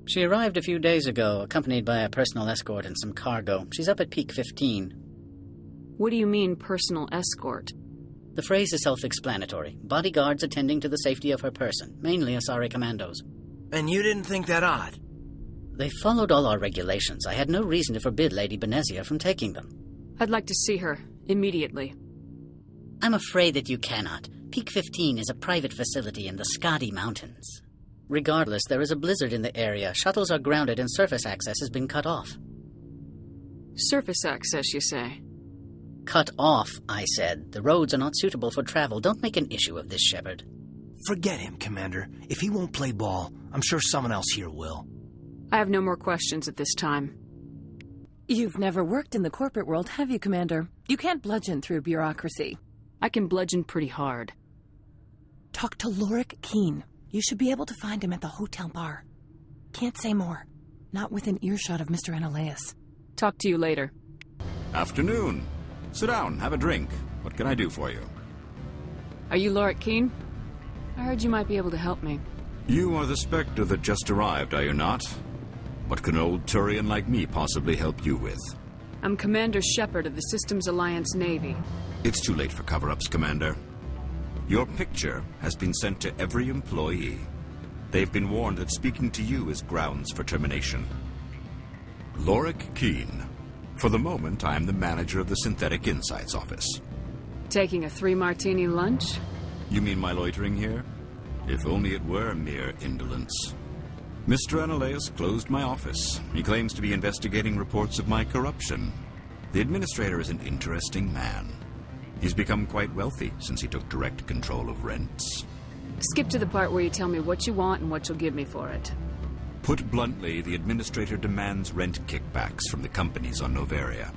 She arrived a few days ago, accompanied by a personal escort and some cargo. She's up at Peak 15. What do you mean, personal escort? The phrase is self-explanatory. Bodyguards attending to the safety of her person, mainly Asari commandos. And you didn't think that odd? They followed all our regulations. I had no reason to forbid Lady Benezia from taking them. I'd like to see her, immediately. I'm afraid that you cannot. Peak 15 is a private facility in the Skadi Mountains. Regardless, there is a blizzard in the area. Shuttles are grounded and surface access has been cut off. Surface access, you say? Cut off, I said. The roads are not suitable for travel. Don't make an issue of this, Shepard. Forget him, Commander. If he won't play ball, I'm sure someone else here will. I have no more questions at this time. You've never worked in the corporate world, have you, Commander? You can't bludgeon through bureaucracy. I can bludgeon pretty hard. Talk to Lorik Keene. You should be able to find him at the hotel bar. Can't say more. Not within earshot of Mr. Analaeus. Talk to you later. Afternoon. Sit down, have a drink. What can I do for you? Are you Lorik Keene? I heard you might be able to help me. You are the Spectre that just arrived, are you not? What can an old Turian like me possibly help you with? I'm Commander Shepard of the Systems Alliance Navy. It's too late for cover-ups, Commander. Your picture has been sent to every employee. They've been warned that speaking to you is grounds for termination. Lorik Keene. For the moment, I am the manager of the Synthetic Insights Office. Taking a 3-martini lunch? You mean my loitering here? If only it were mere indolence. Mr. Analaeus closed my office. He claims to be investigating reports of my corruption. The administrator is an interesting man. He's become quite wealthy since he took direct control of rents. Skip to the part where you tell me what you want and what you'll give me for it. Put bluntly, the administrator demands rent kickbacks from the companies on Noveria.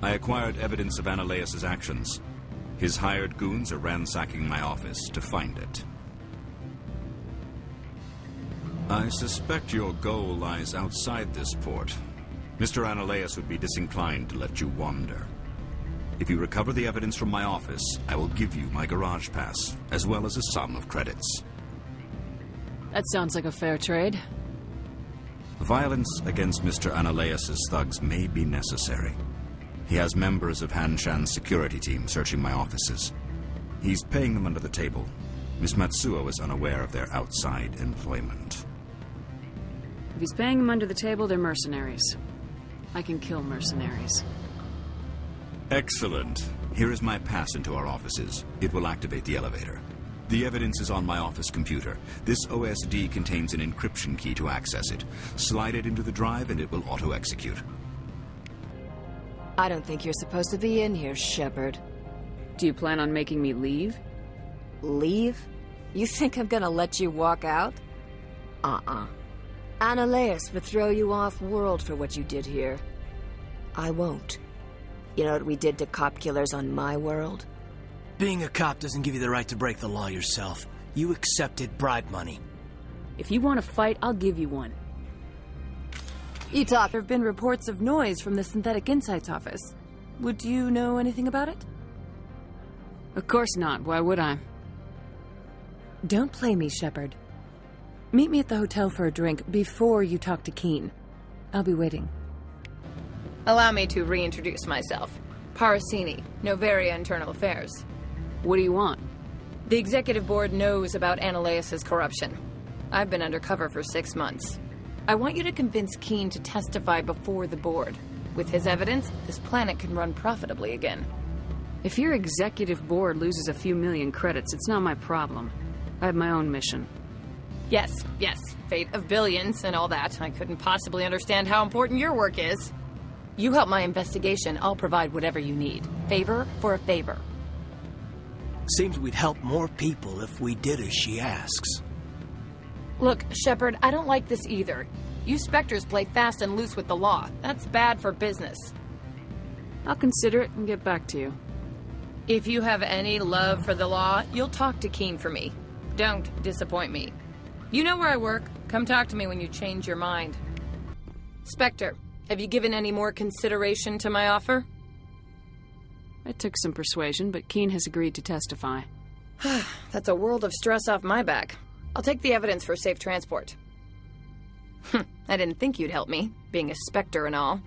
I acquired evidence of Analaeus' actions. His hired goons are ransacking my office to find it. I suspect your goal lies outside this port. Mr. Analaeus would be disinclined to let you wander. If you recover the evidence from my office, I will give you my garage pass, as well as a sum of credits. That sounds like a fair trade. Violence against Mr. Analaeus' thugs may be necessary. He has members of Hanshan's security team searching my offices. He's paying them under the table. Miss Matsuo is unaware of their outside employment. If he's paying them under the table, they're mercenaries. I can kill mercenaries. Excellent. Here is my pass into our offices. It will activate the elevator. The evidence is on my office computer. This OSD contains an encryption key to access it. Slide it into the drive and it will auto-execute. I don't think you're supposed to be in here, Shepard. Do you plan on making me leave? Leave? You think I'm gonna let you walk out? Analaeus would throw you off-world for what you did here. I won't. You know what we did to cop killers on my world? Being a cop doesn't give you the right to break the law yourself. You accepted bribe money. If you want to fight, I'll give you one. Etok, there have been reports of noise from the Synthetic Insights office. Would you know anything about it? Of course not. Why would I? Don't play me, Shepard. Meet me at the hotel for a drink before you talk to Keen. I'll be waiting. Allow me to reintroduce myself. Parasini, Novaria Internal Affairs. What do you want? The Executive Board knows about Ananias' corruption. I've been undercover for 6 months. I want you to convince Keen to testify before the Board. With his evidence, this planet can run profitably again. If your Executive Board loses a few million credits, it's not my problem. I have my own mission. Yes, fate of billions and all that. I couldn't possibly understand how important your work is. You help my investigation, I'll provide whatever you need. Favor for a favor. Seems we'd help more people if we did as she asks. Look, Shepard, I don't like this either. You Spectres play fast and loose with the law. That's bad for business. I'll consider it and get back to you. If you have any love for the law, you'll talk to Keen for me. Don't disappoint me. You know where I work. Come talk to me when you change your mind. Spectre, have you given any more consideration to my offer? It took some persuasion, but Keen has agreed to testify. That's a world of stress off my back. I'll take the evidence for safe transport. I didn't think you'd help me, being a Spectre and all.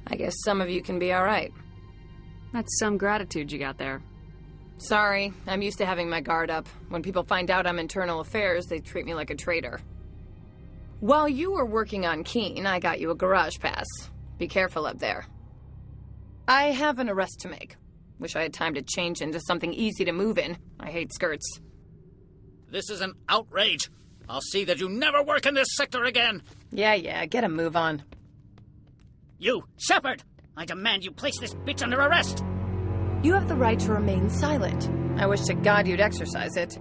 I guess some of you can be all right. That's some gratitude you got there. Sorry, I'm used to having my guard up. When people find out I'm internal affairs, they treat me like a traitor. While you were working on Keen, I got you a garage pass. Be careful up there. I have an arrest to make. Wish I had time to change into something easy to move in. I hate skirts. This is an outrage. I'll see that you never work in this sector again. Yeah, get a move on. You, Shepard! I demand you place this bitch under arrest! You have the right to remain silent. I wish to God you'd exercise it.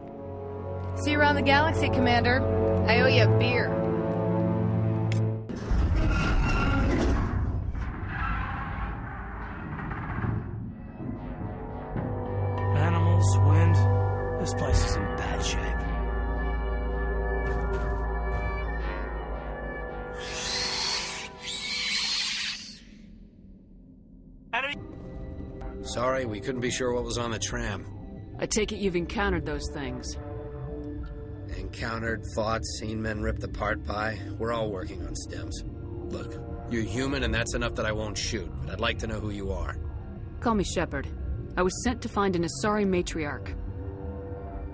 See you around the galaxy, Commander. I owe you a beer. Animals, wind. This place is in bad shape. Sorry, we couldn't be sure what was on the tram. I take it you've encountered those things. Encountered, fought, seen men ripped apart by. We're all working on stems. Look, you're human and that's enough that I won't shoot, but I'd like to know who you are. Call me Shepard. I was sent to find an Asari matriarch.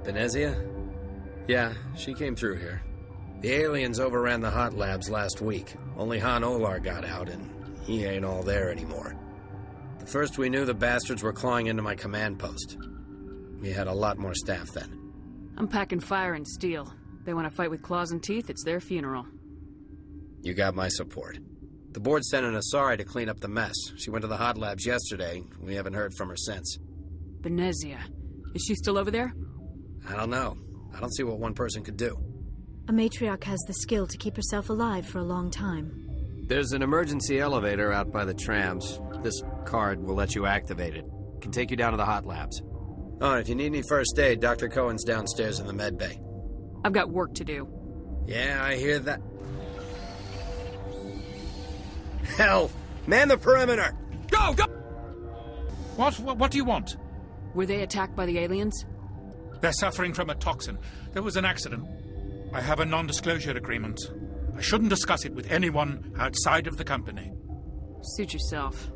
Venezia? Yeah, she came through here. The aliens overran the hot labs last week. Only Han Olar got out, and he ain't all there anymore. The first we knew, the bastards were clawing into my command post. We had a lot more staff then. I'm packing fire and steel. They want to fight with claws and teeth, it's their funeral. You got my support. The board sent an Asari to clean up the mess. She went to the hot labs yesterday. We haven't heard from her since. Venezia. Is she still over there? I don't know. I don't see what one person could do. A matriarch has the skill to keep herself alive for a long time. There's an emergency elevator out by the trams. This card will let you activate it. Can take you down to the hot labs. Oh, and if you need any first aid, Dr. Cohen's downstairs in the med bay. I've got work to do. Yeah, I hear that. Hell! Man the perimeter! Go! What do you want? Were they attacked by the aliens? They're suffering from a toxin. There was an accident. I have a non-disclosure agreement. I shouldn't discuss it with anyone outside of the company. Suit yourself.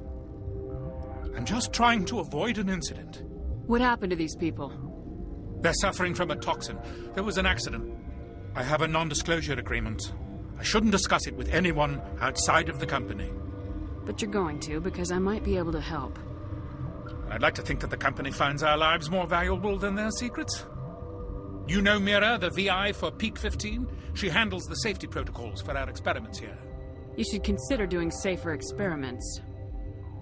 I'm just trying to avoid an incident. What happened to these people? They're suffering from a toxin. There was an accident. I have a non-disclosure agreement. I shouldn't discuss it with anyone outside of the company. But you're going to, because I might be able to help. I'd like to think that the company finds our lives more valuable than their secrets. You know Mira, the VI for Peak 15? She handles the safety protocols for our experiments here. You should consider doing safer experiments.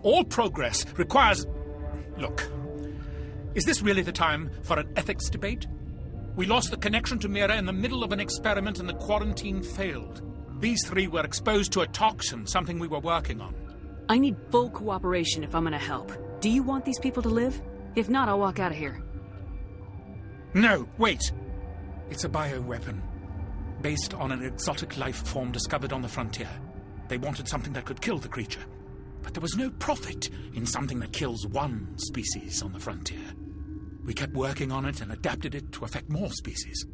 All progress requires... Look, is this really the time for an ethics debate? We lost the connection to Mira in the middle of an experiment and the quarantine failed. These three were exposed to a toxin, something we were working on. I need full cooperation if I'm gonna help. Do you want these people to live? If not, I'll walk out of here. No, wait. It's a bioweapon, based on an exotic life form discovered on the frontier. They wanted something that could kill the creature. But there was no profit in something that kills one species on the frontier. We kept working on it and adapted it to affect more species.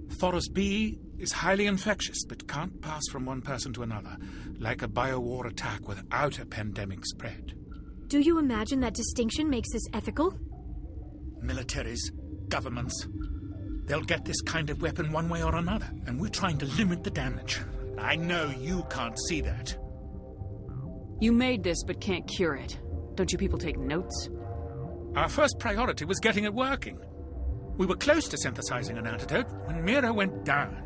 Thoros B is highly infectious, but can't pass from one person to another, like a biowar attack without a pandemic spread. Do you imagine that distinction makes this ethical? Militaries, governments, they'll get this kind of weapon one way or another, and we're trying to limit the damage. I know you can't see that. You made this, but can't cure it. Don't you people take notes? Our first priority was getting it working. We were close to synthesizing an antidote when Mira went down.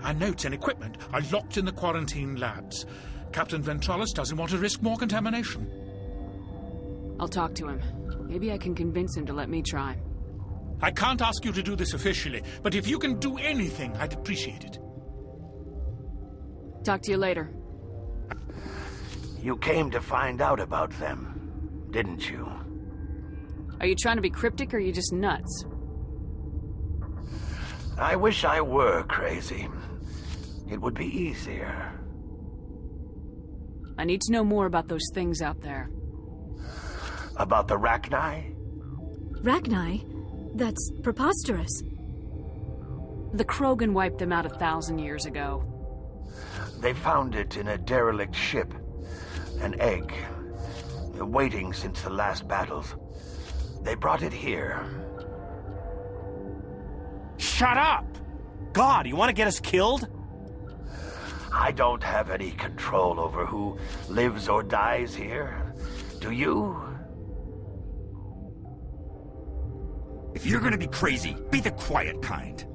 Our notes and equipment are locked in the quarantine labs. Captain Ventralis doesn't want to risk more contamination. I'll talk to him. Maybe I can convince him to let me try. I can't ask you to do this officially, but if you can do anything, I'd appreciate it. Talk to you later. You came to find out about them, didn't you? Are you trying to be cryptic or are you just nuts? I wish I were crazy. It would be easier. I need to know more about those things out there. About the Rachni? Rachni? That's preposterous. The Krogan wiped them out 1,000 years ago. They found it in a derelict ship. An egg. Waiting since the last battles. They brought it here. Shut up! God, you want to get us killed? I don't have any control over who lives or dies here. Do you? If you're gonna be crazy, be the quiet kind.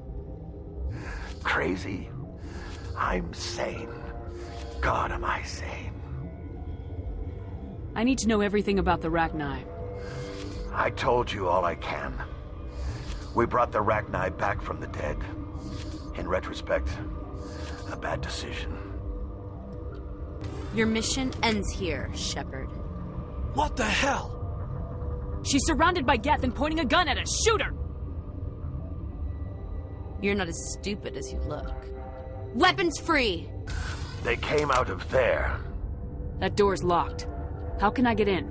Crazy? I'm sane. God, am I sane. I need to know everything about the Rachni. I told you all I can. We brought the Rachni back from the dead. In retrospect, a bad decision. Your mission ends here, Shepard. What the hell? She's surrounded by Geth and pointing a gun at us. Shoot her! You're not as stupid as you look. Weapons free! They came out of there. That door's locked. How can I get in?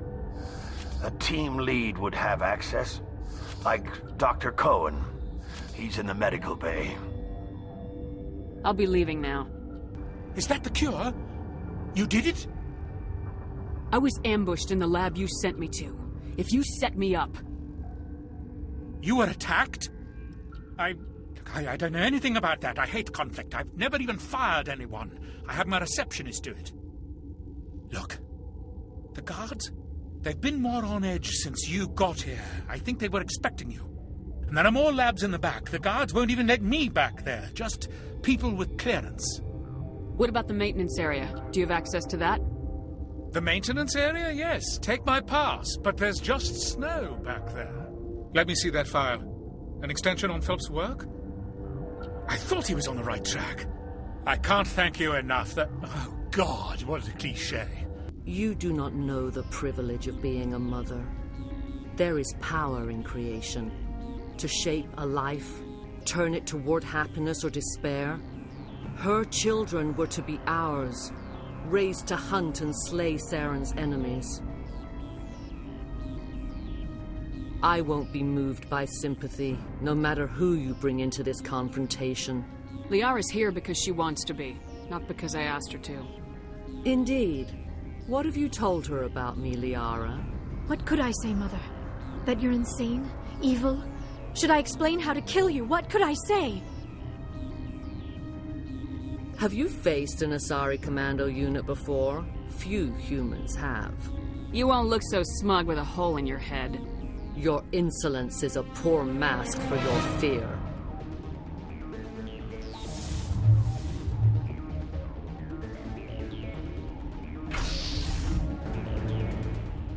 A team lead would have access. Like Dr. Cohen. He's in the medical bay. I'll be leaving now. Is that the cure? You did it? I was ambushed in the lab you sent me to. If you set me up... You were attacked? I don't know anything about that. I hate conflict. I've never even fired anyone. I have my receptionist do it. Look, the guards, they've been more on edge since you got here. I think they were expecting you. And there are more labs in the back. The guards won't even let me back there. Just people with clearance. What about the maintenance area? Do you have access to that? The maintenance area? Yes. Take my pass. But there's just snow back there. Let me see that file. An extension on Phelps' work? I thought he was on the right track. I can't thank you enough. Oh, God, what a cliché. You do not know the privilege of being a mother. There is power in creation. To shape a life, turn it toward happiness or despair. Her children were to be ours, raised to hunt and slay Saren's enemies. I won't be moved by sympathy, no matter who you bring into this confrontation. Liara's here because she wants to be, not because I asked her to. Indeed. What have you told her about me, Liara? What could I say, Mother? That you're insane? Evil? Should I explain how to kill you? What could I say? Have you faced an Asari commando unit before? Few humans have. You won't look so smug with a hole in your head. Your insolence is a poor mask for your fear.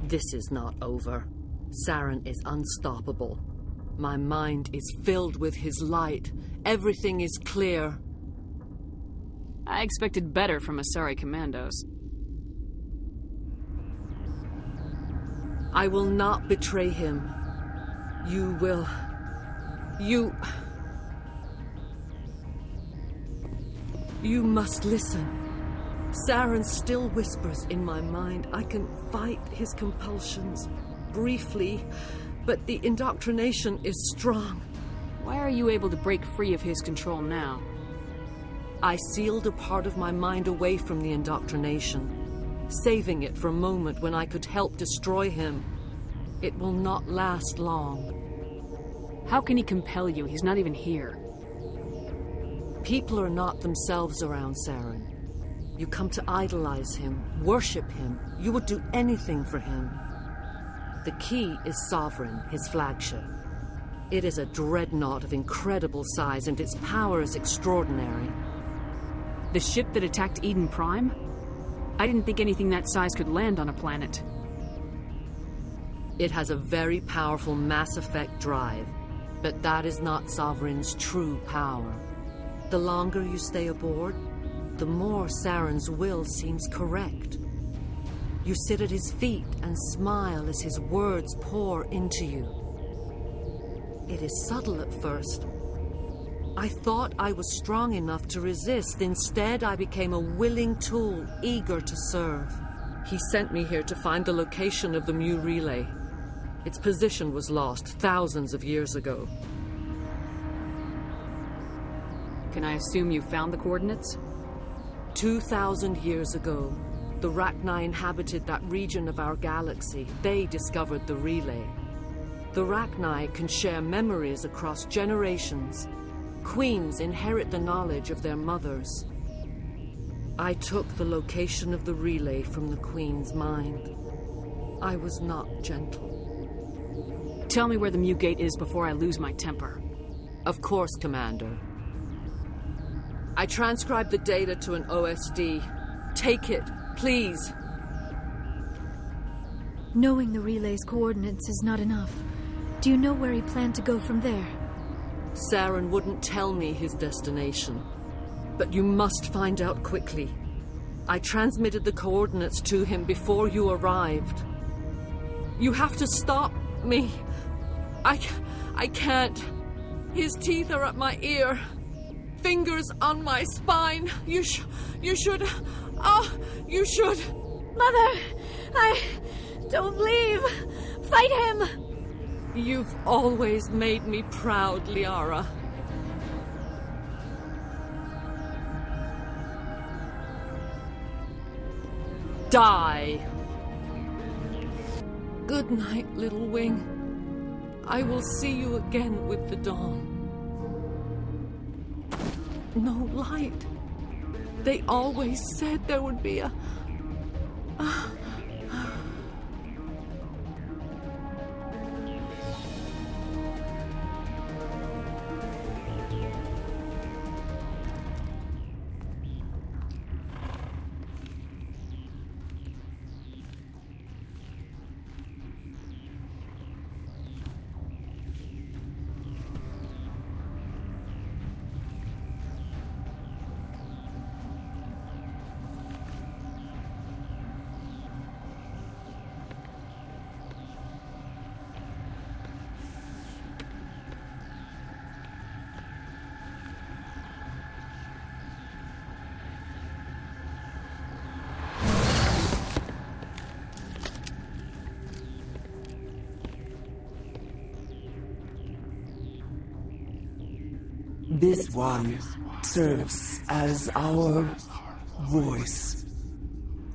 This is not over. Saren is unstoppable. My mind is filled with his light. Everything is clear. I expected better from Asari commandos. I will not betray him. You will... You must listen. Saren still whispers in my mind. I can fight his compulsions briefly, but the indoctrination is strong. Why are you able to break free of his control now? I sealed a part of my mind away from the indoctrination, saving it for a moment when I could help destroy him. It will not last long. How can he compel you? He's not even here. People are not themselves around Saren. You come to idolize him, worship him. You would do anything for him. The key is Sovereign, his flagship. It is a dreadnought of incredible size, and its power is extraordinary. The ship that attacked Eden Prime? I didn't think anything that size could land on a planet. It has a very powerful Mass Effect drive, but that is not Sovereign's true power. The longer you stay aboard, the more Saren's will seems correct. You sit at his feet and smile as his words pour into you. It is subtle at first. I thought I was strong enough to resist. Instead, I became a willing tool, eager to serve. He sent me here to find the location of the Mu relay. Its position was lost thousands of years ago. Can I assume you found the coordinates? 2,000 years ago, the Rachni inhabited that region of our galaxy. They discovered the relay. The Rachni can share memories across generations. Queens inherit the knowledge of their mothers. I took the location of the relay from the Queen's mind. I was not gentle. Tell me where the Mu Gate is before I lose my temper. Of course, Commander. I transcribed the data to an OSD. Take it, please. Knowing the relay's coordinates is not enough. Do you know where he planned to go from there? Saren wouldn't tell me his destination. But you must find out quickly. I transmitted the coordinates to him before you arrived. You have to stop me. I can't. His teeth are at my ear. Fingers on my spine. You should. You should. Mother, don't leave. Fight him. You've always made me proud, Liara. Die. Good night, little wing. I will see you again with the dawn. No light. They always said there would be a... This one serves as our voice.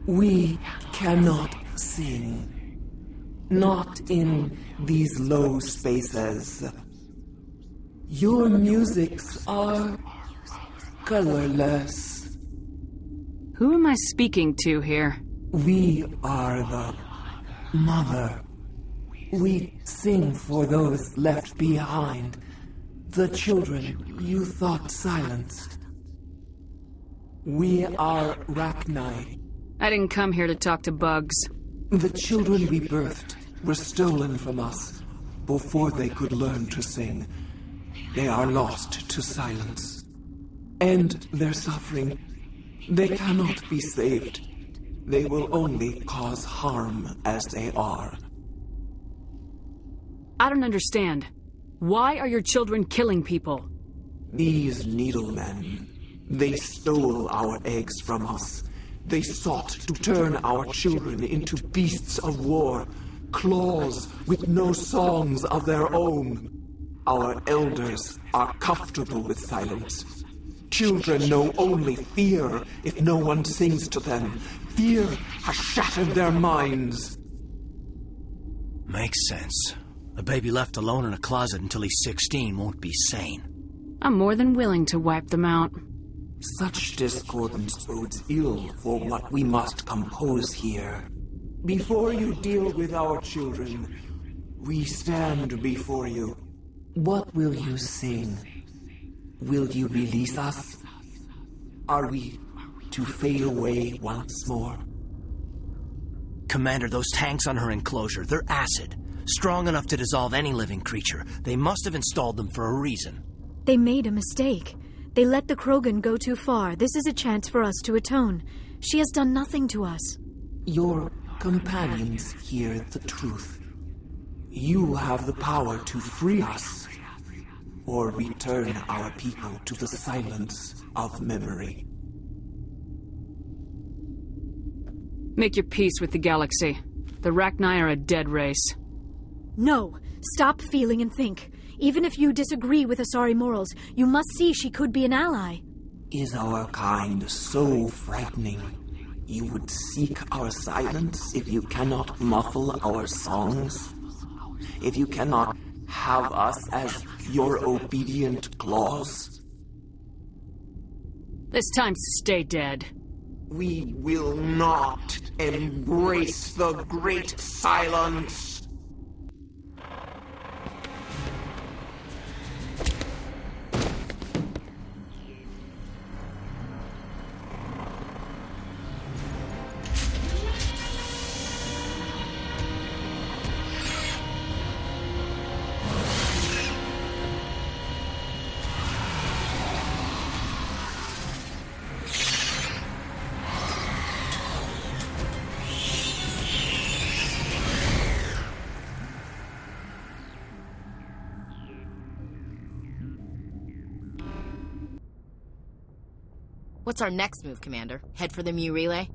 We cannot sing. Not in these low spaces. Your musics are colorless. Who am I speaking to here? We are the mother. We sing for those left behind. The children you thought silenced. We are Rachni. I didn't come here to talk to bugs. The children we birthed were stolen from us before they could learn to sing. They are lost to silence. End their suffering. They cannot be saved. They will only cause harm as they are. I don't understand. Why are your children killing people? These needlemen, they stole our eggs from us. They sought to turn our children into beasts of war, claws with no songs of their own. Our elders are comfortable with silence. Children know only fear if no one sings to them. Fear has shattered their minds. Makes sense. A baby left alone in a closet until he's 16 won't be sane. I'm more than willing to wipe them out. Such discordance bodes ill for what we must compose here. Before you deal with our children, we stand before you. What will you sing? Will you release us? Are we to fade away once more? Commander, those tanks on her enclosure, they're acid. Strong enough to dissolve any living creature. They must have installed them for a reason. They made a mistake. They let the Krogan go too far. This is a chance for us to atone. She has done nothing to us. Your companions hear the truth. You have the power to free us, or return our people to the silence of memory. Make your peace with the galaxy. The Rachni are a dead race. No. Stop feeling and think. Even if you disagree with Asari morals, you must see she could be an ally. Is our kind so frightening? You would seek our silence if you cannot muffle our songs? If you cannot have us as your obedient claws? This time, stay dead. We will not embrace the great silence. What's our next move, Commander? Head for the Mu relay?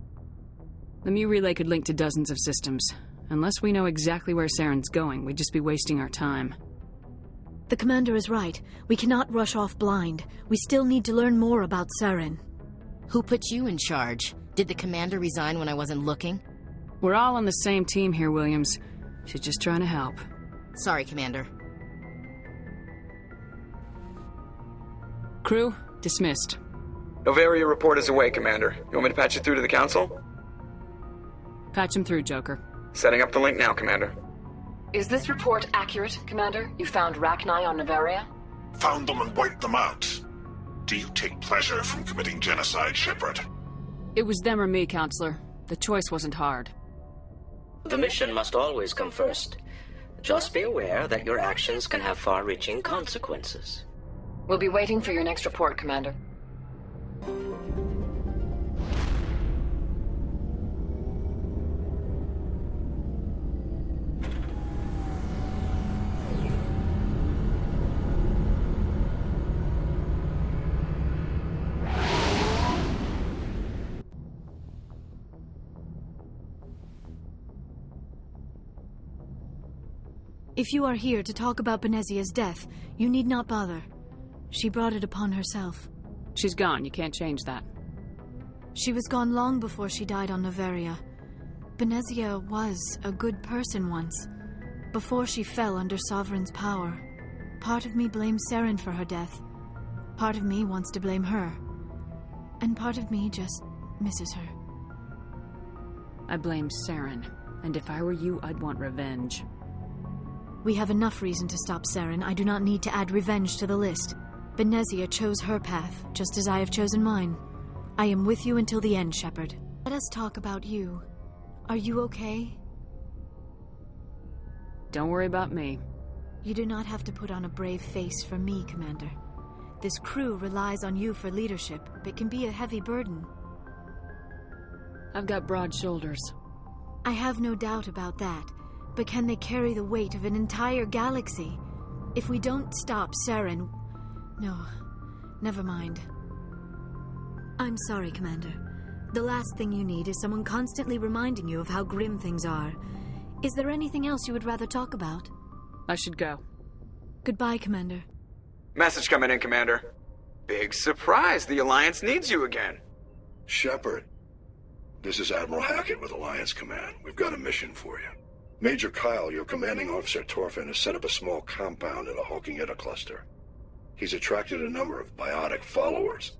The Mu relay could link to dozens of systems. Unless we know exactly where Saren's going, we'd just be wasting our time. The Commander is right. We cannot rush off blind. We still need to learn more about Saren. Who put you in charge? Did the Commander resign when I wasn't looking? We're all on the same team here, Williams. She's just trying to help. Sorry, Commander. Crew, dismissed. Novaria report is away, Commander. You want me to patch you through to the Council? Patch him through, Joker. Setting up the link now, Commander. Is this report accurate, Commander? You found Rachni on Novaria? Found them and wiped them out. Do you take pleasure from committing genocide, Shepard? It was them or me, Counselor. The choice wasn't hard. The mission must always come first. Just be aware that your actions can have far-reaching consequences. We'll be waiting for your next report, Commander. If you are here to talk about Benezia's death, you need not bother. She brought it upon herself. She's gone. You can't change that. She was gone long before she died on Novaria. Benezia was a good person once, before she fell under Sovereign's power. Part of me blames Saren for her death. Part of me wants to blame her. And part of me just misses her. I blame Saren. And if I were you, I'd want revenge. We have enough reason to stop Saren. I do not need to add revenge to the list. Benezia chose her path, just as I have chosen mine. I am with you until the end, Shepard. Let us talk about you. Are you okay? Don't worry about me. You do not have to put on a brave face for me, Commander. This crew relies on you for leadership. It can be a heavy burden. I've got broad shoulders. I have no doubt about that. But can they carry the weight of an entire galaxy? If we don't stop Saren... No, never mind. I'm sorry, Commander. The last thing you need is someone constantly reminding you of how grim things are. Is there anything else you would rather talk about? I should go. Goodbye, Commander. Message coming in, Commander. Big surprise, the Alliance needs you again. Shepard, this is Admiral Hackett with Alliance Command. We've got a mission for you. Major Kyle, your commanding officer Torfin, has set up a small compound in the Hulking-Etta cluster. He's attracted a number of biotic followers.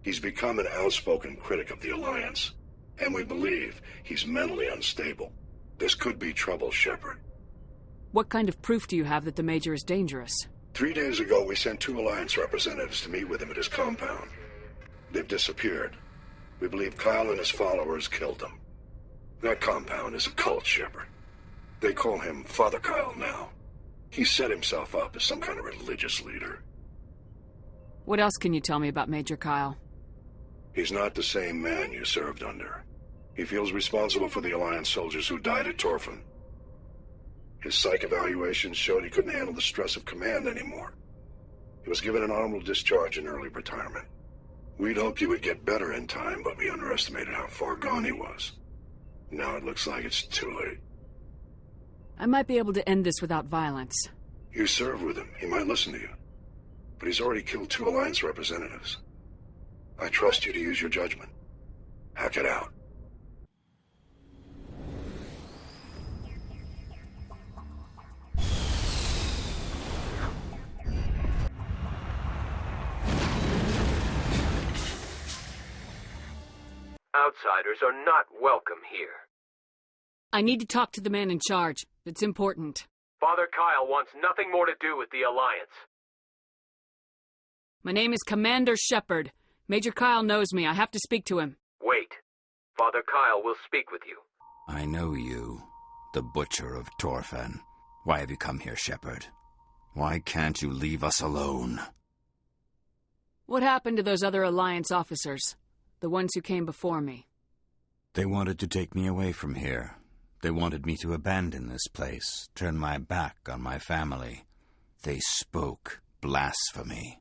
He's become an outspoken critic of the Alliance, and we believe he's mentally unstable. This could be trouble, Shepard. What kind of proof do you have that the Major is dangerous? 3 days ago, we sent 2 Alliance representatives to meet with him at his compound. They've disappeared. We believe Kyle and his followers killed them. That compound is a cult, Shepard. They call him Father Kyle now. He set himself up as some kind of religious leader. What else can you tell me about Major Kyle? He's not the same man you served under. He feels responsible for the Alliance soldiers who died at Torfin. His psych evaluations showed he couldn't handle the stress of command anymore. He was given an honorable discharge in early retirement. We'd hoped he would get better in time, but we underestimated how far gone he was. Now it looks like it's too late. I might be able to end this without violence. You served with him. He might listen to you. But he's already killed 2 Alliance representatives. I trust you to use your judgment. Hack it out. Outsiders are not welcome here. I need to talk to the man in charge. It's important. Father Kyle wants nothing more to do with the Alliance. My name is Commander Shepard. Major Kyle knows me. I have to speak to him. Wait. Father Kyle will speak with you. I know you, the Butcher of Torfin. Why have you come here, Shepard? Why can't you leave us alone? What happened to those other Alliance officers? The ones who came before me? They wanted to take me away from here. They wanted me to abandon this place, turn my back on my family. They spoke blasphemy.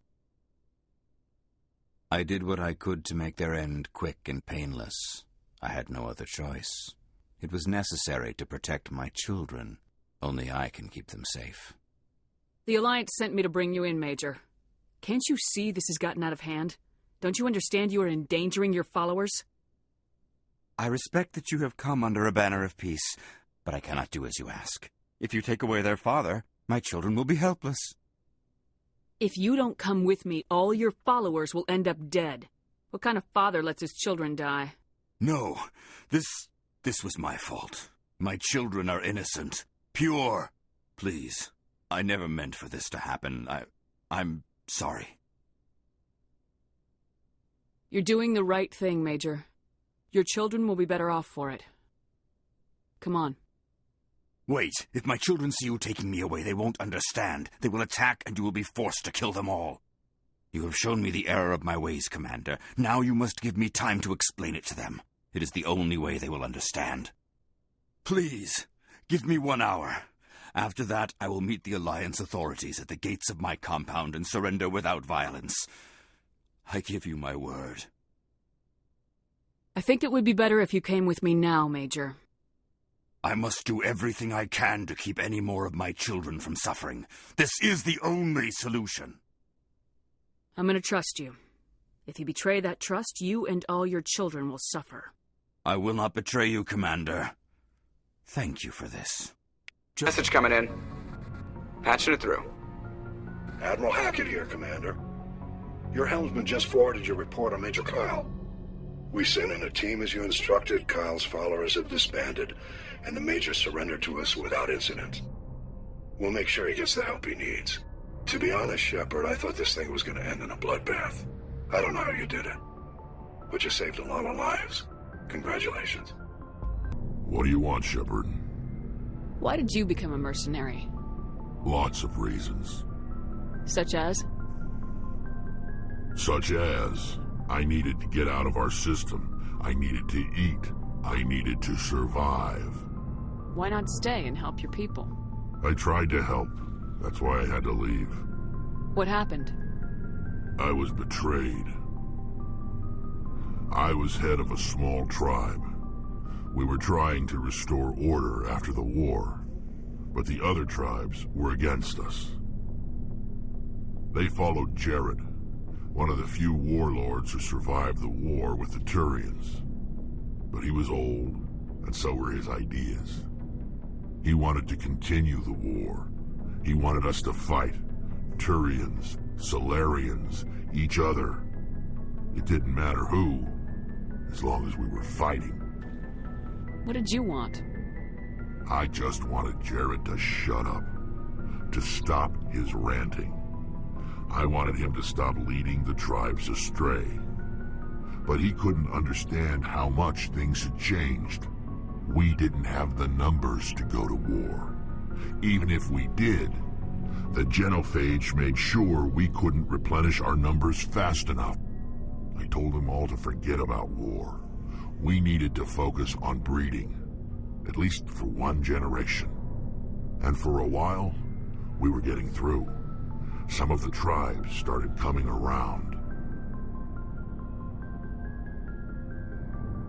I did what I could to make their end quick and painless. I had no other choice. It was necessary to protect my children. Only I can keep them safe. The Alliance sent me to bring you in, Major. Can't you see this has gotten out of hand? Don't you understand you are endangering your followers? I respect that you have come under a banner of peace, but I cannot do as you ask. If you take away their father, my children will be helpless. If you don't come with me, all your followers will end up dead. What kind of father lets his children die? No, this was my fault. My children are innocent, pure. Please, I never meant for this to happen. I'm sorry. You're doing the right thing, Major. Your children will be better off for it. Come on. Wait, if my children see you taking me away, they won't understand. They will attack, and you will be forced to kill them all. You have shown me the error of my ways, Commander. Now you must give me time to explain it to them. It is the only way they will understand. Please, give me 1 hour. After that, I will meet the Alliance authorities at the gates of my compound and surrender without violence. I give you my word. I think it would be better if you came with me now, Major. I must do everything I can to keep any more of my children from suffering. This is the only solution. I'm going to trust you. If you betray that trust, you and all your children will suffer. I will not betray you, Commander. Thank you for this. Message coming in. Patching it through. Admiral Hackett here, Commander. Your helmsman just forwarded your report on Major Kyle. We sent in a team as you instructed. Kyle's followers have disbanded, and the Major surrendered to us without incident. We'll make sure he gets the help he needs. To be honest, Shepard, I thought this thing was going to end in a bloodbath. I don't know how you did it, but you saved a lot of lives. Congratulations. What do you want, Shepard? Why did you become a mercenary? Lots of reasons. Such as? Such as, I needed to get out of our system. I needed to eat. I needed to survive. Why not stay and help your people? I tried to help. That's why I had to leave. What happened? I was betrayed. I was head of a small tribe. We were trying to restore order after the war, but the other tribes were against us. They followed Jared, one of the few warlords who survived the war with the Turians. But he was old, and so were his ideas. He wanted to continue the war. He wanted us to fight. Turians, Solarians, each other. It didn't matter who, as long as we were fighting. What did you want? I just wanted Jared to shut up, to stop his ranting. I wanted him to stop leading the tribes astray. But he couldn't understand how much things had changed. We didn't have the numbers to go to war. Even if we did, the genophage made sure we couldn't replenish our numbers fast enough. I told them all to forget about war. We needed to focus on breeding, at least for one generation. And for a while, we were getting through. Some of the tribes started coming around.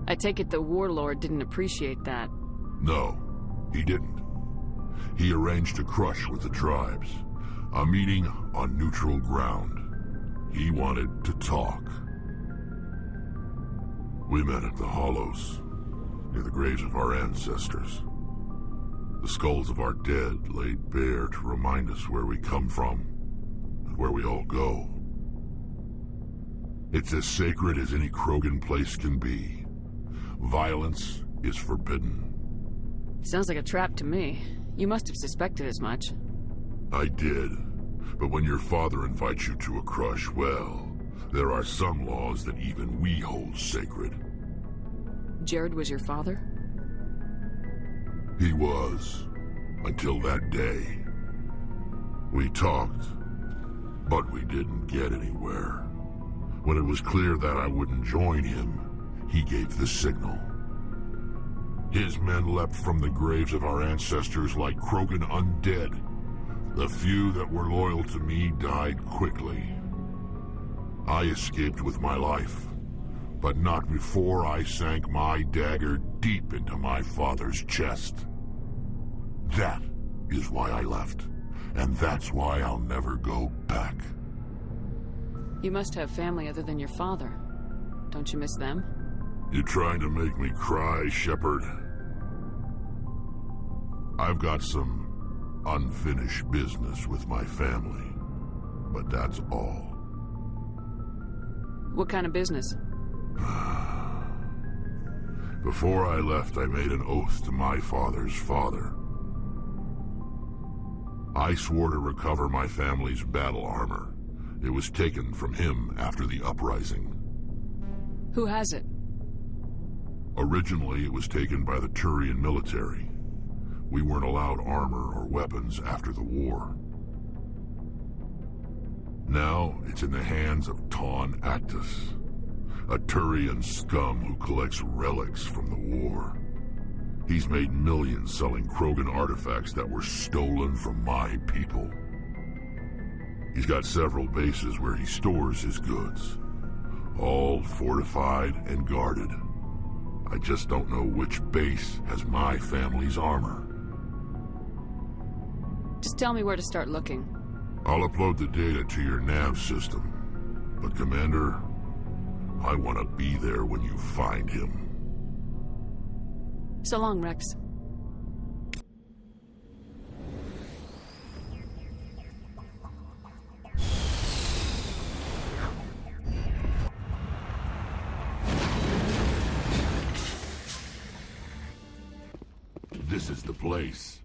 I take it the warlord didn't appreciate that. No, he didn't. He arranged a crush with the tribes, a meeting on neutral ground. He wanted to talk. We met at the Hollows, near the graves of our ancestors. The skulls of our dead laid bare to remind us where we come from and where we all go. It's as sacred as any Krogan place can be. Violence is forbidden. Sounds like a trap to me. You must have suspected as much. I did. But when your father invites you to a crush, well, there are some laws that even we hold sacred. Jared was your father? He was. Until that day. We talked, but we didn't get anywhere. When it was clear that I wouldn't join him, he gave the signal. His men leapt from the graves of our ancestors like Krogan undead. The few that were loyal to me died quickly. I escaped with my life, but not before I sank my dagger deep into my father's chest. That is why I left, and that's why I'll never go back. You must have family other than your father. Don't you miss them? You trying to make me cry, Shepard? I've got some unfinished business with my family, but that's all. What kind of business? Before I left, I made an oath to my father's father. I swore to recover my family's battle armor. It was taken from him after the uprising. Who has it? Originally, it was taken by the Turian military. We weren't allowed armor or weapons after the war. Now, it's in the hands of Ton Actus, a Turian scum who collects relics from the war. He's made millions selling Krogan artifacts that were stolen from my people. He's got several bases where he stores his goods, all fortified and guarded. I just don't know which base has my family's armor. Just tell me where to start looking. I'll upload the data to your nav system. But Commander, I want to be there when you find him. So long, Rex. This is the place.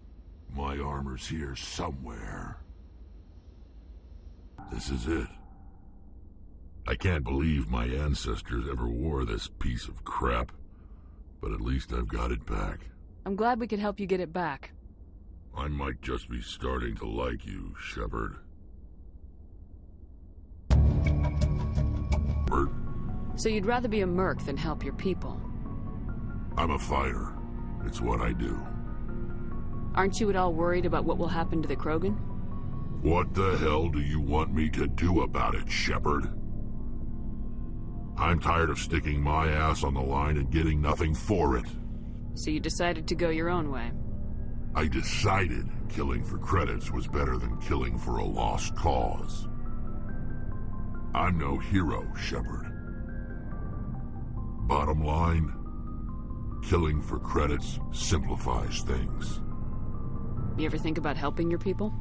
My armor's here somewhere. This is it. I can't believe my ancestors ever wore this piece of crap, but at least I've got it back. I'm glad we could help you get it back. I might just be starting to like you, Shepard. Bert? So you'd rather be a merc than help your people? I'm a fighter. It's what I do. Aren't you at all worried about what will happen to the Krogan? What the hell do you want me to do about it, Shepard? I'm tired of sticking my ass on the line and getting nothing for it. So you decided to go your own way? I decided killing for credits was better than killing for a lost cause. I'm no hero, Shepard. Bottom line, killing for credits simplifies things. You ever think about helping your people?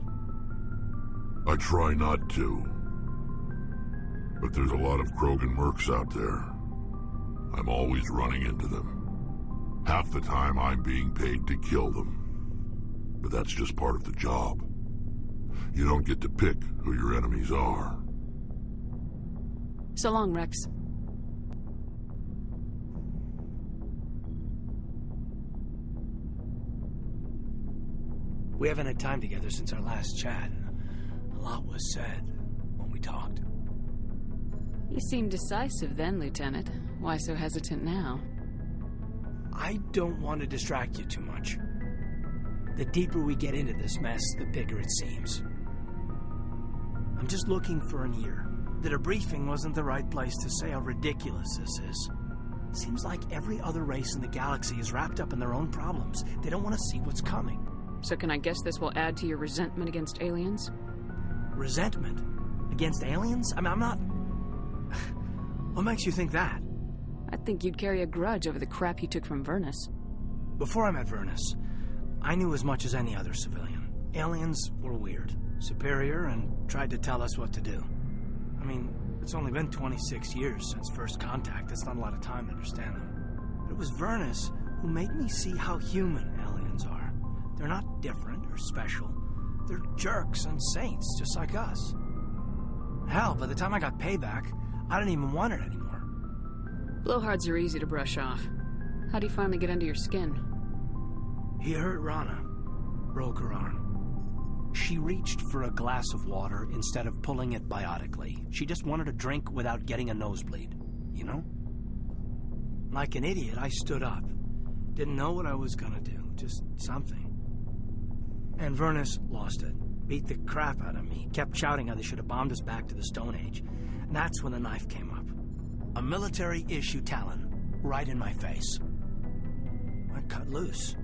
I try not to. But there's a lot of Krogan mercs out there. I'm always running into them. Half the time I'm being paid to kill them. But that's just part of the job. You don't get to pick who your enemies are. So long, Rex. We haven't had time together since our last chat. A lot was said when we talked. You seemed decisive then, Lieutenant. Why so hesitant now? I don't want to distract you too much. The deeper we get into this mess, the bigger it seems. I'm just looking for an ear. The debriefing wasn't the right place to say how ridiculous this is. Seems like every other race in the galaxy is wrapped up in their own problems. They don't want to see what's coming. So can I guess this will add to your resentment against aliens? Resentment? Against aliens? I mean, I'm not... What makes you think that? I think you'd carry a grudge over the crap you took from Vernus. Before I met Vernus, I knew as much as any other civilian. Aliens were weird, superior, and tried to tell us what to do. I mean, it's only been 26 years since first contact. That's not a lot of time to understand them. But it was Vernus who made me see how human aliens are. They're not different or special. They're jerks and saints, just like us. Hell, by the time I got payback, I didn't even want it anymore. Blowhards are easy to brush off. How'd he finally get under your skin? He hurt Rana. Broke her arm. She reached for a glass of water instead of pulling it biotically. She just wanted a drink without getting a nosebleed. You know? Like an idiot, I stood up. Didn't know what I was gonna do. Just something. And Vernus lost it. Beat the crap out of me. Kept shouting how they should have bombed us back to the Stone Age. And that's when the knife came up. A military-issue talon. Right in my face. I cut loose.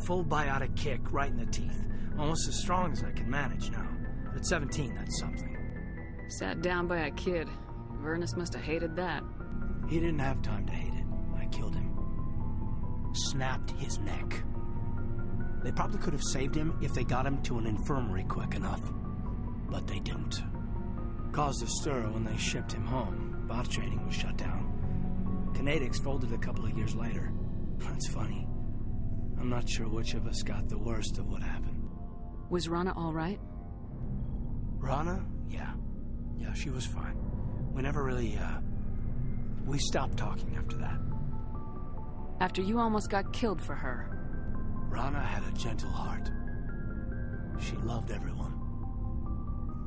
Full biotic kick right in the teeth. Almost as strong as I can manage now. But at 17, that's something. Sat down by a kid. Vernus must have hated that. He didn't have time to hate it. I killed him. Snapped his neck. They probably could have saved him if they got him to an infirmary quick enough. But they didn't. Caused a stir when they shipped him home. Bot training was shut down. Kinetics folded a couple of years later. That's funny. I'm not sure which of us got the worst of what happened. Was Rana all right? Rana? Yeah. Yeah, she was fine. We never really, we stopped talking after that. After you almost got killed for her. Rana had a gentle heart. She loved everyone.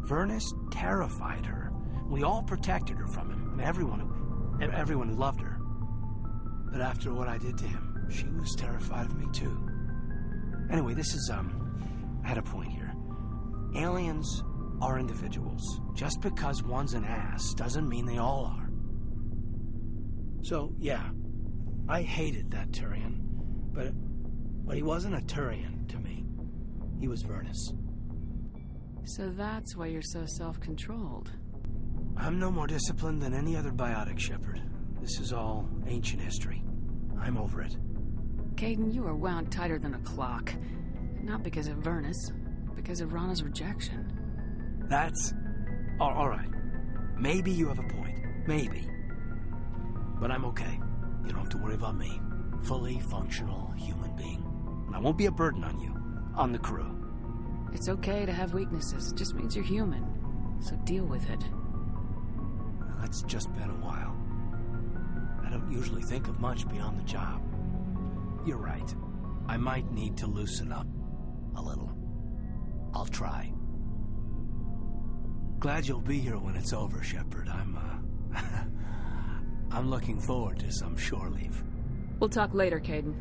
Vernus terrified her. We all protected her from him. I mean, everyone who loved her. But after what I did to him, she was terrified of me too. Anyway, this is, at a point here. Aliens are individuals. Just because one's an ass doesn't mean they all are. So, yeah, I hated that Turian, but he wasn't a Turian to me. He was Vernus. So that's why you're so self-controlled. I'm no more disciplined than any other biotic, Shepard. This is all ancient history. I'm over it. Kaidan, you are wound tighter than a clock. Not because of Vernus, because of Rana's rejection. That's... all right. Maybe you have a point. Maybe. But I'm okay. You don't have to worry about me. Fully functional human being. And I won't be a burden on you. On the crew. It's okay to have weaknesses. It just means you're human. So deal with it. That's just been a while. I don't usually think of much beyond the job. You're right. I might need to loosen up a little. I'll try. Glad you'll be here when it's over, Shepard. I'm looking forward to some shore leave. We'll talk later, Kaidan.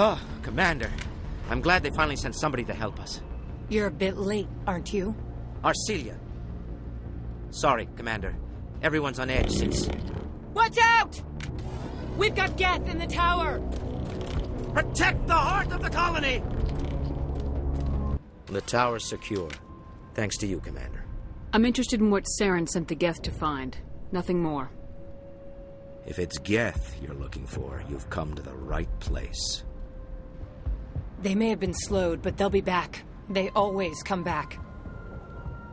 Oh, Commander. I'm glad they finally sent somebody to help us. You're a bit late, aren't you? Arcelia. Sorry, Commander. Everyone's on edge since... Watch out! We've got Geth in the tower! Protect the heart of the colony! The tower's secure. Thanks to you, Commander. I'm interested in what Saren sent the Geth to find. Nothing more. If it's Geth you're looking for, you've come to the right place. They may have been slowed, but they'll be back. They always come back.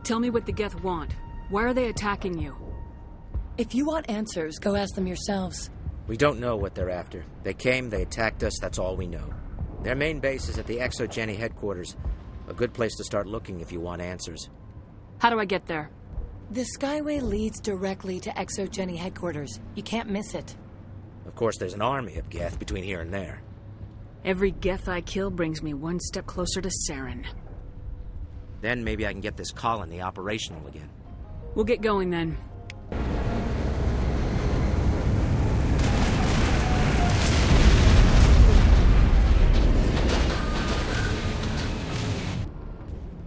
Tell me what the Geth want. Why are they attacking you? If you want answers, go ask them yourselves. We don't know what they're after. They came, they attacked us, that's all we know. Their main base is at the ExoGeni headquarters. A good place to start looking if you want answers. How do I get there? The Skyway leads directly to ExoGeni headquarters. You can't miss it. Of course, there's an army of Geth between here and there. Every Geth I kill brings me one step closer to Saren. Then maybe I can get this colony operational again. We'll get going then.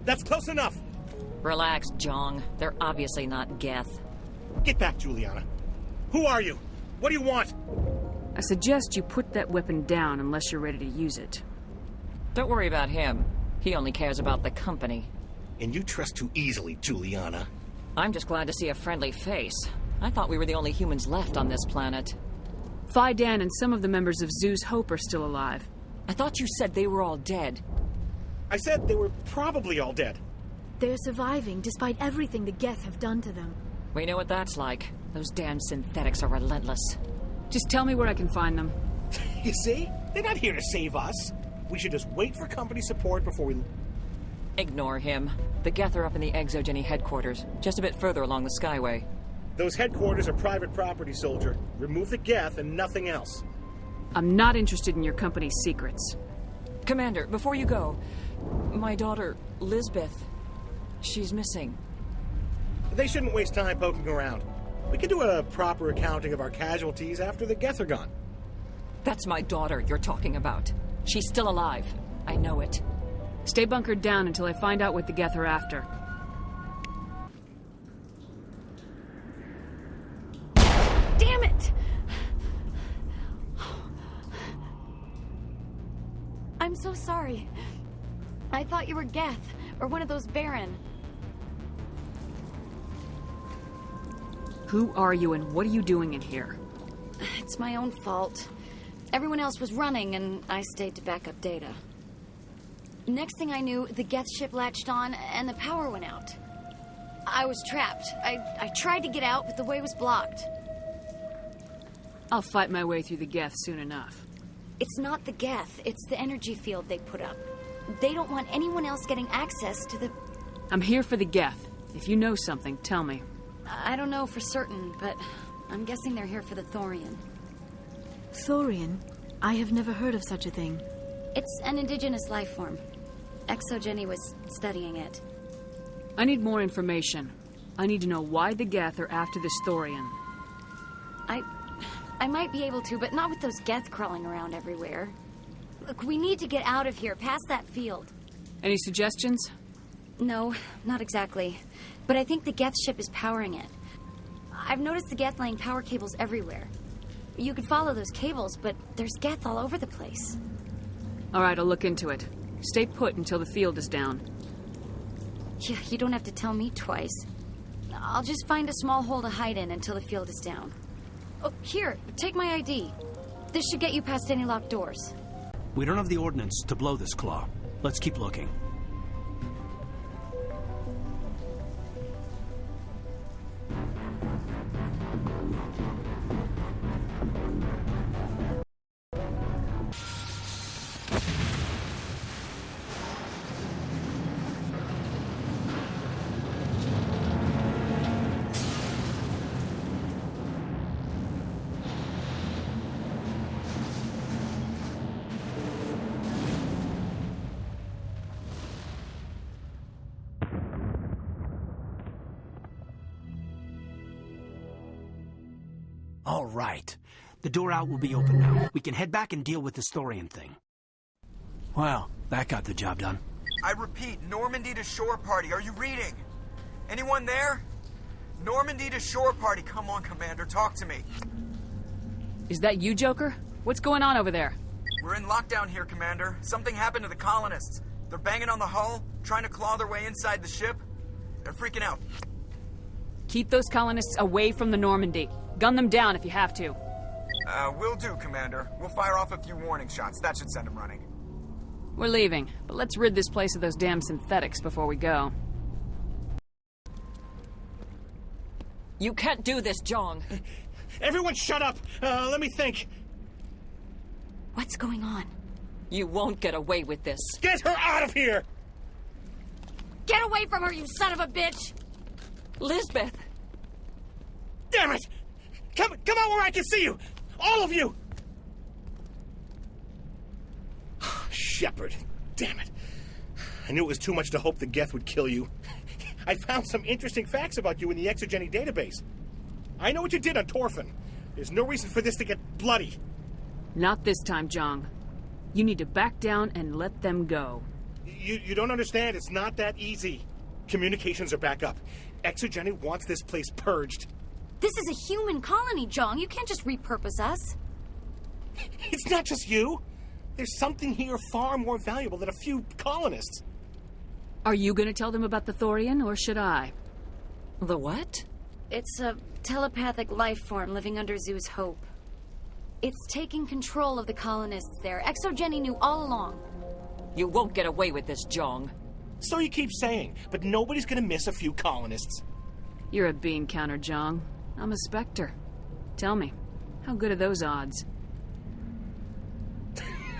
That's close enough! Relax, Jong. They're obviously not Geth. Get back, Juliana. Who are you? What do you want? I suggest you put that weapon down unless you're ready to use it. Don't worry about him. He only cares about the company. And you trust too easily, Juliana. I'm just glad to see a friendly face. I thought we were the only humans left on this planet. Phi Dan and some of the members of Zoo's Hope are still alive. I thought you said they were all dead. I said they were probably all dead. They're surviving despite everything the Geth have done to them. We know what that's like. Those damn synthetics are relentless. Just tell me where I can find them. You see? They're not here to save us. We should just wait for company support before we... Ignore him. The Geth are up in the ExoGeni headquarters, just a bit further along the Skyway. Those headquarters are private property, soldier. Remove the Geth and nothing else. I'm not interested in your company's secrets. Commander, before you go, my daughter, Lisbeth, she's missing. They shouldn't waste time poking around. We can do a proper accounting of our casualties after the Geth are gone. That's my daughter you're talking about. She's still alive. I know it. Stay bunkered down until I find out what the Geth are after. Damn it! I'm so sorry. I thought you were Geth, or one of those Baron. Who are you and what are you doing in here? It's my own fault. Everyone else was running, and I stayed to back up data. Next thing I knew, the Geth ship latched on, and the power went out. I was trapped. I tried to get out, but the way was blocked. I'll fight my way through the Geth soon enough. It's not the Geth, it's the energy field they put up. They don't want anyone else getting access to the... I'm here for the Geth. If you know something, tell me. I don't know for certain, but I'm guessing they're here for the Thorian. Thorian? I have never heard of such a thing. It's an indigenous life form. ExoGeni was studying it. I need more information. I need to know why the Geth are after this Thorian. I might be able to, but not with those Geth crawling around everywhere. Look, we need to get out of here, past that field. Any suggestions? No, not exactly. But I think the Geth ship is powering it. I've noticed the Geth laying power cables everywhere. You could follow those cables, but there's Geth all over the place. All right, I'll look into it. Stay put until the field is down. Yeah, you don't have to tell me twice. I'll just find a small hole to hide in until the field is down. Oh, here, take my ID. This should get you past any locked doors. We don't have the ordnance to blow this claw. Let's keep looking. All right. The door out will be open now. We can head back and deal with this Thorian thing. Well, that got the job done. I repeat, Normandy to shore party. Are you reading? Anyone there? Normandy to shore party. Come on, Commander, talk to me. Is that you, Joker? What's going on over there? We're in lockdown here, Commander. Something happened to the colonists. They're banging on the hull, trying to claw their way inside the ship. They're freaking out. Keep those colonists away from the Normandy. Gun them down if you have to. Will do, Commander. We'll fire off a few warning shots. That should send them running. We're leaving, but let's rid this place of those damn synthetics before we go. You can't do this, Jong. Everyone shut up! Let me think. What's going on? You won't get away with this. Get her out of here! Get away from her, you son of a bitch! Lisbeth! Damn it! Come out where I can see you! All of you! Shepard, damn it. I knew it was too much to hope the Geth would kill you. I found some interesting facts about you in the Exogeny database. I know what you did on Torfin. There's no reason for this to get bloody. Not this time, Jong. You need to back down and let them go. You don't understand. It's not that easy. Communications are back up. Exogeny wants this place purged. This is a human colony, Jong. You can't just repurpose us. It's not just you. There's something here far more valuable than a few colonists. Are you going to tell them about the Thorian, or should I? The what? It's a telepathic life form living under Zoo's hope. It's taking control of the colonists there. Exogeny knew all along. You won't get away with this, Jong. So you keep saying, but nobody's gonna miss a few colonists. You're a bean counter, Jong. I'm a Spectre. Tell me, how good are those odds?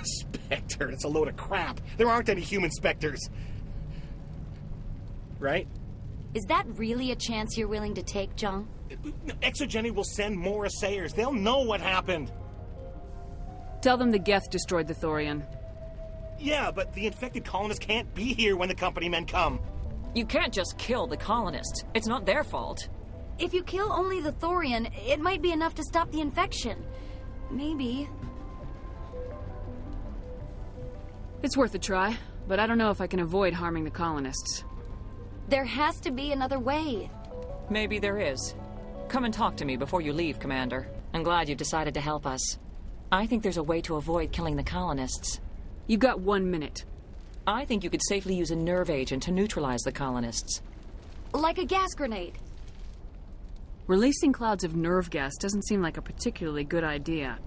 Spectre, it's a load of crap. There aren't any human Spectres. Right? Is that really a chance you're willing to take, Jong? Exogeny will send more assayers. They'll know what happened. Tell them the Geth destroyed the Thorian. Yeah, but the infected colonists can't be here when the company men come. You can't just kill the colonists. It's not their fault. If you kill only the Thorian, it might be enough to stop the infection. Maybe. It's worth a try, but I don't know if I can avoid harming the colonists. There has to be another way. Maybe there is. Come and talk to me before you leave, Commander. I'm glad you decided to help us. I think there's a way to avoid killing the colonists. You got 1 minute. I think you could safely use a nerve agent to neutralize the colonists. Like a gas grenade. Releasing clouds of nerve gas doesn't seem like a particularly good idea.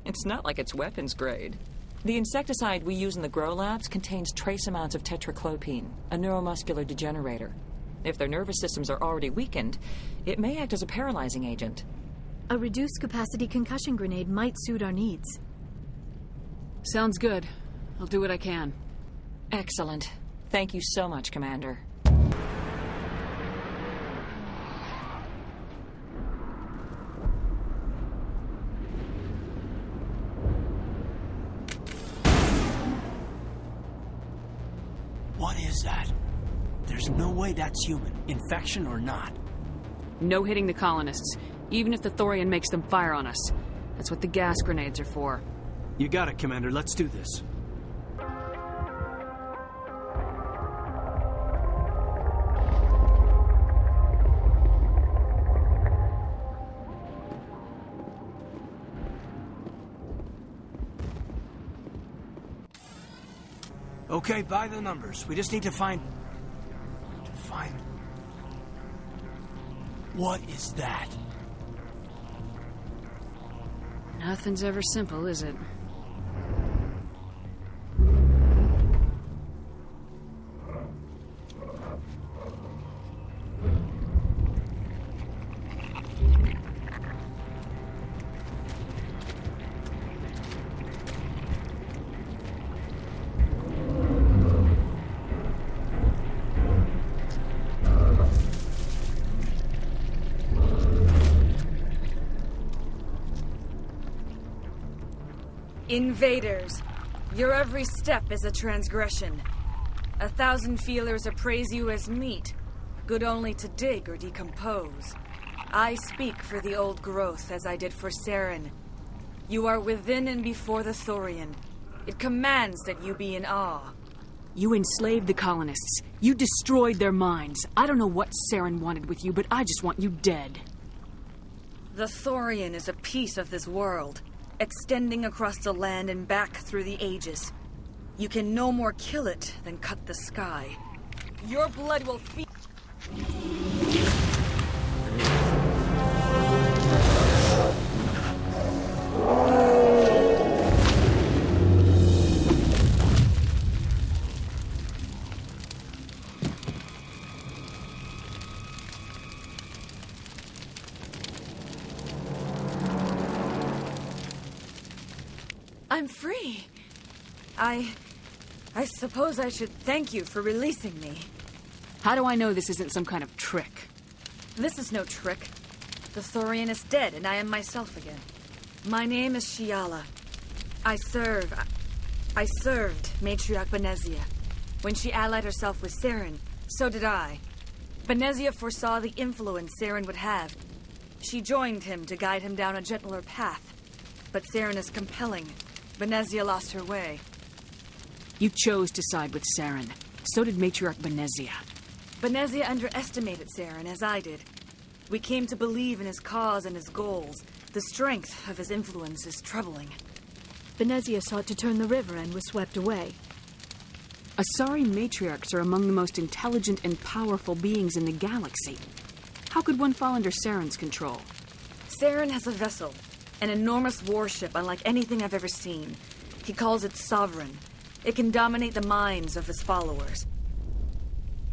It's not like it's weapons grade. The insecticide we use in the grow labs contains trace amounts of tetraclopine, a neuromuscular degenerator. If their nervous systems are already weakened, it may act as a paralyzing agent. A reduced capacity concussion grenade might suit our needs. Sounds good. I'll do what I can. Excellent. Thank you so much, Commander. What is that? There's no way that's human, infection or not. No hitting the colonists, even if the Thorian makes them fire on us. That's what the gas grenades are for. You got it, Commander. Let's do this. Okay, by the numbers. We just need to find... What is that? Nothing's ever simple, is it? Invaders, your every step is a transgression. 1,000 feelers appraise you as meat, good only to dig or decompose. I speak for the old growth as I did for Saren. You are within and before the Thorian. It commands that you be in awe. You enslaved the colonists. You destroyed their minds. I don't know what Saren wanted with you, but I just want you dead. The Thorian is a piece of this world, extending across the land and back through the ages. You can no more kill it than cut the sky. Your blood will feed... I'm free. I suppose I should thank you for releasing me. How do I know this isn't some kind of trick? This is no trick. The Thorian is dead, and I am myself again. My name is Shiala. I served Matriarch Benezia. When she allied herself with Saren, so did I. Benezia foresaw the influence Saren would have. She joined him to guide him down a gentler path. But Saren is compelling. Benezia lost her way. You chose to side with Saren. So did Matriarch Benezia. Benezia underestimated Saren, as I did. We came to believe in his cause and his goals. The strength of his influence is troubling. Benezia sought to turn the river and was swept away. Asari matriarchs are among the most intelligent and powerful beings in the galaxy. How could one fall under Saren's control? Saren has a vessel, an enormous warship unlike anything I've ever seen. He calls it Sovereign. It can dominate the minds of his followers.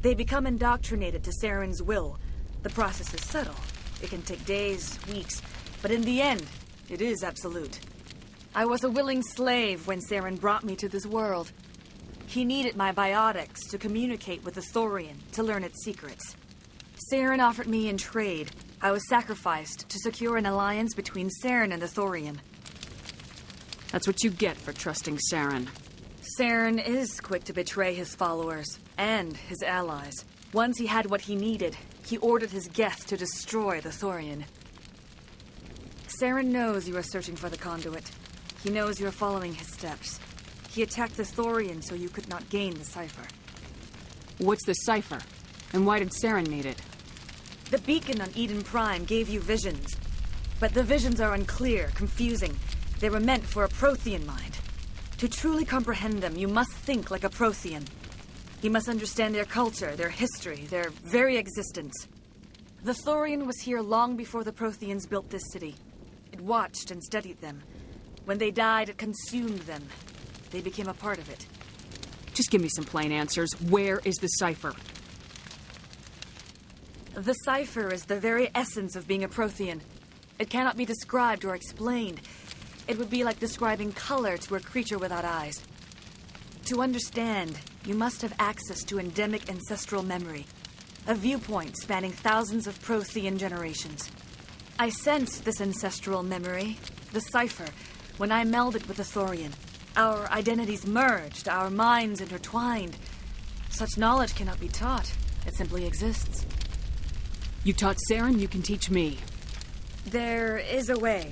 They become indoctrinated to Saren's will. The process is subtle. It can take days, weeks, but in the end, it is absolute. I was a willing slave when Saren brought me to this world. He needed my biotics to communicate with the Thorian, to learn its secrets. Saren offered me in trade. I was sacrificed to secure an alliance between Saren and the Thorian. That's what you get for trusting Saren. Saren is quick to betray his followers and his allies. Once he had what he needed, he ordered his Geth to destroy the Thorian. Saren knows you are searching for the conduit. He knows you are following his steps. He attacked the Thorian so you could not gain the cipher. What's the cipher? And why did Saren need it? The beacon on Eden Prime gave you visions. But the visions are unclear, confusing. They were meant for a Prothean mind. To truly comprehend them, you must think like a Prothean. You must understand their culture, their history, their very existence. The Thorian was here long before the Protheans built this city. It watched and studied them. When they died, it consumed them. They became a part of it. Just give me some plain answers. Where is the cipher? The cipher is the very essence of being a Prothean. It cannot be described or explained. It would be like describing color to a creature without eyes. To understand, you must have access to endemic ancestral memory, a viewpoint spanning thousands of Prothean generations. I sensed this ancestral memory, the cipher, when I melded with the Thorian. Our identities merged, our minds intertwined. Such knowledge cannot be taught. It simply exists. You taught Saren, you can teach me. There is a way.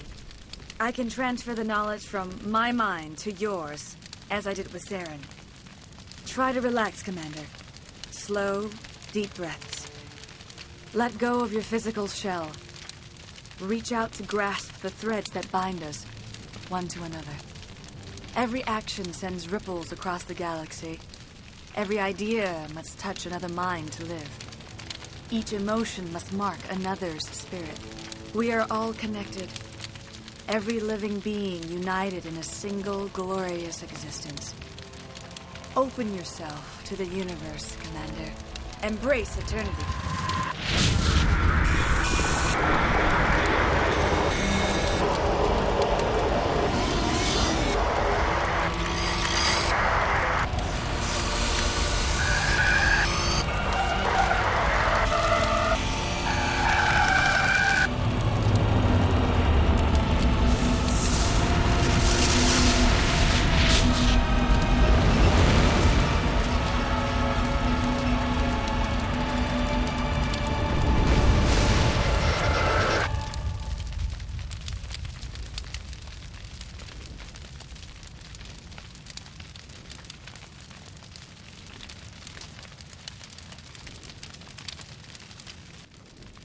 I can transfer the knowledge from my mind to yours, as I did with Saren. Try to relax, Commander. Slow, deep breaths. Let go of your physical shell. Reach out to grasp the threads that bind us, one to another. Every action sends ripples across the galaxy. Every idea must touch another mind to live. Each emotion must mark another's spirit. We are all connected. Every living being united in a single glorious existence. Open yourself to the universe, Commander. Embrace eternity.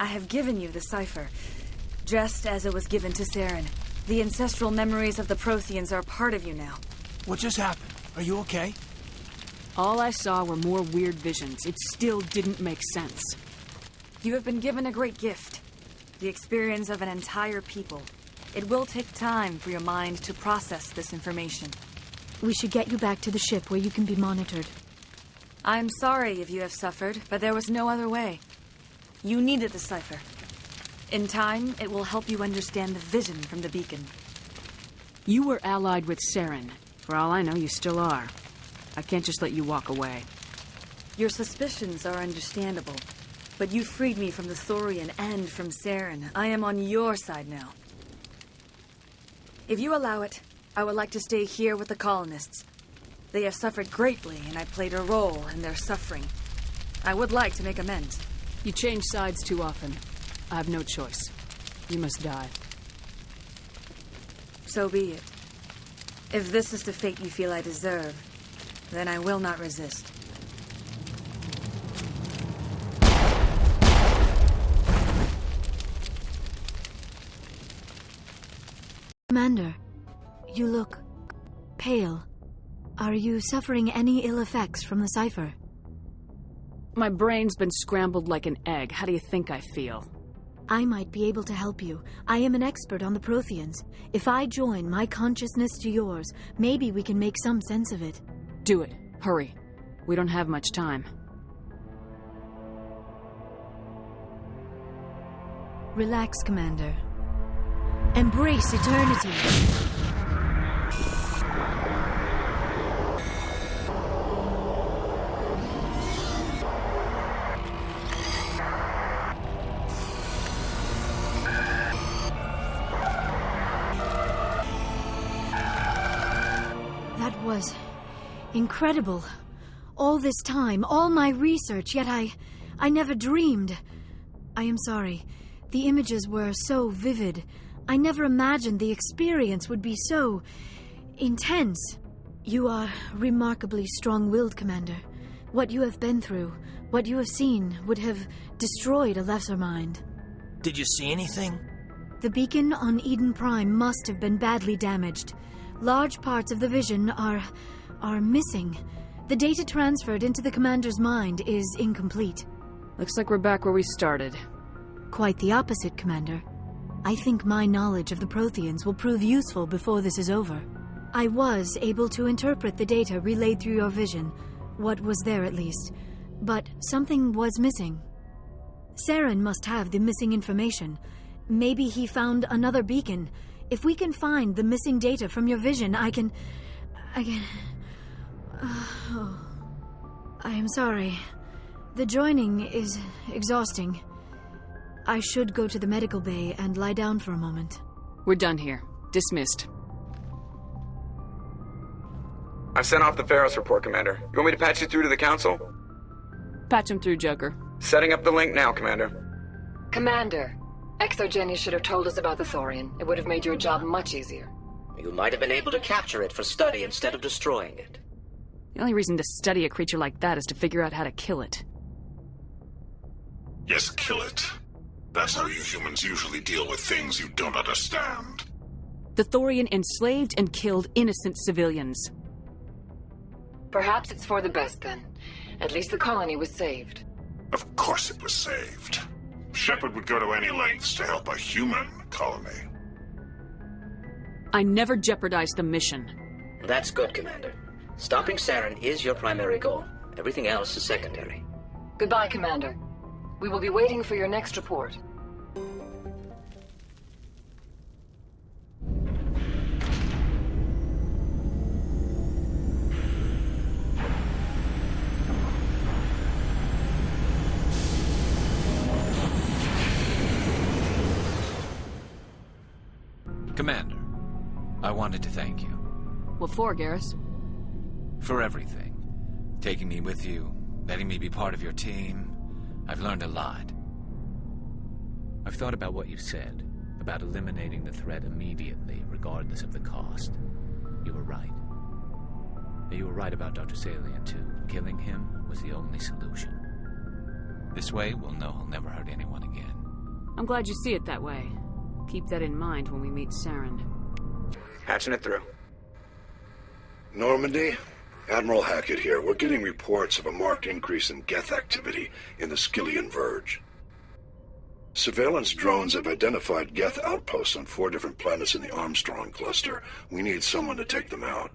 I have given you the cipher, just as it was given to Saren. The ancestral memories of the Protheans are part of you now. What just happened? Are you okay? All I saw were more weird visions. It still didn't make sense. You have been given a great gift. The experience of an entire people. It will take time for your mind to process this information. We should get you back to the ship where you can be monitored. I'm sorry if you have suffered, but there was no other way. You needed the cipher. In time, it will help you understand the vision from the beacon. You were allied with Saren. For all I know, you still are. I can't just let you walk away. Your suspicions are understandable, but you freed me from the Thorian and from Saren. I am on your side now. If you allow it, I would like to stay here with the colonists. They have suffered greatly, and I played a role in their suffering. I would like to make amends. You change sides too often. I have no choice. You must die. So be it. If this is the fate you feel I deserve, then I will not resist. Commander, you look pale. Are you suffering any ill effects from the cipher? My brain's been scrambled like an egg. How do you think I feel? I might be able to help you. I am an expert on the Protheans. If I join my consciousness to yours, maybe we can make some sense of it. Do it. Hurry. We don't have much time. Relax, Commander. Embrace eternity. That was incredible. All this time, all my research, yet I never dreamed. I am sorry. The images were so vivid. I never imagined the experience would be so intense. You are remarkably strong-willed, Commander. What you have been through, what you have seen, would have destroyed a lesser mind. Did you see anything? The beacon on Eden Prime must have been badly damaged. Large parts of the vision are missing. The data transferred into the Commander's mind is incomplete. Looks like we're back where we started. Quite the opposite, Commander. I think my knowledge of the Protheans will prove useful before this is over. I was able to interpret the data relayed through your vision, what was there at least, but something was missing. Saren must have the missing information. Maybe he found another beacon. If we can find the missing data from your vision, I can... I am sorry. The joining is exhausting. I should go to the medical bay and lie down for a moment. We're done here. Dismissed. I've sent off the Pharos report, Commander. You want me to patch you through to the Council? Patch him through, Joker. Setting up the link now, Commander. Commander, Exogeny should have told us about the Thorian. It would have made your job much easier. You might have been able to capture it for study instead of destroying it. The only reason to study a creature like that is to figure out how to kill it. Yes, kill it. That's how you humans usually deal with things you don't understand. The Thorian enslaved and killed innocent civilians. Perhaps it's for the best, then. At least the colony was saved. Of course it was saved. Shepard would go to any lengths to help a human colony. I never jeopardized the mission. That's good, Commander. Stopping Saren is your primary goal. Everything else is secondary. Goodbye, Commander. We will be waiting for your next report. Commander, I wanted to thank you. What for, Garrus? For everything. Taking me with you, letting me be part of your team. I've learned a lot. I've thought about what you said, about eliminating the threat immediately, regardless of the cost. You were right. You were right about Dr. Salian, too. Killing him was the only solution. This way, we'll know he'll never hurt anyone again. I'm glad you see it that way. Keep that in mind when we meet Saren. Patching it through. Normandy, Admiral Hackett here. We're getting reports of a marked increase in Geth activity in the Skyllian Verge. Surveillance drones have identified Geth outposts on 4 different planets in the Armstrong cluster. We need someone to take them out.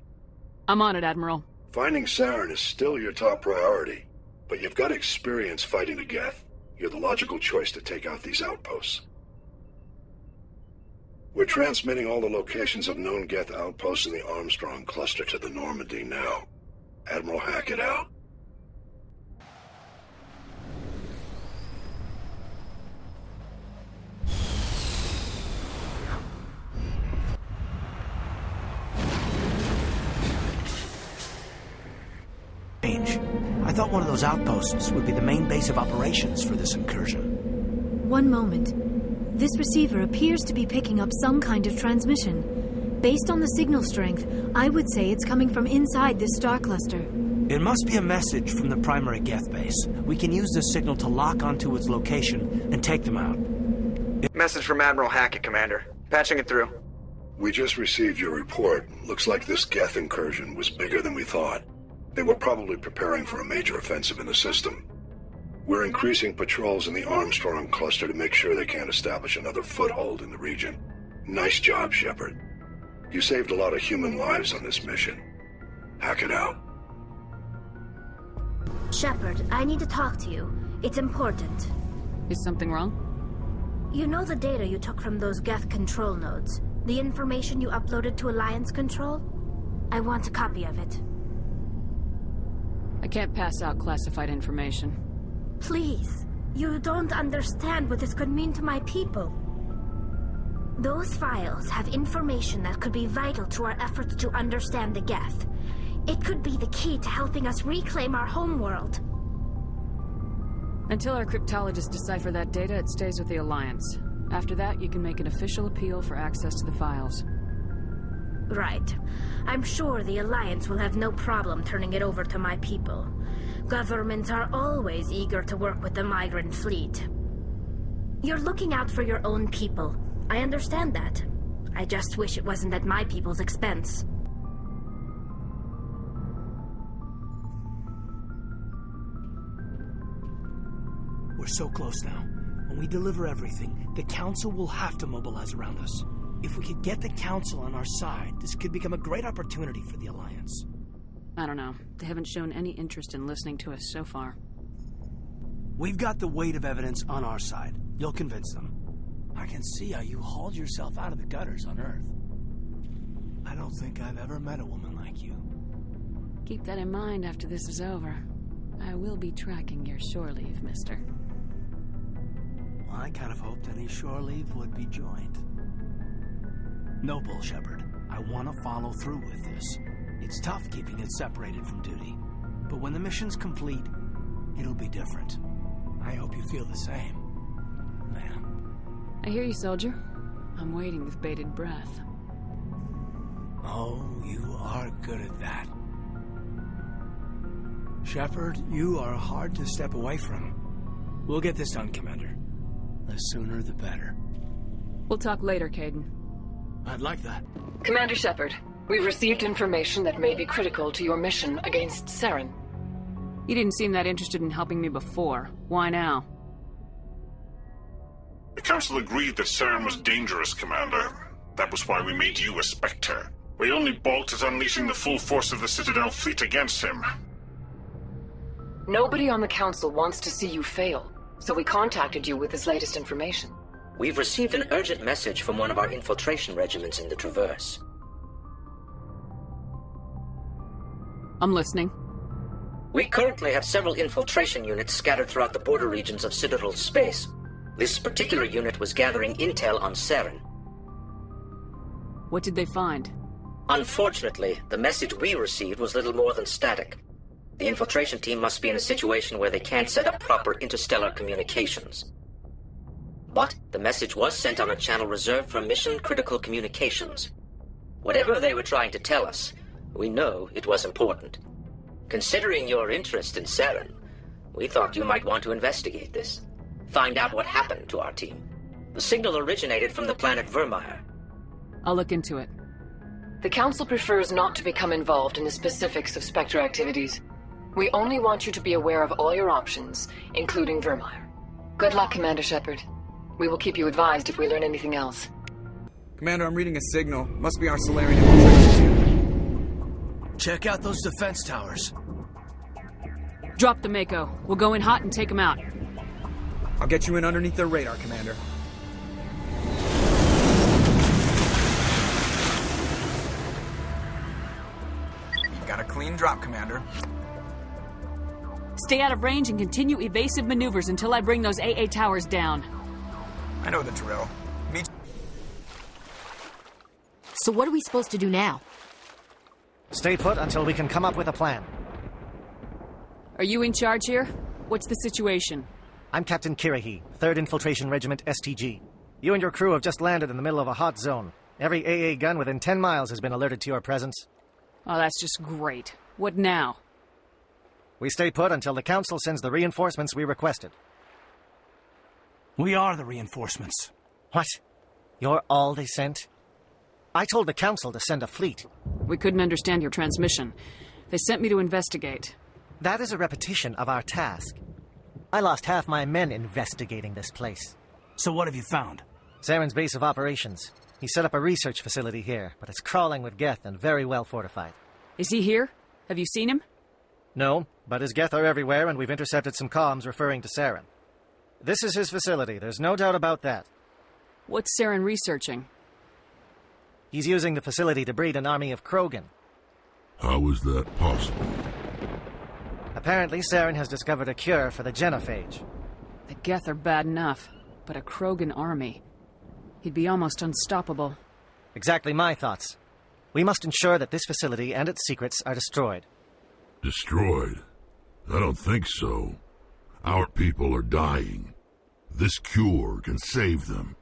I'm on it, Admiral. Finding Saren is still your top priority, but you've got experience fighting the Geth. You're the logical choice to take out these outposts. We're transmitting all the locations of known Geth outposts in the Armstrong cluster to the Normandy now. Admiral Hackett out. I thought one of those outposts would be the main base of operations for this incursion. One moment. This receiver appears to be picking up some kind of transmission. Based on the signal strength, I would say it's coming from inside this star cluster. It must be a message from the primary Geth base. We can use this signal to lock onto its location and take them out. Message from Admiral Hackett, Commander. Patching it through. We just received your report. Looks like this Geth incursion was bigger than we thought. They were probably preparing for a major offensive in the system. We're increasing patrols in the Armstrong cluster to make sure they can't establish another foothold in the region. Nice job, Shepard. You saved a lot of human lives on this mission. Hackett out. Shepard, I need to talk to you. It's important. Is something wrong? You know the data you took from those Geth control nodes? The information you uploaded to Alliance Control? I want a copy of it. I can't pass out classified information. Please. You don't understand what this could mean to my people. Those files have information that could be vital to our efforts to understand the Geth. It could be the key to helping us reclaim our homeworld. Until our cryptologists decipher that data, it stays with the Alliance. After that, you can make an official appeal for access to the files. Right. I'm sure the Alliance will have no problem turning it over to my people. Governments are always eager to work with the migrant fleet. You're looking out for your own people. I understand that. I just wish it wasn't at my people's expense. We're so close now. When we deliver everything, the Council will have to mobilize around us. If we could get the Council on our side, this could become a great opportunity for the Alliance. I don't know. They haven't shown any interest in listening to us so far. We've got the weight of evidence on our side. You'll convince them. I can see how you hauled yourself out of the gutters on Earth. I don't think I've ever met a woman like you. Keep that in mind after this is over. I will be tracking your shore leave, mister. Well, I kind of hoped any shore leave would be joined. No bull, Shepard. I want to follow through with this. It's tough keeping it separated from duty. But when the mission's complete, it'll be different. I hope you feel the same, ma'am. I hear you, soldier. I'm waiting with bated breath. Oh, you are good at that. Shepard, you are hard to step away from. We'll get this done, Commander. The sooner the better. We'll talk later, Caden. I'd like that. Commander Shepard, we've received information that may be critical to your mission against Saren. You didn't seem that interested in helping me before. Why now? The Council agreed that Saren was dangerous, Commander. That was why we made you a Spectre. We only balked at unleashing the full force of the Citadel fleet against him. Nobody on the Council wants to see you fail, so we contacted you with this latest information. We've received an urgent message from one of our infiltration regiments in the Traverse. I'm listening. We currently have several infiltration units scattered throughout the border regions of Citadel space. This particular unit was gathering intel on Saren. What did they find? Unfortunately, the message we received was little more than static. The infiltration team must be in a situation where they can't set up proper interstellar communications. But the message was sent on a channel reserved for mission-critical communications. Whatever they were trying to tell us, we know it was important. Considering your interest in Saren, we thought you might want to investigate this. Find out what happened to our team. The signal originated from the planet Vermeer. I'll look into it. The Council prefers not to become involved in the specifics of Spectre activities. We only want you to be aware of all your options, including Vermeer. Good luck, Commander Shepard. We will keep you advised if we learn anything else. Commander, I'm reading a signal. Must be our Solarian infiltration team. Check out those defense towers. Drop the Mako. We'll go in hot and take them out. I'll get you in underneath their radar, Commander. You've got a clean drop, Commander. Stay out of range and continue evasive maneuvers until I bring those AA towers down. I know the drill. So what are we supposed to do now? Stay put until we can come up with a plan. Are you in charge here? What's the situation? I'm Captain Kirahi, 3rd Infiltration Regiment STG. You and your crew have just landed in the middle of a hot zone. Every AA gun within 10 miles has been alerted to your presence. Oh, that's just great. What now? We stay put until the Council sends the reinforcements we requested. We are the reinforcements. What? You're all they sent? I told the Council to send a fleet. We couldn't understand your transmission. They sent me to investigate. That is a repetition of our task. I lost half my men investigating this place. So what have you found? Saren's base of operations. He set up a research facility here, but it's crawling with Geth and very well fortified. Is he here? Have you seen him? No, but his Geth are everywhere, and we've intercepted some comms referring to Saren. This is his facility, there's no doubt about that. What's Saren researching? He's using the facility to breed an army of Krogan. How is that possible? Apparently, Saren has discovered a cure for the genophage. The Geth are bad enough, but a Krogan army. He'd be almost unstoppable. Exactly my thoughts. We must ensure that this facility and its secrets are destroyed. Destroyed? I don't think so. Our people are dying. This cure can save them.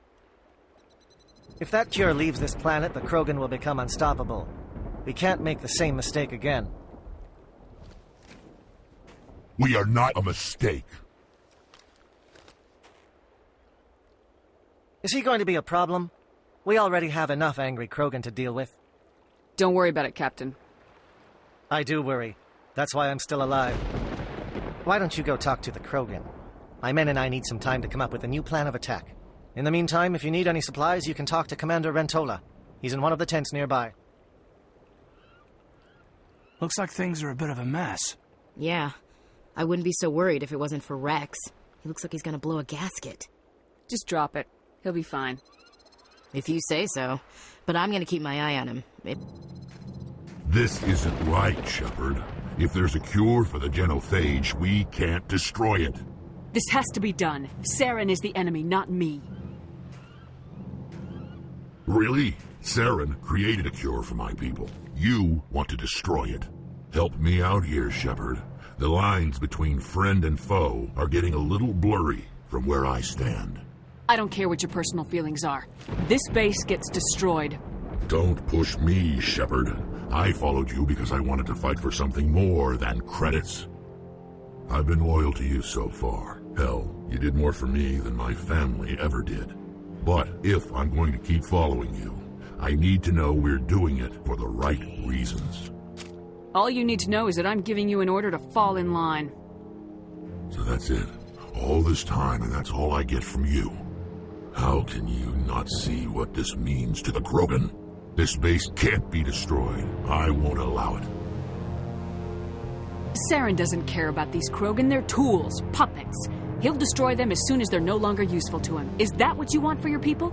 If that cure leaves this planet, the Krogan will become unstoppable. We can't make the same mistake again. We are not a mistake. Is he going to be a problem? We already have enough angry Krogan to deal with. Don't worry about it, Captain. I do worry. That's why I'm still alive. Why don't you go talk to the Krogan? My men and I need some time to come up with a new plan of attack. In the meantime, if you need any supplies, you can talk to Commander Rentola. He's in one of the tents nearby. Looks like things are a bit of a mess. Yeah. I wouldn't be so worried if it wasn't for Rex. He looks like he's gonna blow a gasket. Just drop it. He'll be fine. If you say so. But I'm gonna keep my eye on him. This isn't right, Shepard. If there's a cure for the genophage, we can't destroy it. This has to be done. Saren is the enemy, not me. Really? Saren created a cure for my people. You want to destroy it. Help me out here, Shepard. The lines between friend and foe are getting a little blurry from where I stand. I don't care what your personal feelings are. This base gets destroyed. Don't push me, Shepard. I followed you because I wanted to fight for something more than credits. I've been loyal to you so far. Hell, you did more for me than my family ever did. But if I'm going to keep following you, I need to know we're doing it for the right reasons. All you need to know is that I'm giving you an order to fall in line. So that's it. All this time, and that's all I get from you. How can you not see what this means to the Krogan? This base can't be destroyed. I won't allow it. Saren doesn't care about these Krogan. They're tools, puppets. He'll destroy them as soon as they're no longer useful to him. Is that what you want for your people?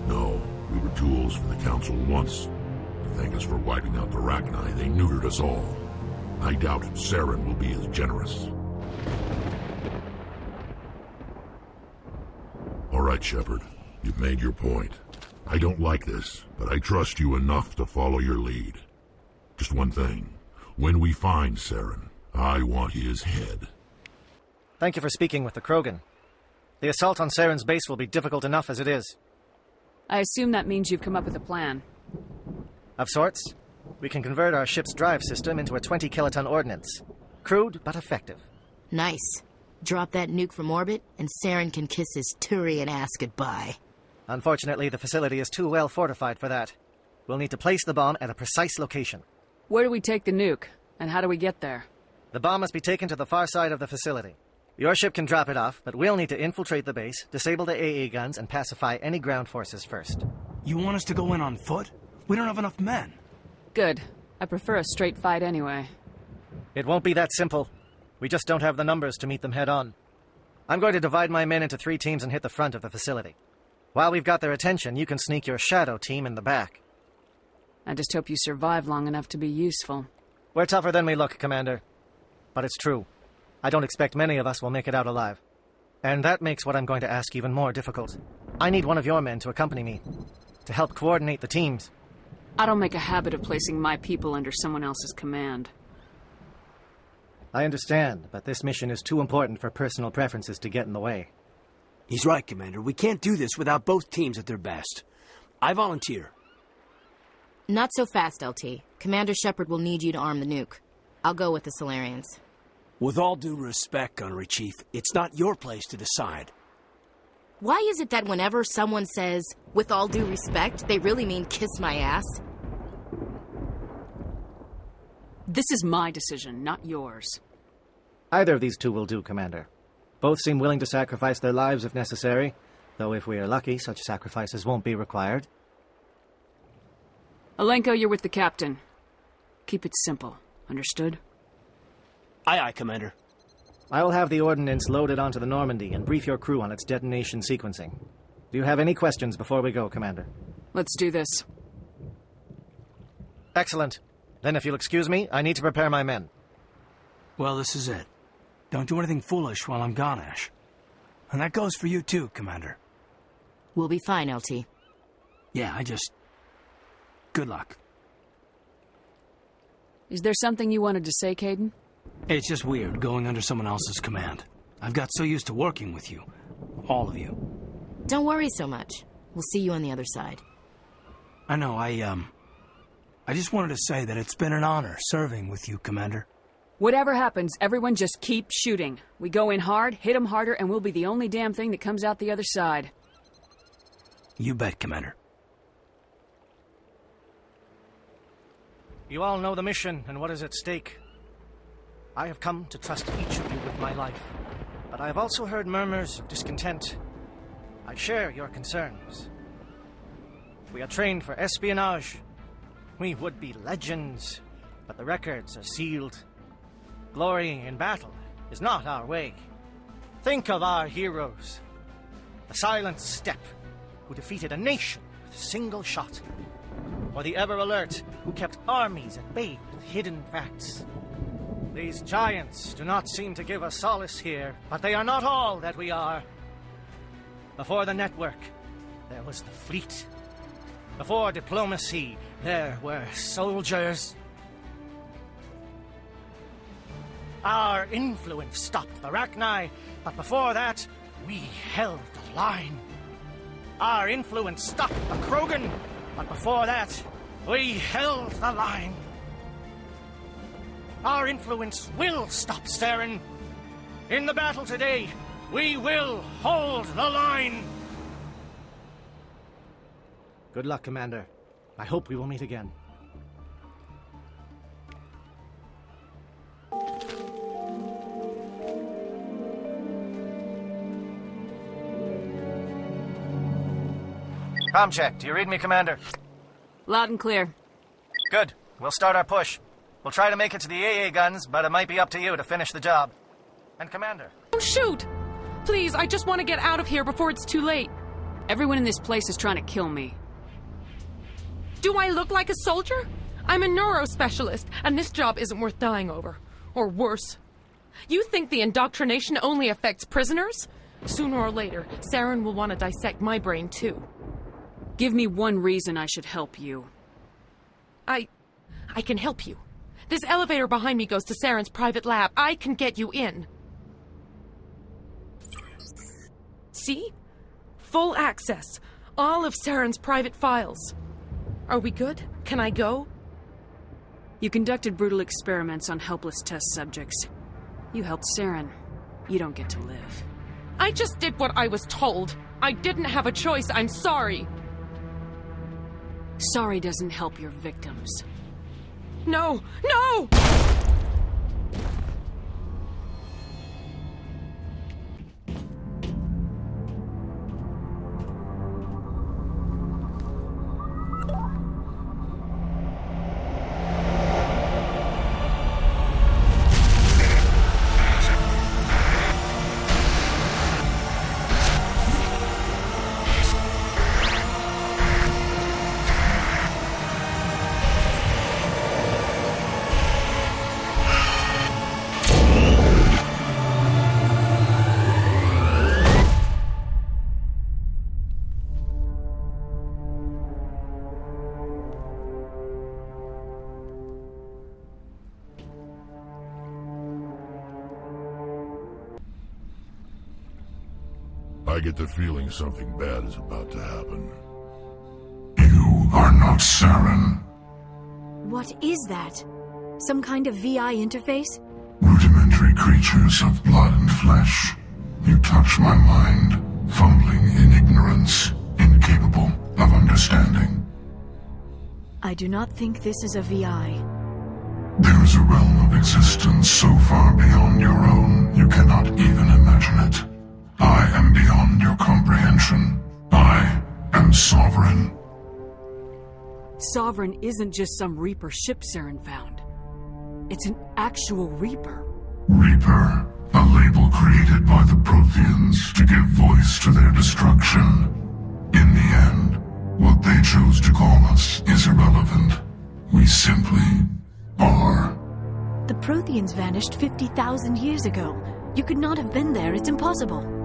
No, we were tools for the Council once. To thank us for wiping out the Rachni, they neutered us all. I doubt Saren will be as generous. All right, Shepard. You've made your point. I don't like this, but I trust you enough to follow your lead. Just one thing. When we find Saren, I want his head. Thank you for speaking with the Krogan. The assault on Saren's base will be difficult enough as it is. I assume that means you've come up with a plan. Of sorts. We can convert our ship's drive system into a 20-kiloton ordnance. Crude, but effective. Nice. Drop that nuke from orbit, and Saren can kiss his Turian ass goodbye. Unfortunately, the facility is too well fortified for that. We'll need to place the bomb at a precise location. Where do we take the nuke? And how do we get there? The bomb must be taken to the far side of the facility. Your ship can drop it off, but we'll need to infiltrate the base, disable the AA guns, and pacify any ground forces first. You want us to go in on foot? We don't have enough men. Good. I prefer a straight fight anyway. It won't be that simple. We just don't have the numbers to meet them head-on. I'm going to divide my men into 3 teams and hit the front of the facility. While we've got their attention, you can sneak your shadow team in the back. I just hope you survive long enough to be useful. We're tougher than we look, Commander. But it's true. I don't expect many of us will make it out alive. And that makes what I'm going to ask even more difficult. I need one of your men to accompany me, to help coordinate the teams. I don't make a habit of placing my people under someone else's command. I understand, but this mission is too important for personal preferences to get in the way. He's right, Commander. We can't do this without both teams at their best. I volunteer. Not so fast, LT. Commander Shepard will need you to arm the nuke. I'll go with the Solarians. With all due respect, Gunnery Chief, it's not your place to decide. Why is it that whenever someone says, with all due respect, they really mean kiss my ass? This is my decision, not yours. Either of these two will do, Commander. Both seem willing to sacrifice their lives if necessary, though if we are lucky, such sacrifices won't be required. Alenko, you're with the captain. Keep it simple. Understood? Aye, aye, Commander. I will have the ordnance loaded onto the Normandy and brief your crew on its detonation sequencing. Do you have any questions before we go, Commander? Let's do this. Excellent. Then if you'll excuse me, I need to prepare my men. Well, this is it. Don't do anything foolish while I'm gone, Ash. And that goes for you too, Commander. We'll be fine, LT. Yeah, good luck. Is there something you wanted to say, Caden? It's just weird going under someone else's command. I've got so used to working with you. All of you. Don't worry so much. We'll see you on the other side. I know, I just wanted to say that it's been an honor serving with you, Commander. Whatever happens, everyone just keep shooting. We go in hard, hit them harder, and we'll be the only damn thing that comes out the other side. You bet, Commander. You all know the mission and what is at stake. I have come to trust each of you with my life, but I have also heard murmurs of discontent. I share your concerns. We are trained for espionage. We would be legends, but the records are sealed. Glorying in battle is not our way. Think of our heroes. The Silent Step, who defeated a nation with a single shot. Or the Ever Alert, who kept armies at bay with hidden facts. These giants do not seem to give us solace here, but they are not all that we are. Before the network, there was the fleet. Before diplomacy, there were soldiers. Our influence stopped the Rachni, but before that, we held the line. Our influence stopped the Krogan, but before that, we held the line. Our influence will stop Saren. In the battle today, we will hold the line. Good luck, Commander. I hope we will meet again. Comm check. Do you read me, Commander? Loud and clear. Good. We'll start our push. We'll try to make it to the AA guns, but it might be up to you to finish the job. And Commander... Oh, shoot! Please, I just want to get out of here before it's too late. Everyone in this place is trying to kill me. Do I look like a soldier? I'm a neurospecialist, and this job isn't worth dying over. Or worse. You think the indoctrination only affects prisoners? Sooner or later, Saren will want to dissect my brain, too. Give me one reason I should help you. I can help you. This elevator behind me goes to Saren's private lab. I can get you in. See? Full access. All of Saren's private files. Are we good? Can I go? You conducted brutal experiments on helpless test subjects. You helped Saren. You don't get to live. I just did what I was told. I didn't have a choice. I'm sorry. Sorry doesn't help your victims. No! No! I get the feeling something bad is about to happen. You are not Saren. What is that? Some kind of VI interface? Rudimentary creatures of blood and flesh. You touch my mind, fumbling in ignorance, incapable of understanding. I do not think this is a VI. There is a realm of existence so far beyond your own, you cannot even imagine it. I am beyond your comprehension. I am Sovereign. Sovereign isn't just some Reaper ship Saren found. It's an actual Reaper. Reaper, a label created by the Protheans to give voice to their destruction. In the end, what they chose to call us is irrelevant. We simply are. The Protheans vanished 50,000 years ago. You could not have been there. It's impossible.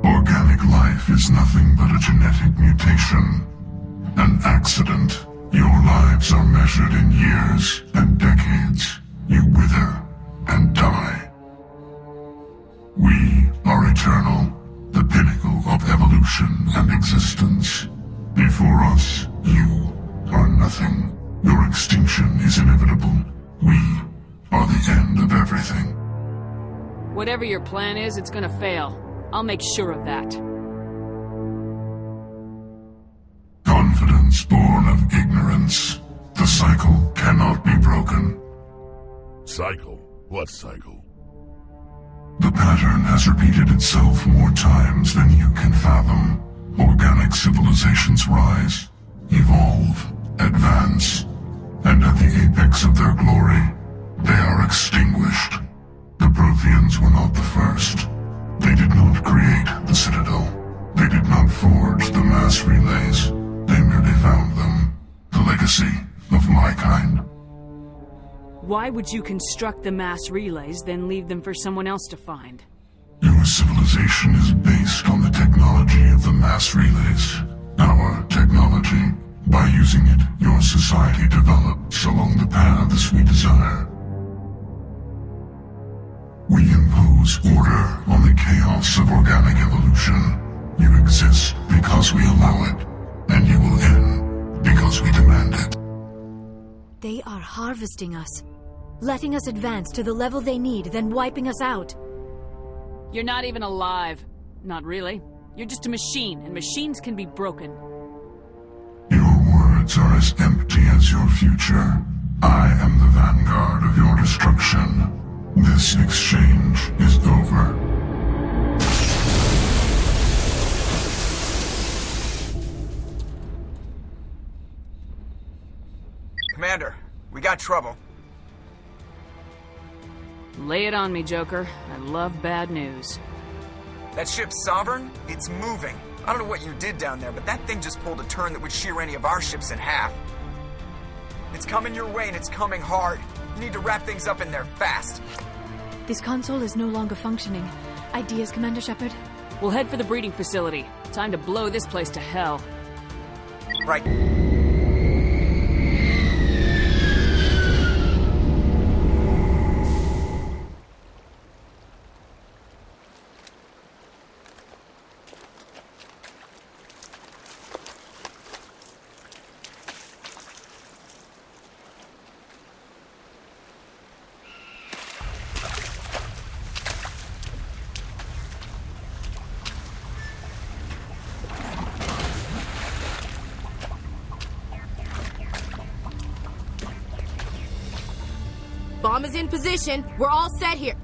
Organic life is nothing but a genetic mutation. An accident. Your lives are measured in years and decades. You wither and die. We are eternal, the pinnacle of evolution and existence. Before us, you are nothing. Your extinction is inevitable. We are the end of everything. Whatever your plan is, it's gonna fail. I'll make sure of that. Confidence born of ignorance. The cycle cannot be broken. Cycle? What cycle? The pattern has repeated itself more times than you can fathom. Organic civilizations rise, evolve, advance, and at the apex of their glory, they are extinguished. The Protheans were not the first. They did not create the Citadel. They did not forge the mass relays. They merely found them. The legacy of my kind. Why would you construct the mass relays, then leave them for someone else to find? Your civilization is based on the technology of the mass relays. Our technology. By using it, your society develops along the paths we desire. We impose order on the chaos of organic evolution. You exist because we allow it, and you will end because we demand it. They are harvesting us, letting us advance to the level they need, then wiping us out. You're not even alive. Not really. You're just a machine, and machines can be broken. Your words are as empty as your future. I am the vanguard of your destruction. This exchange is over. Commander, we got trouble. Lay it on me, Joker. I love bad news. That ship Sovereign? It's moving. I don't know what you did down there, but that thing just pulled a turn that would shear any of our ships in half. It's coming your way, and it's coming hard. You need to wrap things up in there fast. This console is no longer functioning. Ideas, Commander Shepard? We'll head for the breeding facility. Time to blow this place to hell. Right. Bomb is in position. We're all set here.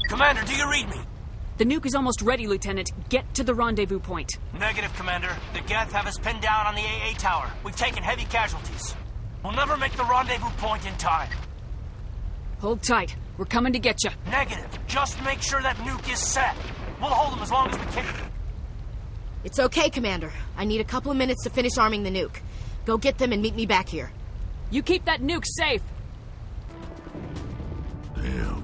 Commander, do you read me? The nuke is almost ready, Lieutenant. Get to the rendezvous point. Negative, Commander. The Geth have us pinned down on the AA tower. We've taken heavy casualties. We'll never make the rendezvous point in time. Hold tight. We're coming to get you. Negative. Just make sure that nuke is set. We'll hold them as long as we can. It's okay, Commander. I need a couple of minutes to finish arming the nuke. Go get them and meet me back here. You keep that nuke safe. Damn.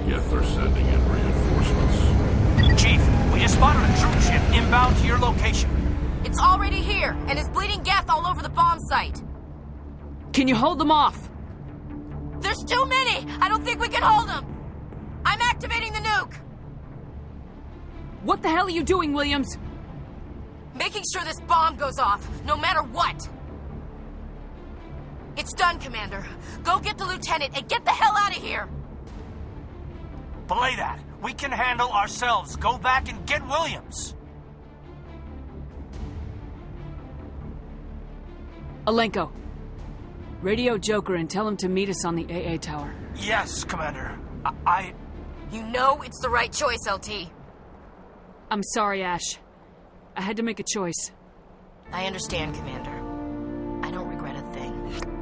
Geth are sending in reinforcements. Chief, we just spotted a troop ship inbound to your location. It's already here, and is bleeding Geth all over the bomb site. Can you hold them off? There's too many! I don't think we can hold them! I'm activating the nuke! What the hell are you doing, Williams? Making sure this bomb goes off, no matter what! It's done, Commander. Go get the lieutenant and get the hell out of here! Belay that. We can handle ourselves. Go back and get Williams. Alenko. Radio Joker and tell him to meet us on the AA tower. Yes, Commander. You know it's the right choice, LT. I'm sorry, Ash. I had to make a choice. I understand, Commander. I don't regret a thing.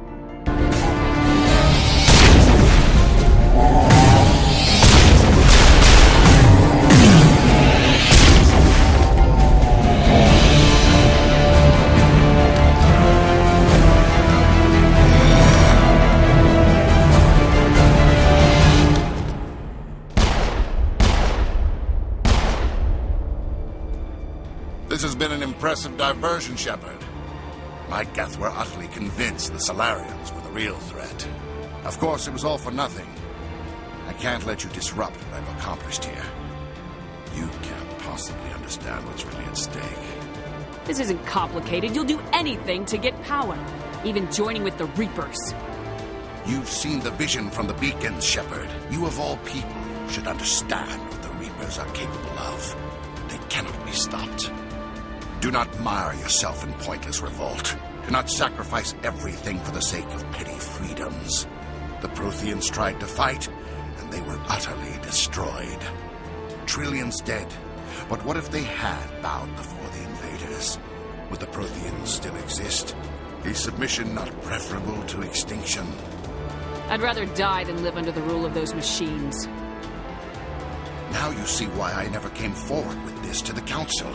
This has been an impressive diversion, Shepard. My Geth were utterly convinced the Solarians were the real threat. Of course, it was all for nothing. I can't let you disrupt what I've accomplished here. You can't possibly understand what's really at stake. This isn't complicated. You'll do anything to get power, even joining with the Reapers. You've seen the vision from the beacons, Shepard. You of all people should understand what the Reapers are capable of. They cannot be stopped. Do not mire yourself in pointless revolt. Do not sacrifice everything for the sake of petty freedoms. The Protheans tried to fight, and they were utterly destroyed. Trillions dead. But what if they had bowed before the invaders? Would the Protheans still exist? Is submission not preferable to extinction? I'd rather die than live under the rule of those machines. Now you see why I never came forward with this to the Council.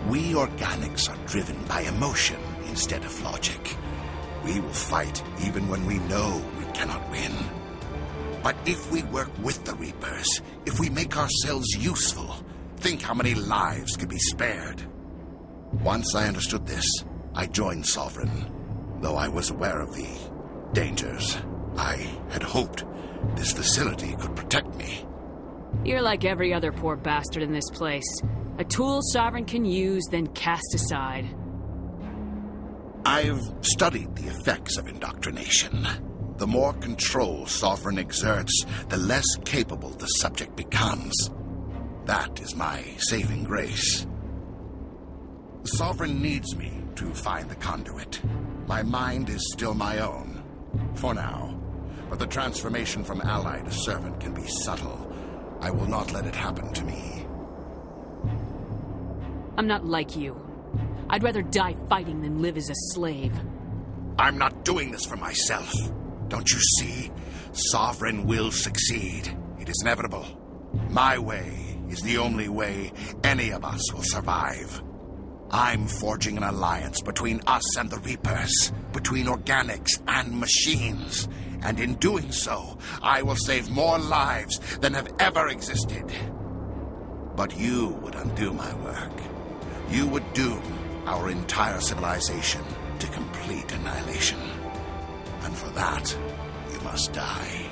We organics are driven by emotion instead of logic. We will fight even when we know we cannot win. But if we work with the Reapers, if we make ourselves useful, think how many lives could be spared. Once I understood this, I joined Sovereign, though I was aware of the dangers. I had hoped this facility could protect me. You're like every other poor bastard in this place. A tool Sovereign can use, then cast aside. I've studied the effects of indoctrination. The more control Sovereign exerts, the less capable the subject becomes. That is my saving grace. Sovereign needs me to find the conduit. My mind is still my own, for now. But the transformation from ally to servant can be subtle. I will not let it happen to me. I'm not like you. I'd rather die fighting than live as a slave. I'm not doing this for myself. Don't you see? Sovereign will succeed. It is inevitable. My way is the only way any of us will survive. I'm forging an alliance between us and the Reapers, between organics and machines. And in doing so, I will save more lives than have ever existed. But you would undo my work. You would doom our entire civilization to complete annihilation. And for that, you must die.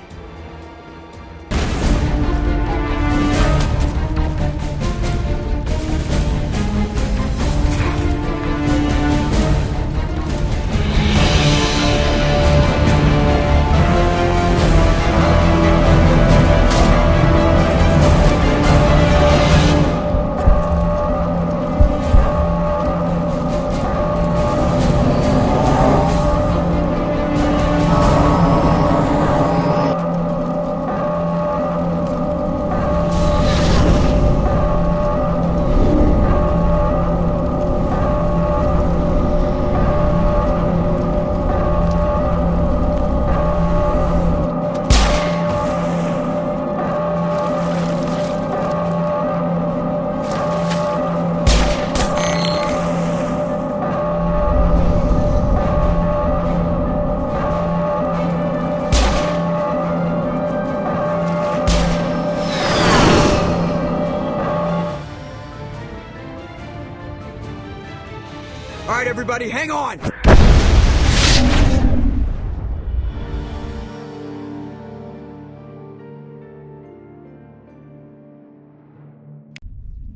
everybody, hang on!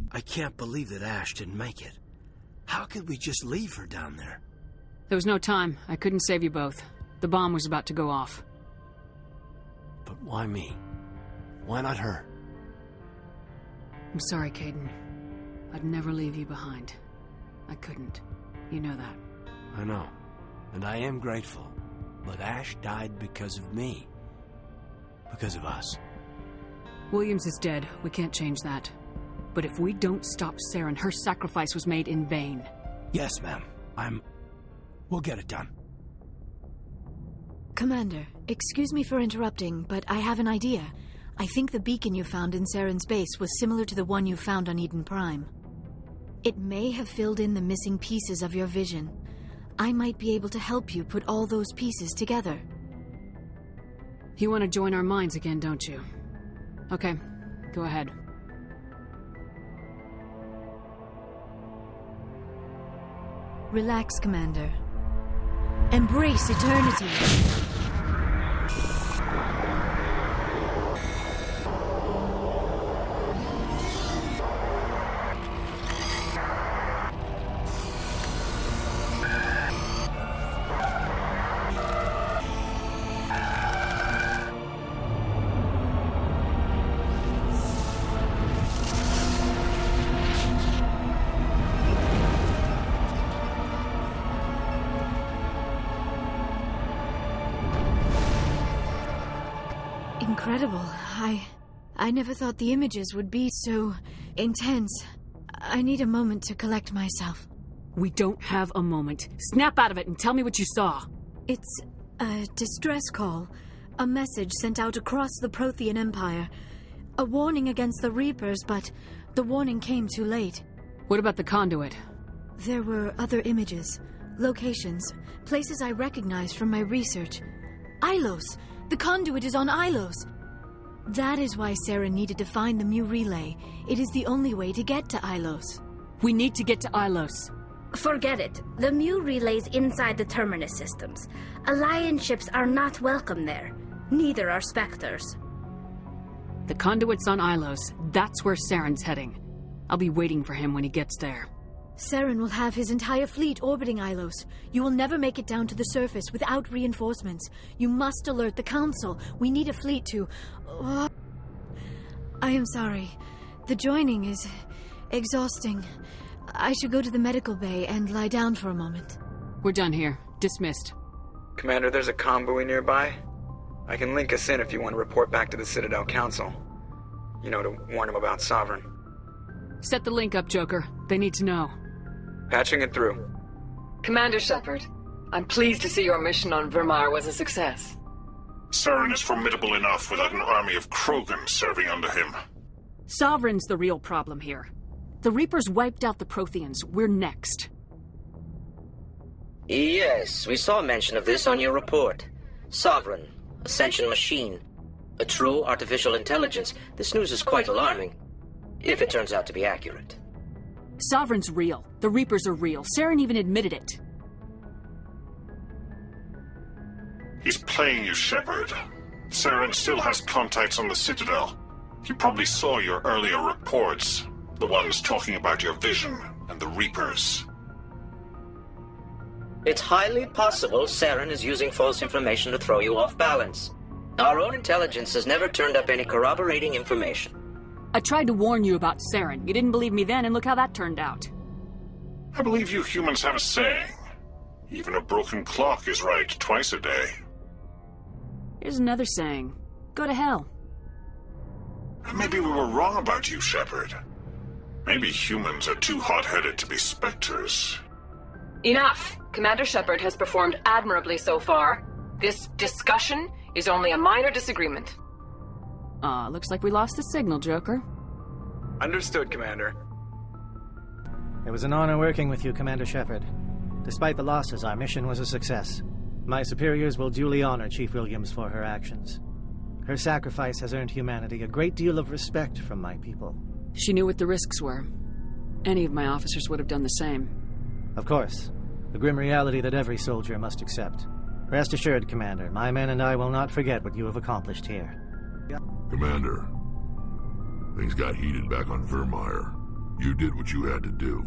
I can't believe that Ash didn't make it. How could we just leave her down there? There was no time. I couldn't save you both. The bomb was about to go off. But why me? Why not her? I'm sorry, Caden. I'd never leave you behind. I couldn't. You know that. I know. And I am grateful. But Ash died because of me. Because of us. Williams is dead. We can't change that. But if we don't stop Saren, her sacrifice was made in vain. Yes, ma'am. We'll get it done. Commander, excuse me for interrupting, but I have an idea. I think the beacon you found in Saren's base was similar to the one you found on Eden Prime. It may have filled in the missing pieces of your vision. I might be able to help you put all those pieces together. You want to join our minds again, don't you? Okay, go ahead. Relax, Commander. Embrace eternity. Incredible. I never thought the images would be so intense. I need a moment to collect myself. We don't have a moment. Snap out of it and tell me what you saw. It's a distress call. A message sent out across the Prothean Empire. A warning against the Reapers, but the warning came too late. What about the conduit? There were other images, locations, places I recognized from my research. Ilos! The conduit is on Ilos! That is why Sarah needed to find the Mu relay. It is the only way to get to Ilos. We need to get to Ilos. Forget it. The Mu relay's inside the Terminus systems. Alliance ships are not welcome there. Neither are Spectres. The conduit's on Ilos. That's where Saren's heading. I'll be waiting for him when he gets there. Saren will have his entire fleet orbiting Ilos. You will never make it down to the surface without reinforcements. You must alert the Council. We need a fleet to... I am sorry. The joining is exhausting. I should go to the medical bay and lie down for a moment. We're done here. Dismissed. Commander, there's a convoy nearby. I can link us in if you want to report back to the Citadel Council. You know, to warn them about Sovereign. Set the link up, Joker. They need to know. Patching it through. Commander Shepard, I'm pleased to see your mission on Vermeer was a success. Saren is formidable enough without an army of Krogan serving under him. Sovereign's the real problem here. The Reapers wiped out the Protheans. We're next. Yes, we saw mention of this on your report. Sovereign, Ascension machine, a true artificial intelligence. This news is quite alarming, if it turns out to be accurate. Sovereign's real. The Reapers are real. Saren even admitted it. He's playing you, Shepard. Saren still has contacts on the Citadel. He probably saw your earlier reports. The ones talking about your vision and the Reapers. It's highly possible Saren is using false information to throw you off balance. Our own intelligence has never turned up any corroborating information. I tried to warn you about Saren. You didn't believe me then, and look how that turned out. I believe you humans have a saying. Even a broken clock is right twice a day. Here's another saying. Go to hell. Maybe we were wrong about you, Shepard. Maybe humans are too hot-headed to be Spectres. Enough! Commander Shepard has performed admirably so far. This discussion is only a minor disagreement. Looks like we lost the signal, Joker. Understood, Commander. It was an honor working with you, Commander Shepard. Despite the losses, our mission was a success. My superiors will duly honor Chief Williams for her actions. Her sacrifice has earned humanity a great deal of respect from my people. She knew what the risks were. Any of my officers would have done the same. Of course. The grim reality that every soldier must accept. Rest assured, Commander, my men and I will not forget what you have accomplished here. Commander, things got heated back on Vermeer. You did what you had to do.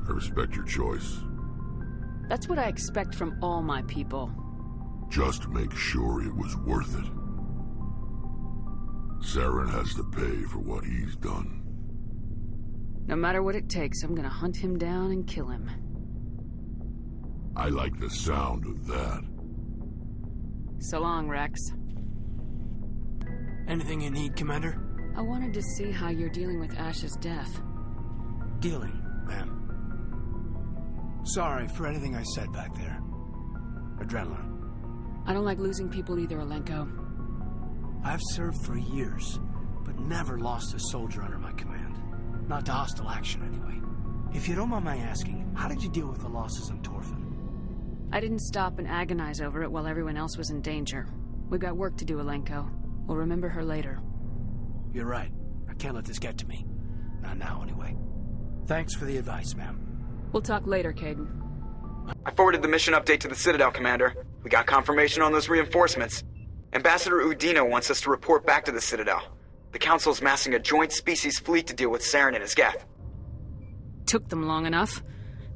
I respect your choice. That's what I expect from all my people. Just make sure it was worth it. Saren has to pay for what he's done. No matter what it takes, I'm gonna hunt him down and kill him. I like the sound of that. So long, Rex. Anything you need, Commander? I wanted to see how you're dealing with Ash's death. Dealing, ma'am. Sorry for anything I said back there. Adrenaline. I don't like losing people either, Alenko. I've served for years, but never lost a soldier under my command. Not to hostile action, anyway. If you don't mind my asking, how did you deal with the losses in Torfin? I didn't stop and agonize over it while everyone else was in danger. We've got work to do, Alenko. We'll remember her later. You're right. I can't let this get to me. Not now, anyway. Thanks for the advice, ma'am. We'll talk later, Caden. I forwarded the mission update to the Citadel, Commander. We got confirmation on those reinforcements. Ambassador Udina wants us to report back to the Citadel. The Council's massing a joint species fleet to deal with Saren and his Geth. Took them long enough.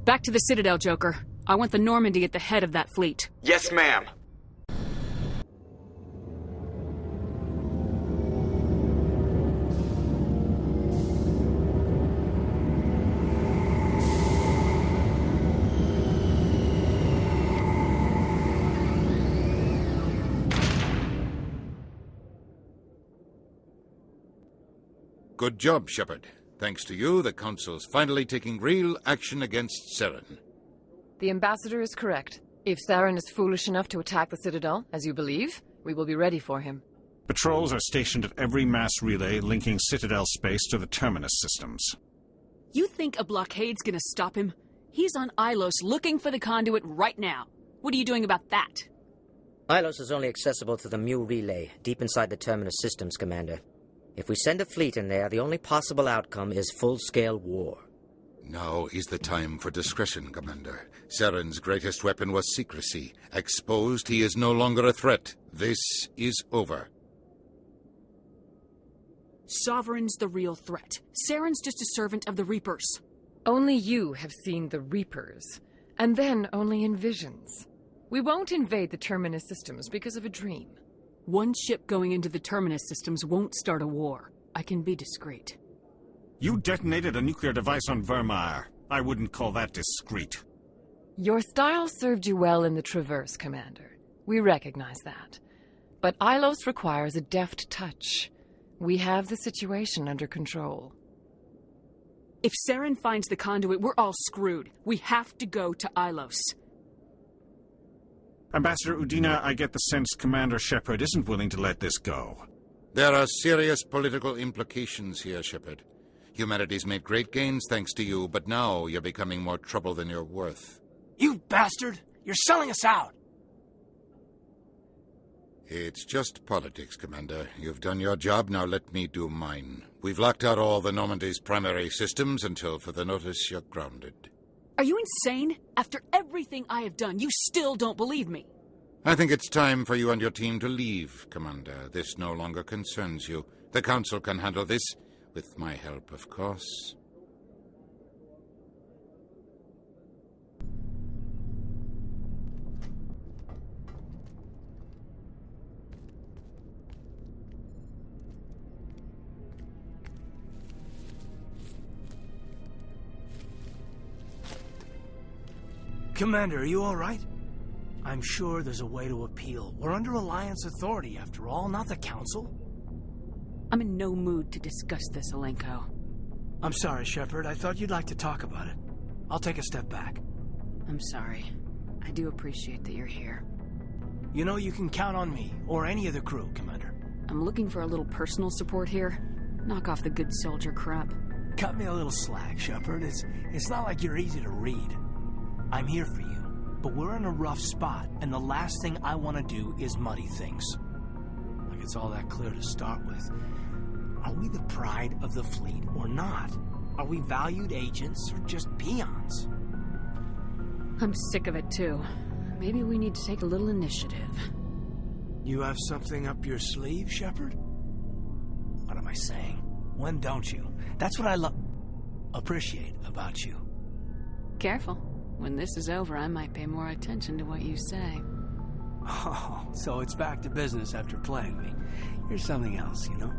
Back to the Citadel, Joker. I want the Normandy at the head of that fleet. Yes, ma'am. Good job, Shepard. Thanks to you, the Council's finally taking real action against Saren. The Ambassador is correct. If Saren is foolish enough to attack the Citadel, as you believe, we will be ready for him. Patrols are stationed at every mass relay linking Citadel space to the Terminus systems. You think a blockade's gonna stop him? He's on Ilos looking for the conduit right now. What are you doing about that? Ilos is only accessible to the Mu relay, deep inside the Terminus systems, Commander. If we send a fleet in there, the only possible outcome is full-scale war. Now is the time for discretion, Commander. Saren's greatest weapon was secrecy. Exposed, he is no longer a threat. This is over. Sovereign's the real threat. Saren's just a servant of the Reapers. Only you have seen the Reapers, and then only in visions. We won't invade the Terminus systems because of a dream. One ship going into the Terminus systems won't start a war. I can be discreet. You detonated a nuclear device on Vermeer. I wouldn't call that discreet. Your style served you well in the Traverse, Commander. We recognize that. But Ilos requires a deft touch. We have the situation under control. If Saren finds the conduit, we're all screwed. We have to go to Ilos. Ambassador Udina, I get the sense Commander Shepard isn't willing to let this go. There are serious political implications here, Shepard. Humanity's made great gains thanks to you, but now you're becoming more trouble than you're worth. You bastard! You're selling us out! It's just politics, Commander. You've done your job, now let me do mine. We've locked out all the Normandy's primary systems until further notice you're grounded. Are you insane? After everything I have done, you still don't believe me. I think it's time for you and your team to leave, Commander. This no longer concerns you. The Council can handle this, with my help, of course. Commander, are you all right? I'm sure there's a way to appeal. We're under Alliance authority, after all, not the Council. I'm in no mood to discuss this, Alenko. I'm sorry, Shepard. I thought you'd like to talk about it. I'll take a step back. I'm sorry. I do appreciate that you're here. You know you can count on me, or any of the crew, Commander. I'm looking for a little personal support here. Knock off the good soldier crap. Cut me a little slack, Shepard. It's not like you're easy to read. I'm here for you, but we're in a rough spot, and the last thing I want to do is muddy things. Like it's all that clear to start with. Are we the pride of the fleet or not? Are we valued agents or just peons? I'm sick of it, too. Maybe we need to take a little initiative. You have something up your sleeve, Shepard? What am I saying? When don't you? That's what I appreciate about you. Careful. When this is over, I might pay more attention to what you say. Oh, so it's back to business after playing me. You're something else, you know?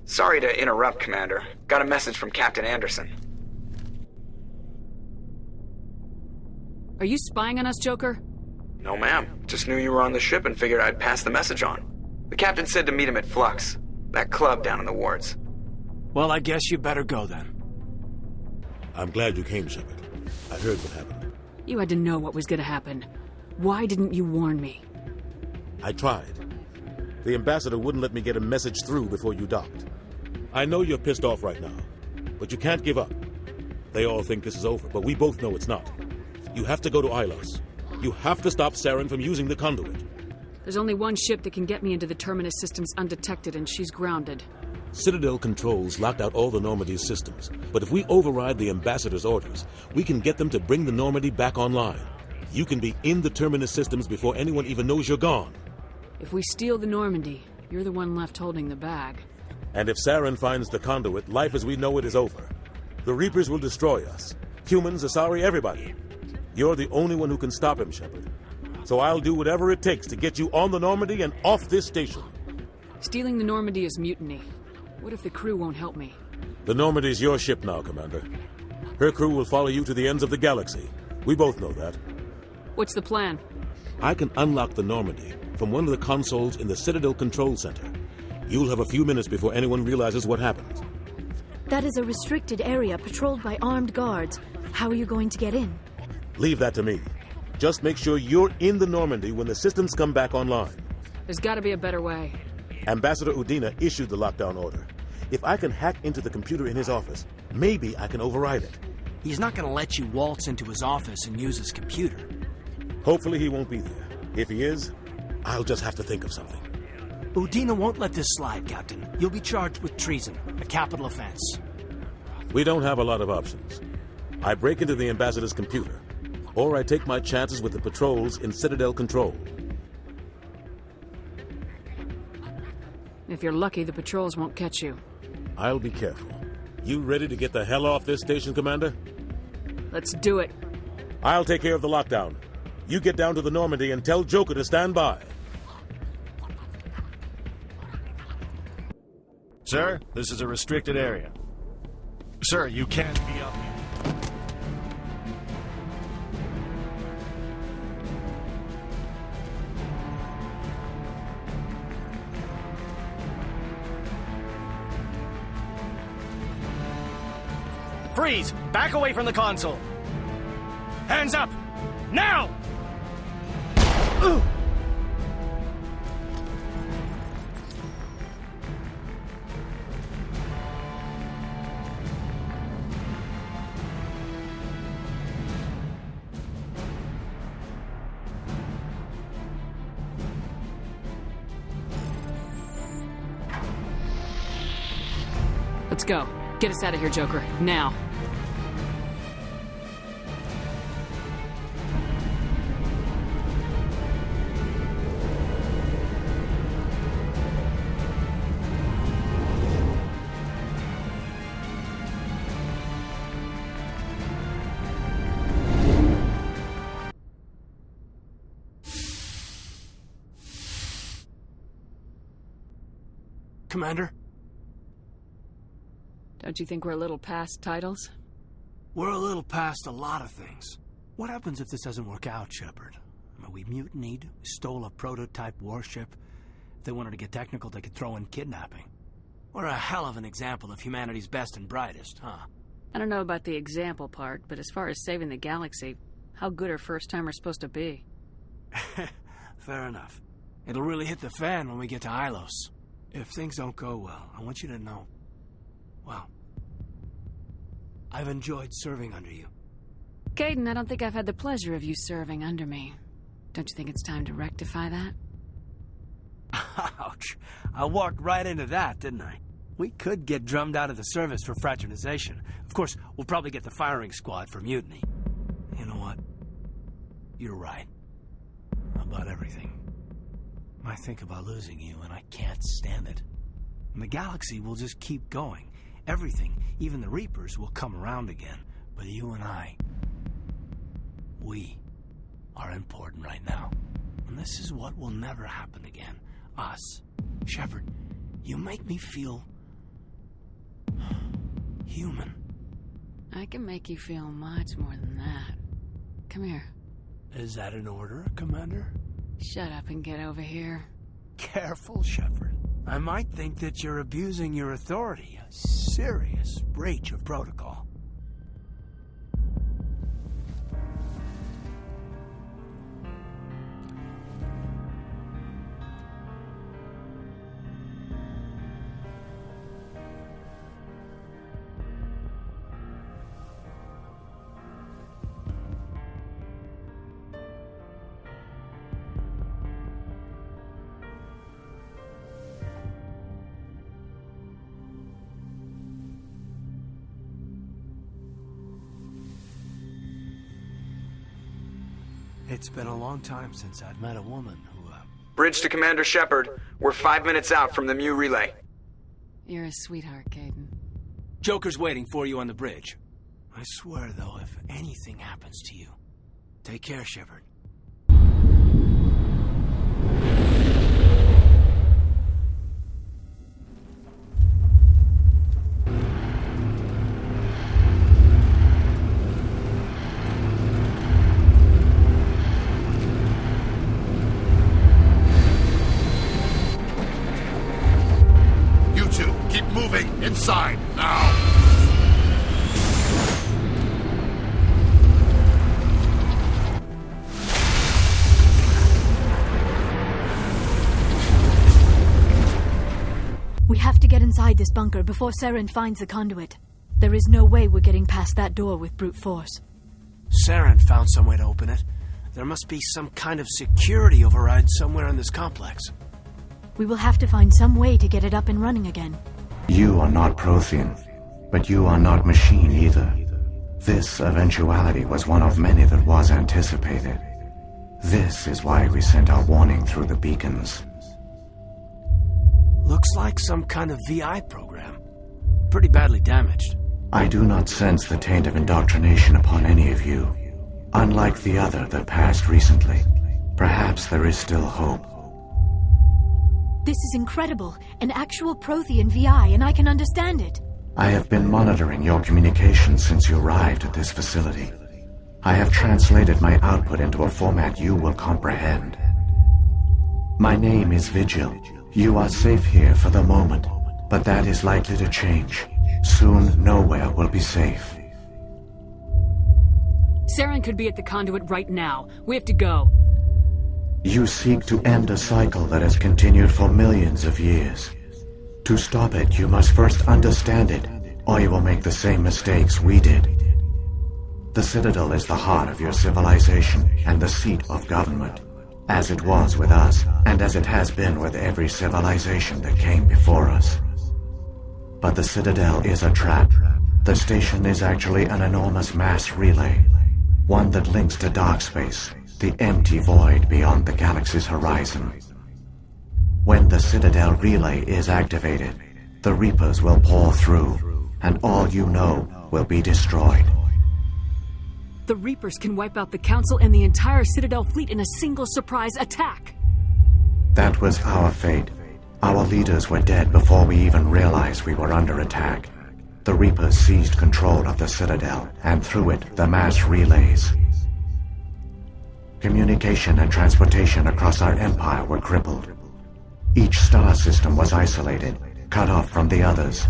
Sorry to interrupt, Commander. Got a message from Captain Anderson. Are you spying on us, Joker? No, ma'am. Just knew you were on the ship and figured I'd pass the message on. The captain said to meet him at Flux, that club down in the wards. Well, I guess you better go then. I'm glad you came, Shepard. I heard what happened. You had to know what was gonna happen. Why didn't you warn me? I tried. The ambassador wouldn't let me get a message through before you docked. I know you're pissed off right now, but you can't give up. They all think this is over, but we both know it's not. You have to go to Ilos. You have to stop Saren from using the conduit. There's only one ship that can get me into the Terminus systems undetected, and she's grounded. Citadel controls locked out all the Normandy's systems, but if we override the ambassador's orders, we can get them to bring the Normandy back online. You can be in the Terminus systems before anyone even knows you're gone. If we steal the Normandy, you're the one left holding the bag. And if Saren finds the conduit, life as we know it is over. The Reapers will destroy us. Humans, Asari, everybody. You're the only one who can stop him, Shepard. So I'll do whatever it takes to get you on the Normandy and off this station. Stealing the Normandy is mutiny. What if the crew won't help me? The Normandy's your ship now, Commander. Her crew will follow you to the ends of the galaxy. We both know that. What's the plan? I can unlock the Normandy from one of the consoles in the Citadel Control Center. You'll have a few minutes before anyone realizes what happened. That is a restricted area patrolled by armed guards. How are you going to get in? Leave that to me. Just make sure you're in the Normandy when the systems come back online. There's gotta be a better way. Ambassador Udina issued the lockdown order. If I can hack into the computer in his office, maybe I can override it. He's not gonna let you waltz into his office and use his computer. Hopefully he won't be there. If he is, I'll just have to think of something. Udina won't let this slide, Captain. You'll be charged with treason, a capital offense. We don't have a lot of options. I break into the ambassador's computer, or I take my chances with the patrols in Citadel Control. If you're lucky, the patrols won't catch you. I'll be careful. You ready to get the hell off this station, Commander? Let's do it. I'll take care of the lockdown. You get down to the Normandy and tell Joker to stand by. Sir, this is a restricted area. Sir, you can't be up here. Freeze! Back away from the console! Hands up! Now! Let's go. Get us out of here, Joker. Now. Commander? Don't you think we're a little past titles? We're a little past a lot of things. What happens if this doesn't work out, Shepard? I mean, we mutinied, stole a prototype warship. If they wanted to get technical, they could throw in kidnapping. We're a hell of an example of humanity's best and brightest, huh? I don't know about the example part, but as far as saving the galaxy, how good are first-timers supposed to be? Fair enough. It'll really hit the fan when we get to Ilos. If things don't go well, I want you to know, well, I've enjoyed serving under you. Caden, I don't think I've had the pleasure of you serving under me. Don't you think it's time to rectify that? Ouch. I walked right into that, didn't I? We could get drummed out of the service for fraternization. Of course, we'll probably get the firing squad for mutiny. You know what? You're right. About everything. I think about losing you, and I can't stand it. And the galaxy will just keep going. Everything, even the Reapers, will come around again. But you and I, we are important right now. And this is what will never happen again. Us. Shepard, you make me feel human. I can make you feel much more than that. Come here. Is that an order, Commander? Shut up and get over here. Careful, Shepard. I might think that you're abusing your authority. A serious breach of protocol. It's been a long time since I've met a woman who, Bridge to Commander Shepard. We're 5 minutes out from the Mu relay. You're a sweetheart, Caden. Joker's waiting for you on the bridge. I swear, though, if anything happens to you, take care, Shepard. Inside, now! We have to get inside this bunker before Saren finds the conduit. There is no way we're getting past that door with brute force. Saren found some way to open it. There must be some kind of security override somewhere in this complex. We will have to find some way to get it up and running again. You are not Prothean, but you are not machine either. This eventuality was one of many that was anticipated. This is why we sent our warning through the beacons. Looks like some kind of VI program. Pretty badly damaged. I do not sense the taint of indoctrination upon any of you. Unlike the other that passed recently, perhaps there is still hope. This is incredible. An actual Prothean VI, and I can understand it. I have been monitoring your communications since you arrived at this facility. I have translated my output into a format you will comprehend. My name is Vigil. You are safe here for the moment, but that is likely to change. Soon, nowhere will be safe. Saren could be at the conduit right now. We have to go. You seek to end a cycle that has continued for millions of years. To stop it, you must first understand it, or you will make the same mistakes we did. The Citadel is the heart of your civilization and the seat of government, as it was with us, and as it has been with every civilization that came before us. But the Citadel is a trap. The station is actually an enormous mass relay, one that links to dark space, the empty void beyond the galaxy's horizon. When the Citadel relay is activated, the Reapers will pour through, and all you know will be destroyed. The Reapers can wipe out the Council and the entire Citadel fleet in a single surprise attack. That was our fate. Our leaders were dead before we even realized we were under attack. The Reapers seized control of the Citadel, and through it, the mass relays. Communication and transportation across our empire were crippled. Each star system was isolated, cut off from the others.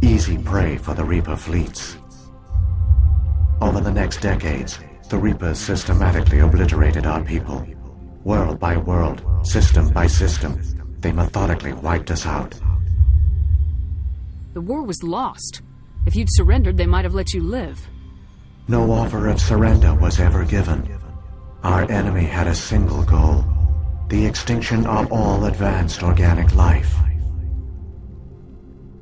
Easy prey for the Reaper fleets. Over the next decades, the Reapers systematically obliterated our people. World by world, system by system, they methodically wiped us out. The war was lost. If you'd surrendered, they might have let you live. No offer of surrender was ever given. Our enemy had a single goal: the extinction of all advanced organic life.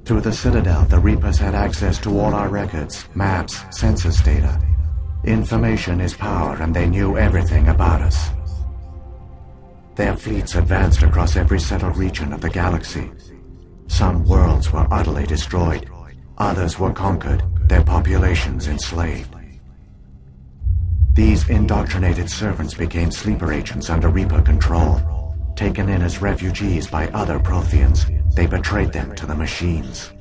Through the Citadel, the Reapers had access to all our records, maps, census data. Information is power, and they knew everything about us. Their fleets advanced across every settled region of the galaxy. Some worlds were utterly destroyed. Others were conquered, their populations enslaved. These indoctrinated servants became sleeper agents under Reaper control. Taken in as refugees by other Protheans, they betrayed them to the machines.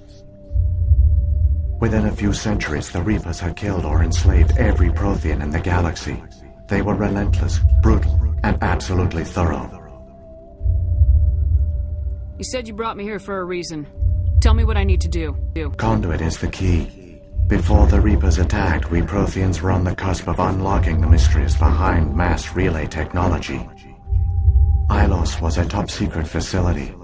Within a few centuries, the Reapers had killed or enslaved every Prothean in the galaxy. They were relentless, brutal, and absolutely thorough. You said you brought me here for a reason. Tell me what I need to do. Conduit is the key. Before the Reapers attacked, we Protheans were on the cusp of unlocking the mysteries behind mass relay technology. Ilos was a top-secret facility.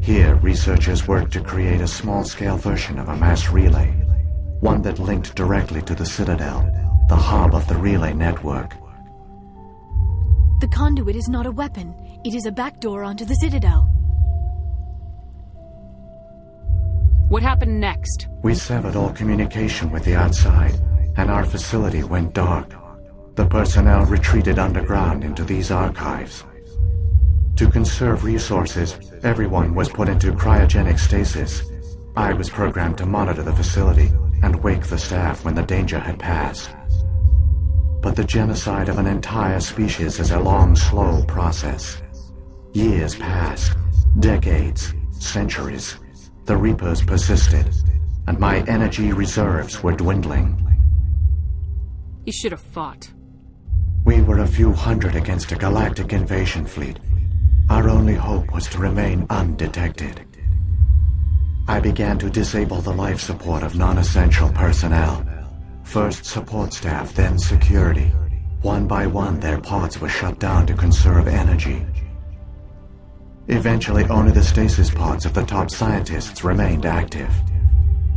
Here, researchers worked to create a small-scale version of a mass relay, one that linked directly to the Citadel, the hub of the relay network. The conduit is not a weapon. It is a backdoor onto the Citadel. What happened next? We severed all communication with the outside, and our facility went dark. The personnel retreated underground into these archives. To conserve resources, everyone was put into cryogenic stasis. I was programmed to monitor the facility and wake the staff when the danger had passed. But the genocide of an entire species is a long, slow process. Years passed, decades, centuries. The Reapers persisted, and my energy reserves were dwindling. You should have fought. We were a few hundred against a galactic invasion fleet. Our only hope was to remain undetected. I began to disable the life support of non-essential personnel. First support staff, then security. One by one, their pods were shut down to conserve energy. Eventually, only the stasis pods of the top scientists remained active.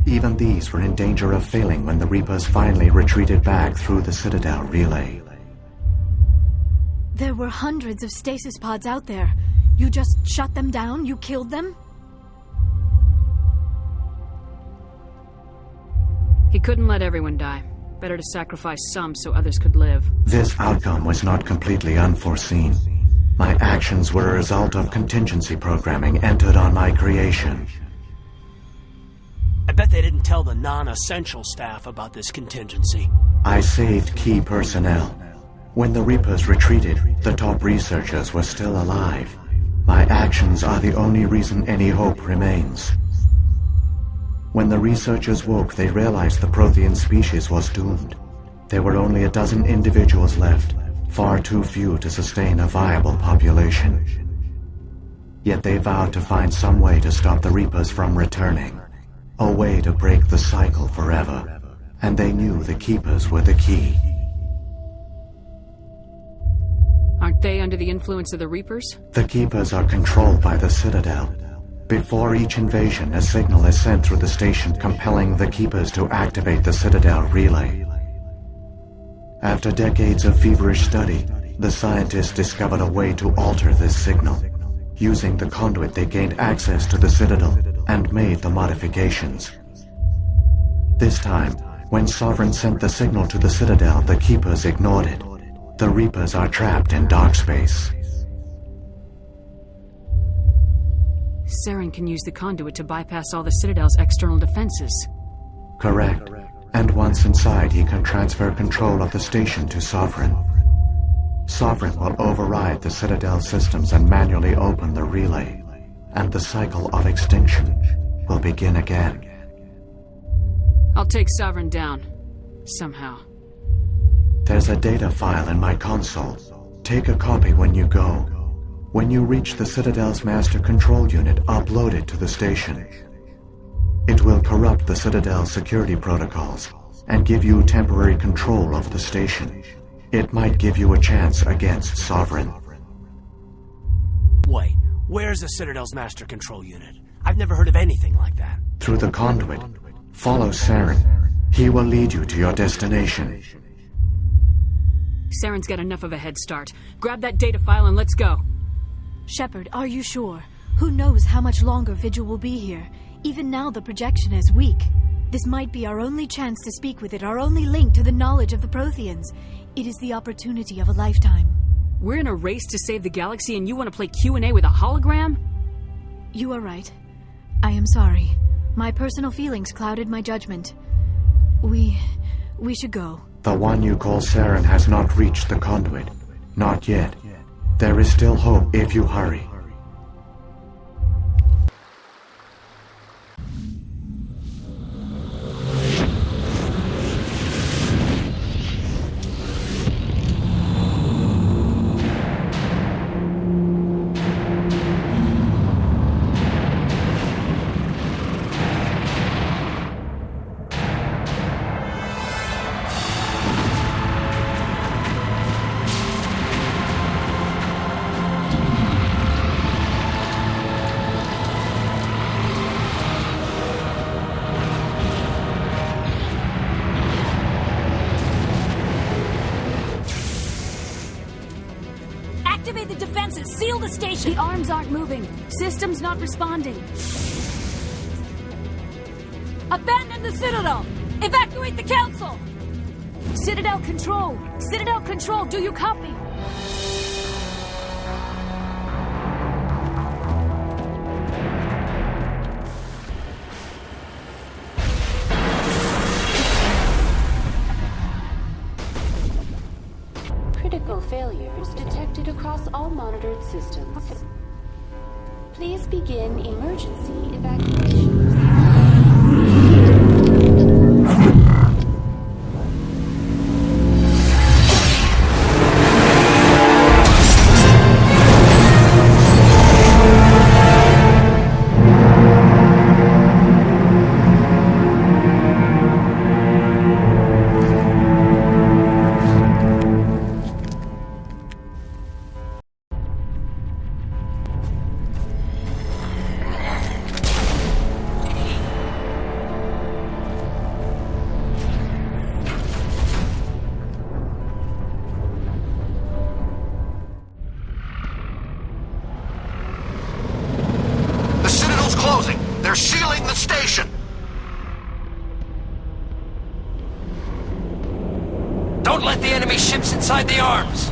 Even these were in danger of failing when the Reapers finally retreated back through the Citadel relay. There were hundreds of stasis pods out there. You just shut them down? You killed them? He couldn't let everyone die. Better to sacrifice some so others could live. This outcome was not completely unforeseen. My actions were a result of contingency programming entered on my creation. I bet they didn't tell the non-essential staff about this contingency. I saved key personnel. When the Reapers retreated, the top researchers were still alive. My actions are the only reason any hope remains. When the researchers woke, they realized the Prothean species was doomed. There were only a dozen individuals left, far too few to sustain a viable population. Yet they vowed to find some way to stop the Reapers from returning, a way to break the cycle forever, and they knew the Keepers were the key. Aren't they under the influence of the Reapers? The Keepers are controlled by the Citadel. Before each invasion, a signal is sent through the station compelling the Keepers to activate the Citadel relay. After decades of feverish study, the scientists discovered a way to alter this signal. Using the conduit, they gained access to the Citadel and made the modifications. This time, when Sovereign sent the signal to the Citadel, the Keepers ignored it. The Reapers are trapped in dark space. Saren can use the conduit to bypass all the Citadel's external defenses. Correct. And once inside, he can transfer control of the station to Sovereign. Sovereign will override the Citadel systems and manually open the relay, and the cycle of extinction will begin again. I'll take Sovereign down. Somehow. There's a data file in my console. Take a copy when you go. When you reach the Citadel's master control unit, upload it to the station. It will corrupt the Citadel's security protocols and give you temporary control of the station. It might give you a chance against Sovereign. Wait, where's the Citadel's master control unit? I've never heard of anything like that. Through the conduit. Follow Saren. He will lead you to your destination. Saren's got enough of a head start. Grab that data file and let's go. Shepard, are you sure? Who knows how much longer Vigil will be here? Even now the projection is weak. This might be our only chance to speak with it, our only link to the knowledge of the Protheans. It is the opportunity of a lifetime. We're in a race to save the galaxy and you want to play Q&A with a hologram? You are right. I am sorry. My personal feelings clouded my judgment. We should go. The one you call Saren has not reached the conduit. Not yet. There is still hope if you hurry. Activate the defenses! Seal the station! The arms aren't moving. System's not responding. Abandon the Citadel! Evacuate the Council! Citadel Control! Citadel Control, do you copy? Critical failures detected across all monitored systems. Please begin emergency evacuation. They're sealing the station! Don't let the enemy ships inside the arms!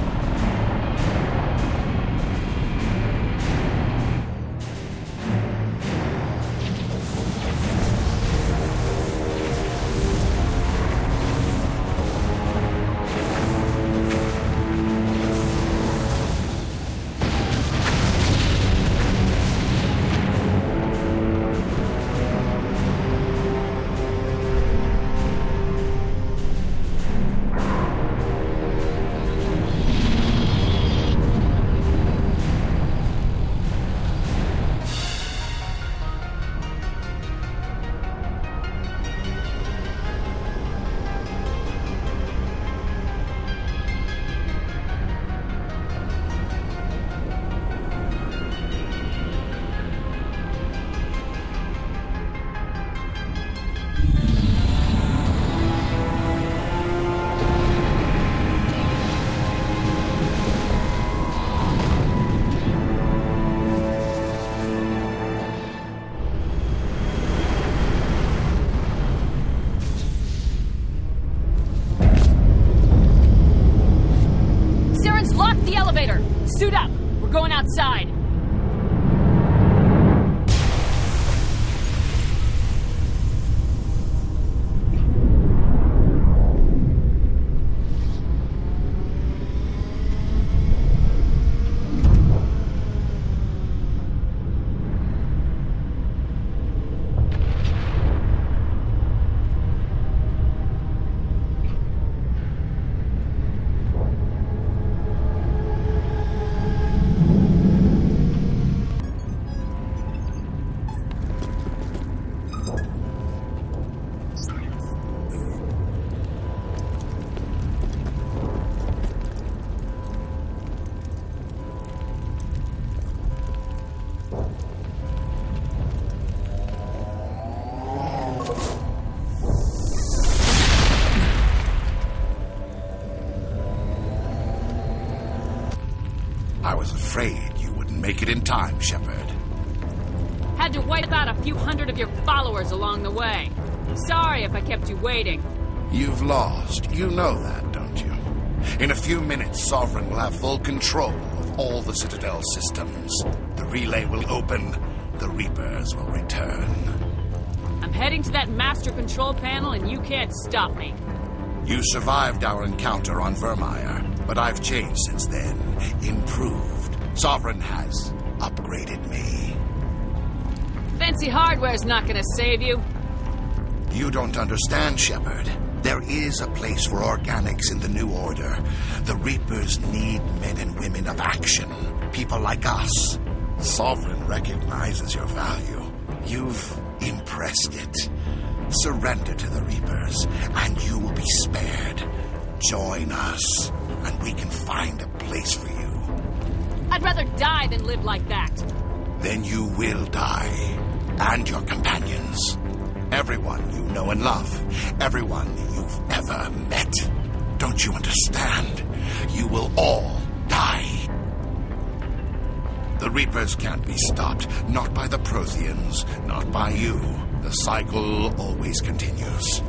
Suit up! We're going outside! time, Shepard. Had to wipe out a few hundred of your followers along the way. Sorry if I kept you waiting. You've lost. You know that, don't you? In a few minutes, Sovereign will have full control of all the Citadel systems. The relay will open. The Reapers will return. I'm heading to that master control panel and you can't stop me. You survived our encounter on Vermeer, but I've changed since then. Improved. Sovereign has upgraded me. Fancy hardware's not gonna save you. You don't understand, Shepard. There is a place for organics in the New Order. The Reapers need men and women of action. People like us. Sovereign recognizes your value. You've impressed it. Surrender to the Reapers, and you will be spared. Join us, and we can find a place for you. I'd rather die than live like that. Then you will die, and your companions. Everyone you know and love. Everyone you've ever met. Don't you understand? You will all die. The Reapers can't be stopped. Not by the Protheans. Not by you. The cycle always continues.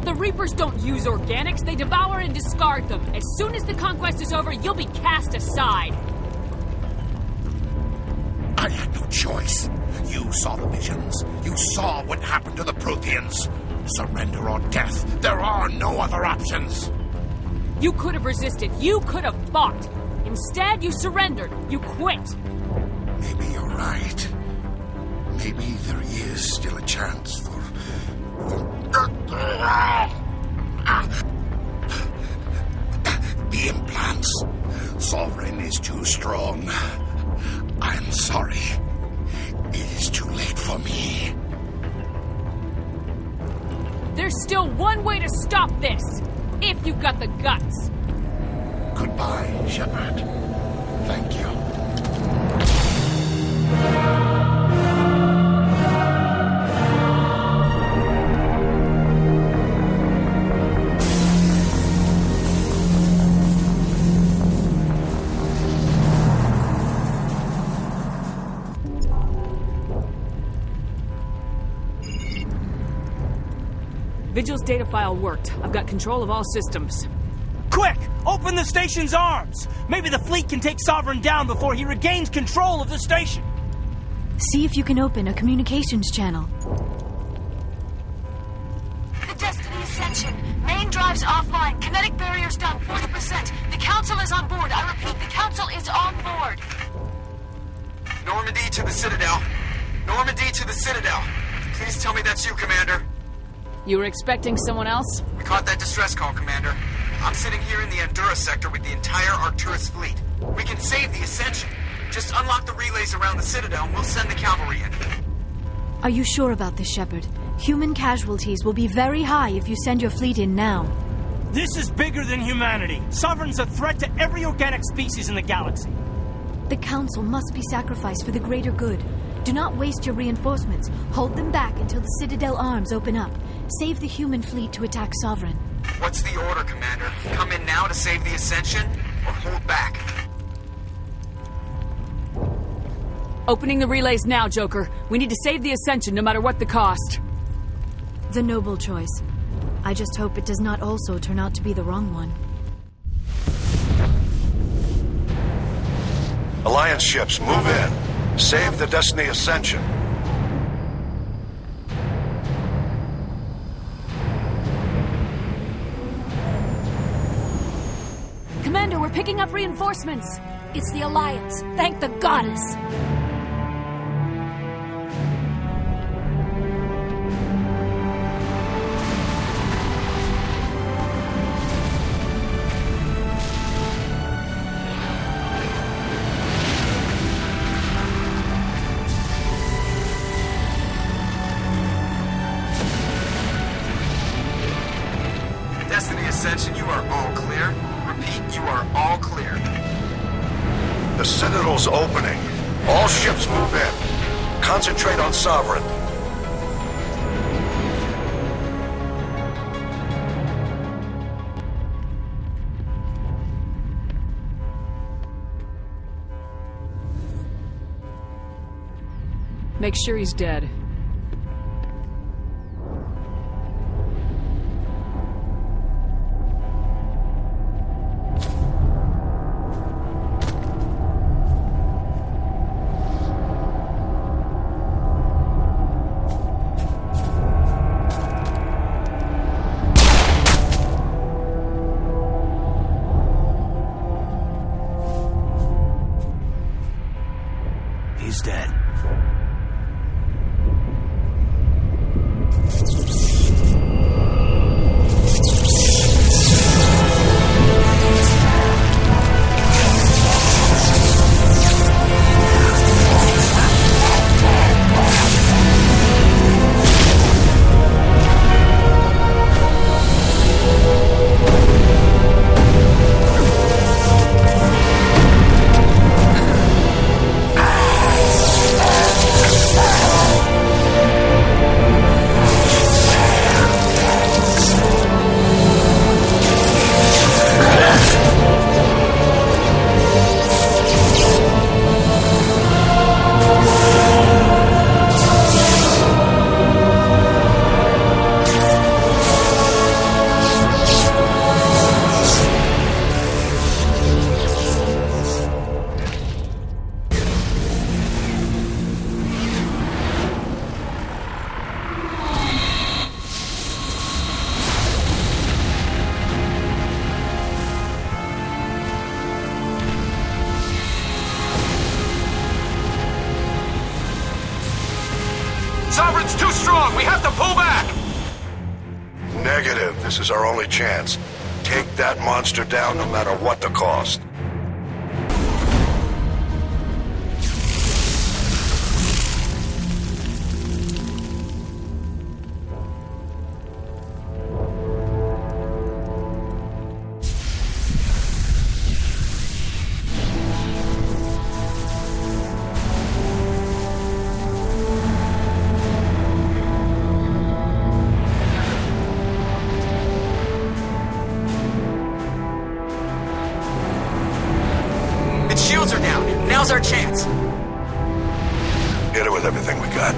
The Reapers don't use organics. They devour and discard them. As soon as the conquest is over, you'll be cast aside. I had no choice. You saw the visions. You saw what happened to the Protheans. Surrender or death. There are no other options. You could have resisted. You could have fought. Instead, you surrendered. You quit. Maybe you're right. Maybe there is still a chance for... The implants. Sovereign is too strong. I'm sorry. It is too late for me. There's still one way to stop this. If you've got the guts. Goodbye, Shepard. Thank you. Vigil's data file worked. I've got control of all systems. Quick! Open the station's arms! Maybe the fleet can take Sovereign down before he regains control of the station! See if you can open a communications channel. The Destiny Ascension. Main drives offline. Kinetic barriers down 40%. The Council is on board. I repeat, the Council is on board. Normandy to the Citadel. Normandy to the Citadel. Please tell me that's you, Commander. You were expecting someone else? We caught that distress call, Commander. I'm sitting here in the Andurra sector with the entire Arcturus fleet. We can save the Ascension. Just unlock the relays around the Citadel and we'll send the cavalry in. Are you sure about this, Shepard? Human casualties will be very high if you send your fleet in now. This is bigger than humanity. Sovereign's a threat to every organic species in the galaxy. The Council must be sacrificed for the greater good. Do not waste your reinforcements. Hold them back until the Citadel arms open up. Save the human fleet to attack Sovereign. What's the order, Commander? Come in now to save the Ascension, or hold back? Opening the relays now, Joker. We need to save the Ascension no matter what the cost. The noble choice. I just hope it does not also turn out to be the wrong one. Alliance ships, move in. Save the Destiny Ascension. Commander, we're picking up reinforcements. It's the Alliance. Thank the goddess. Destiny Ascension, you are all clear. Repeat, you are all clear. The Citadel's opening. All ships move in. Concentrate on Sovereign. Make sure he's dead. He's dead. Sovereign's too strong! We have to pull back! Negative. This is our only chance. Take that monster down no matter what the cost. Its shields are down. Now's our chance. Hit it with everything we got.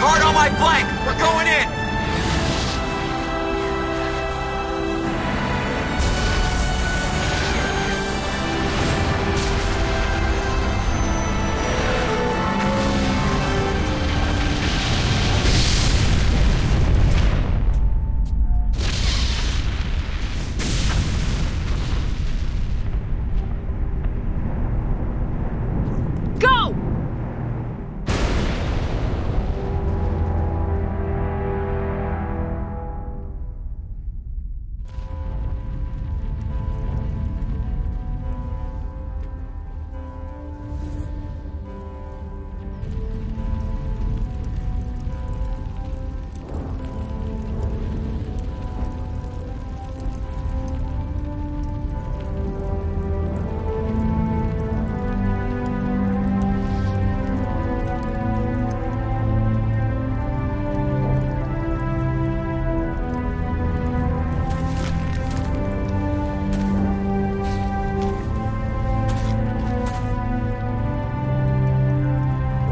Hard on my flank! We're going in! Go!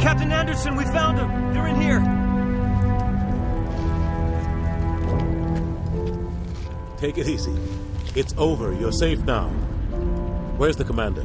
Captain Anderson, we found him! You're in here! Take it easy. It's over. You're safe now. Where's the commander?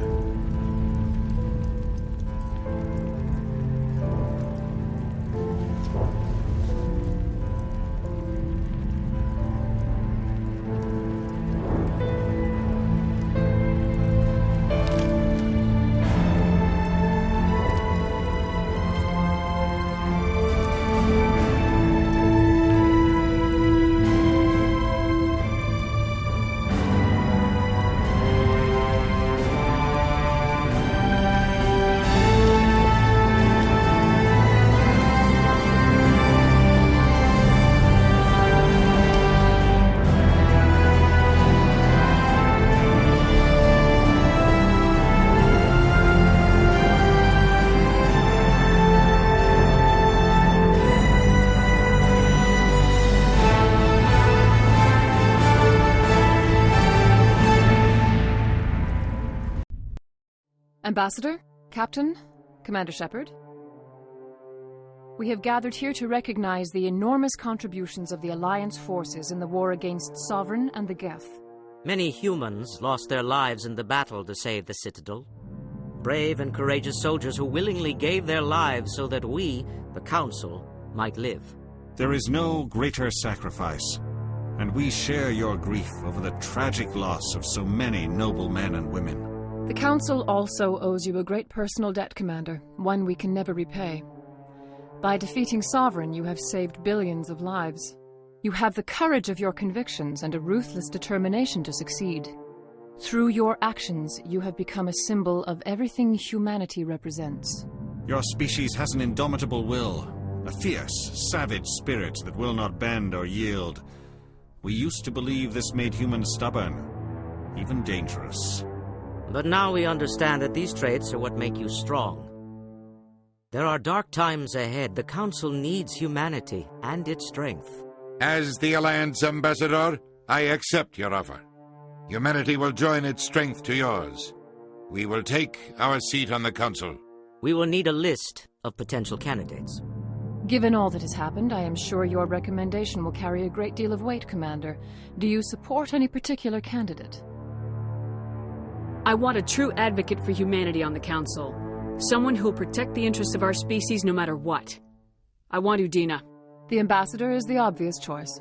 Ambassador, Captain, Commander Shepard. We have gathered here to recognize the enormous contributions of the Alliance forces in the war against Sovereign and the Geth. Many humans lost their lives in the battle to save the Citadel. Brave and courageous soldiers who willingly gave their lives so that we, the Council, might live. There is no greater sacrifice, and we share your grief over the tragic loss of so many noble men and women. The Council also owes you a great personal debt, Commander, one we can never repay. By defeating Sovereign, you have saved billions of lives. You have the courage of your convictions and a ruthless determination to succeed. Through your actions, you have become a symbol of everything humanity represents. Your species has an indomitable will, a fierce, savage spirit that will not bend or yield. We used to believe this made humans stubborn, even dangerous. But now we understand that these traits are what make you strong. There are dark times ahead. The Council needs humanity and its strength. As the Alliance Ambassador, I accept your offer. Humanity will join its strength to yours. We will take our seat on the Council. We will need a list of potential candidates. Given all that has happened, I am sure your recommendation will carry a great deal of weight, Commander. Do you support any particular candidate? I want a true advocate for humanity on the Council. Someone who'll protect the interests of our species no matter what. I want Udina. The Ambassador is the obvious choice.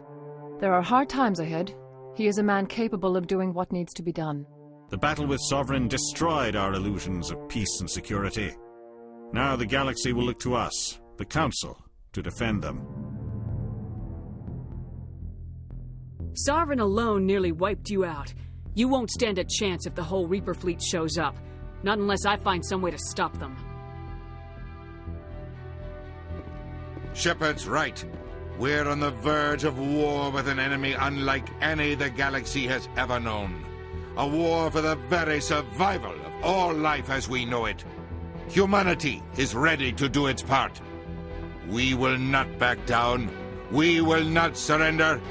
There are hard times ahead. He is a man capable of doing what needs to be done. The battle with Sovereign destroyed our illusions of peace and security. Now the galaxy will look to us, the Council, to defend them. Sovereign alone nearly wiped you out. You won't stand a chance if the whole Reaper fleet shows up. Not unless I find some way to stop them. Shepard's right. We're on the verge of war with an enemy unlike any the galaxy has ever known. A war for the very survival of all life as we know it. Humanity is ready to do its part. We will not back down. We will not surrender.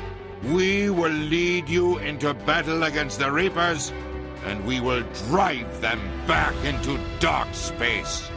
We will lead you into battle against the Reapers, and we will drive them back into dark space.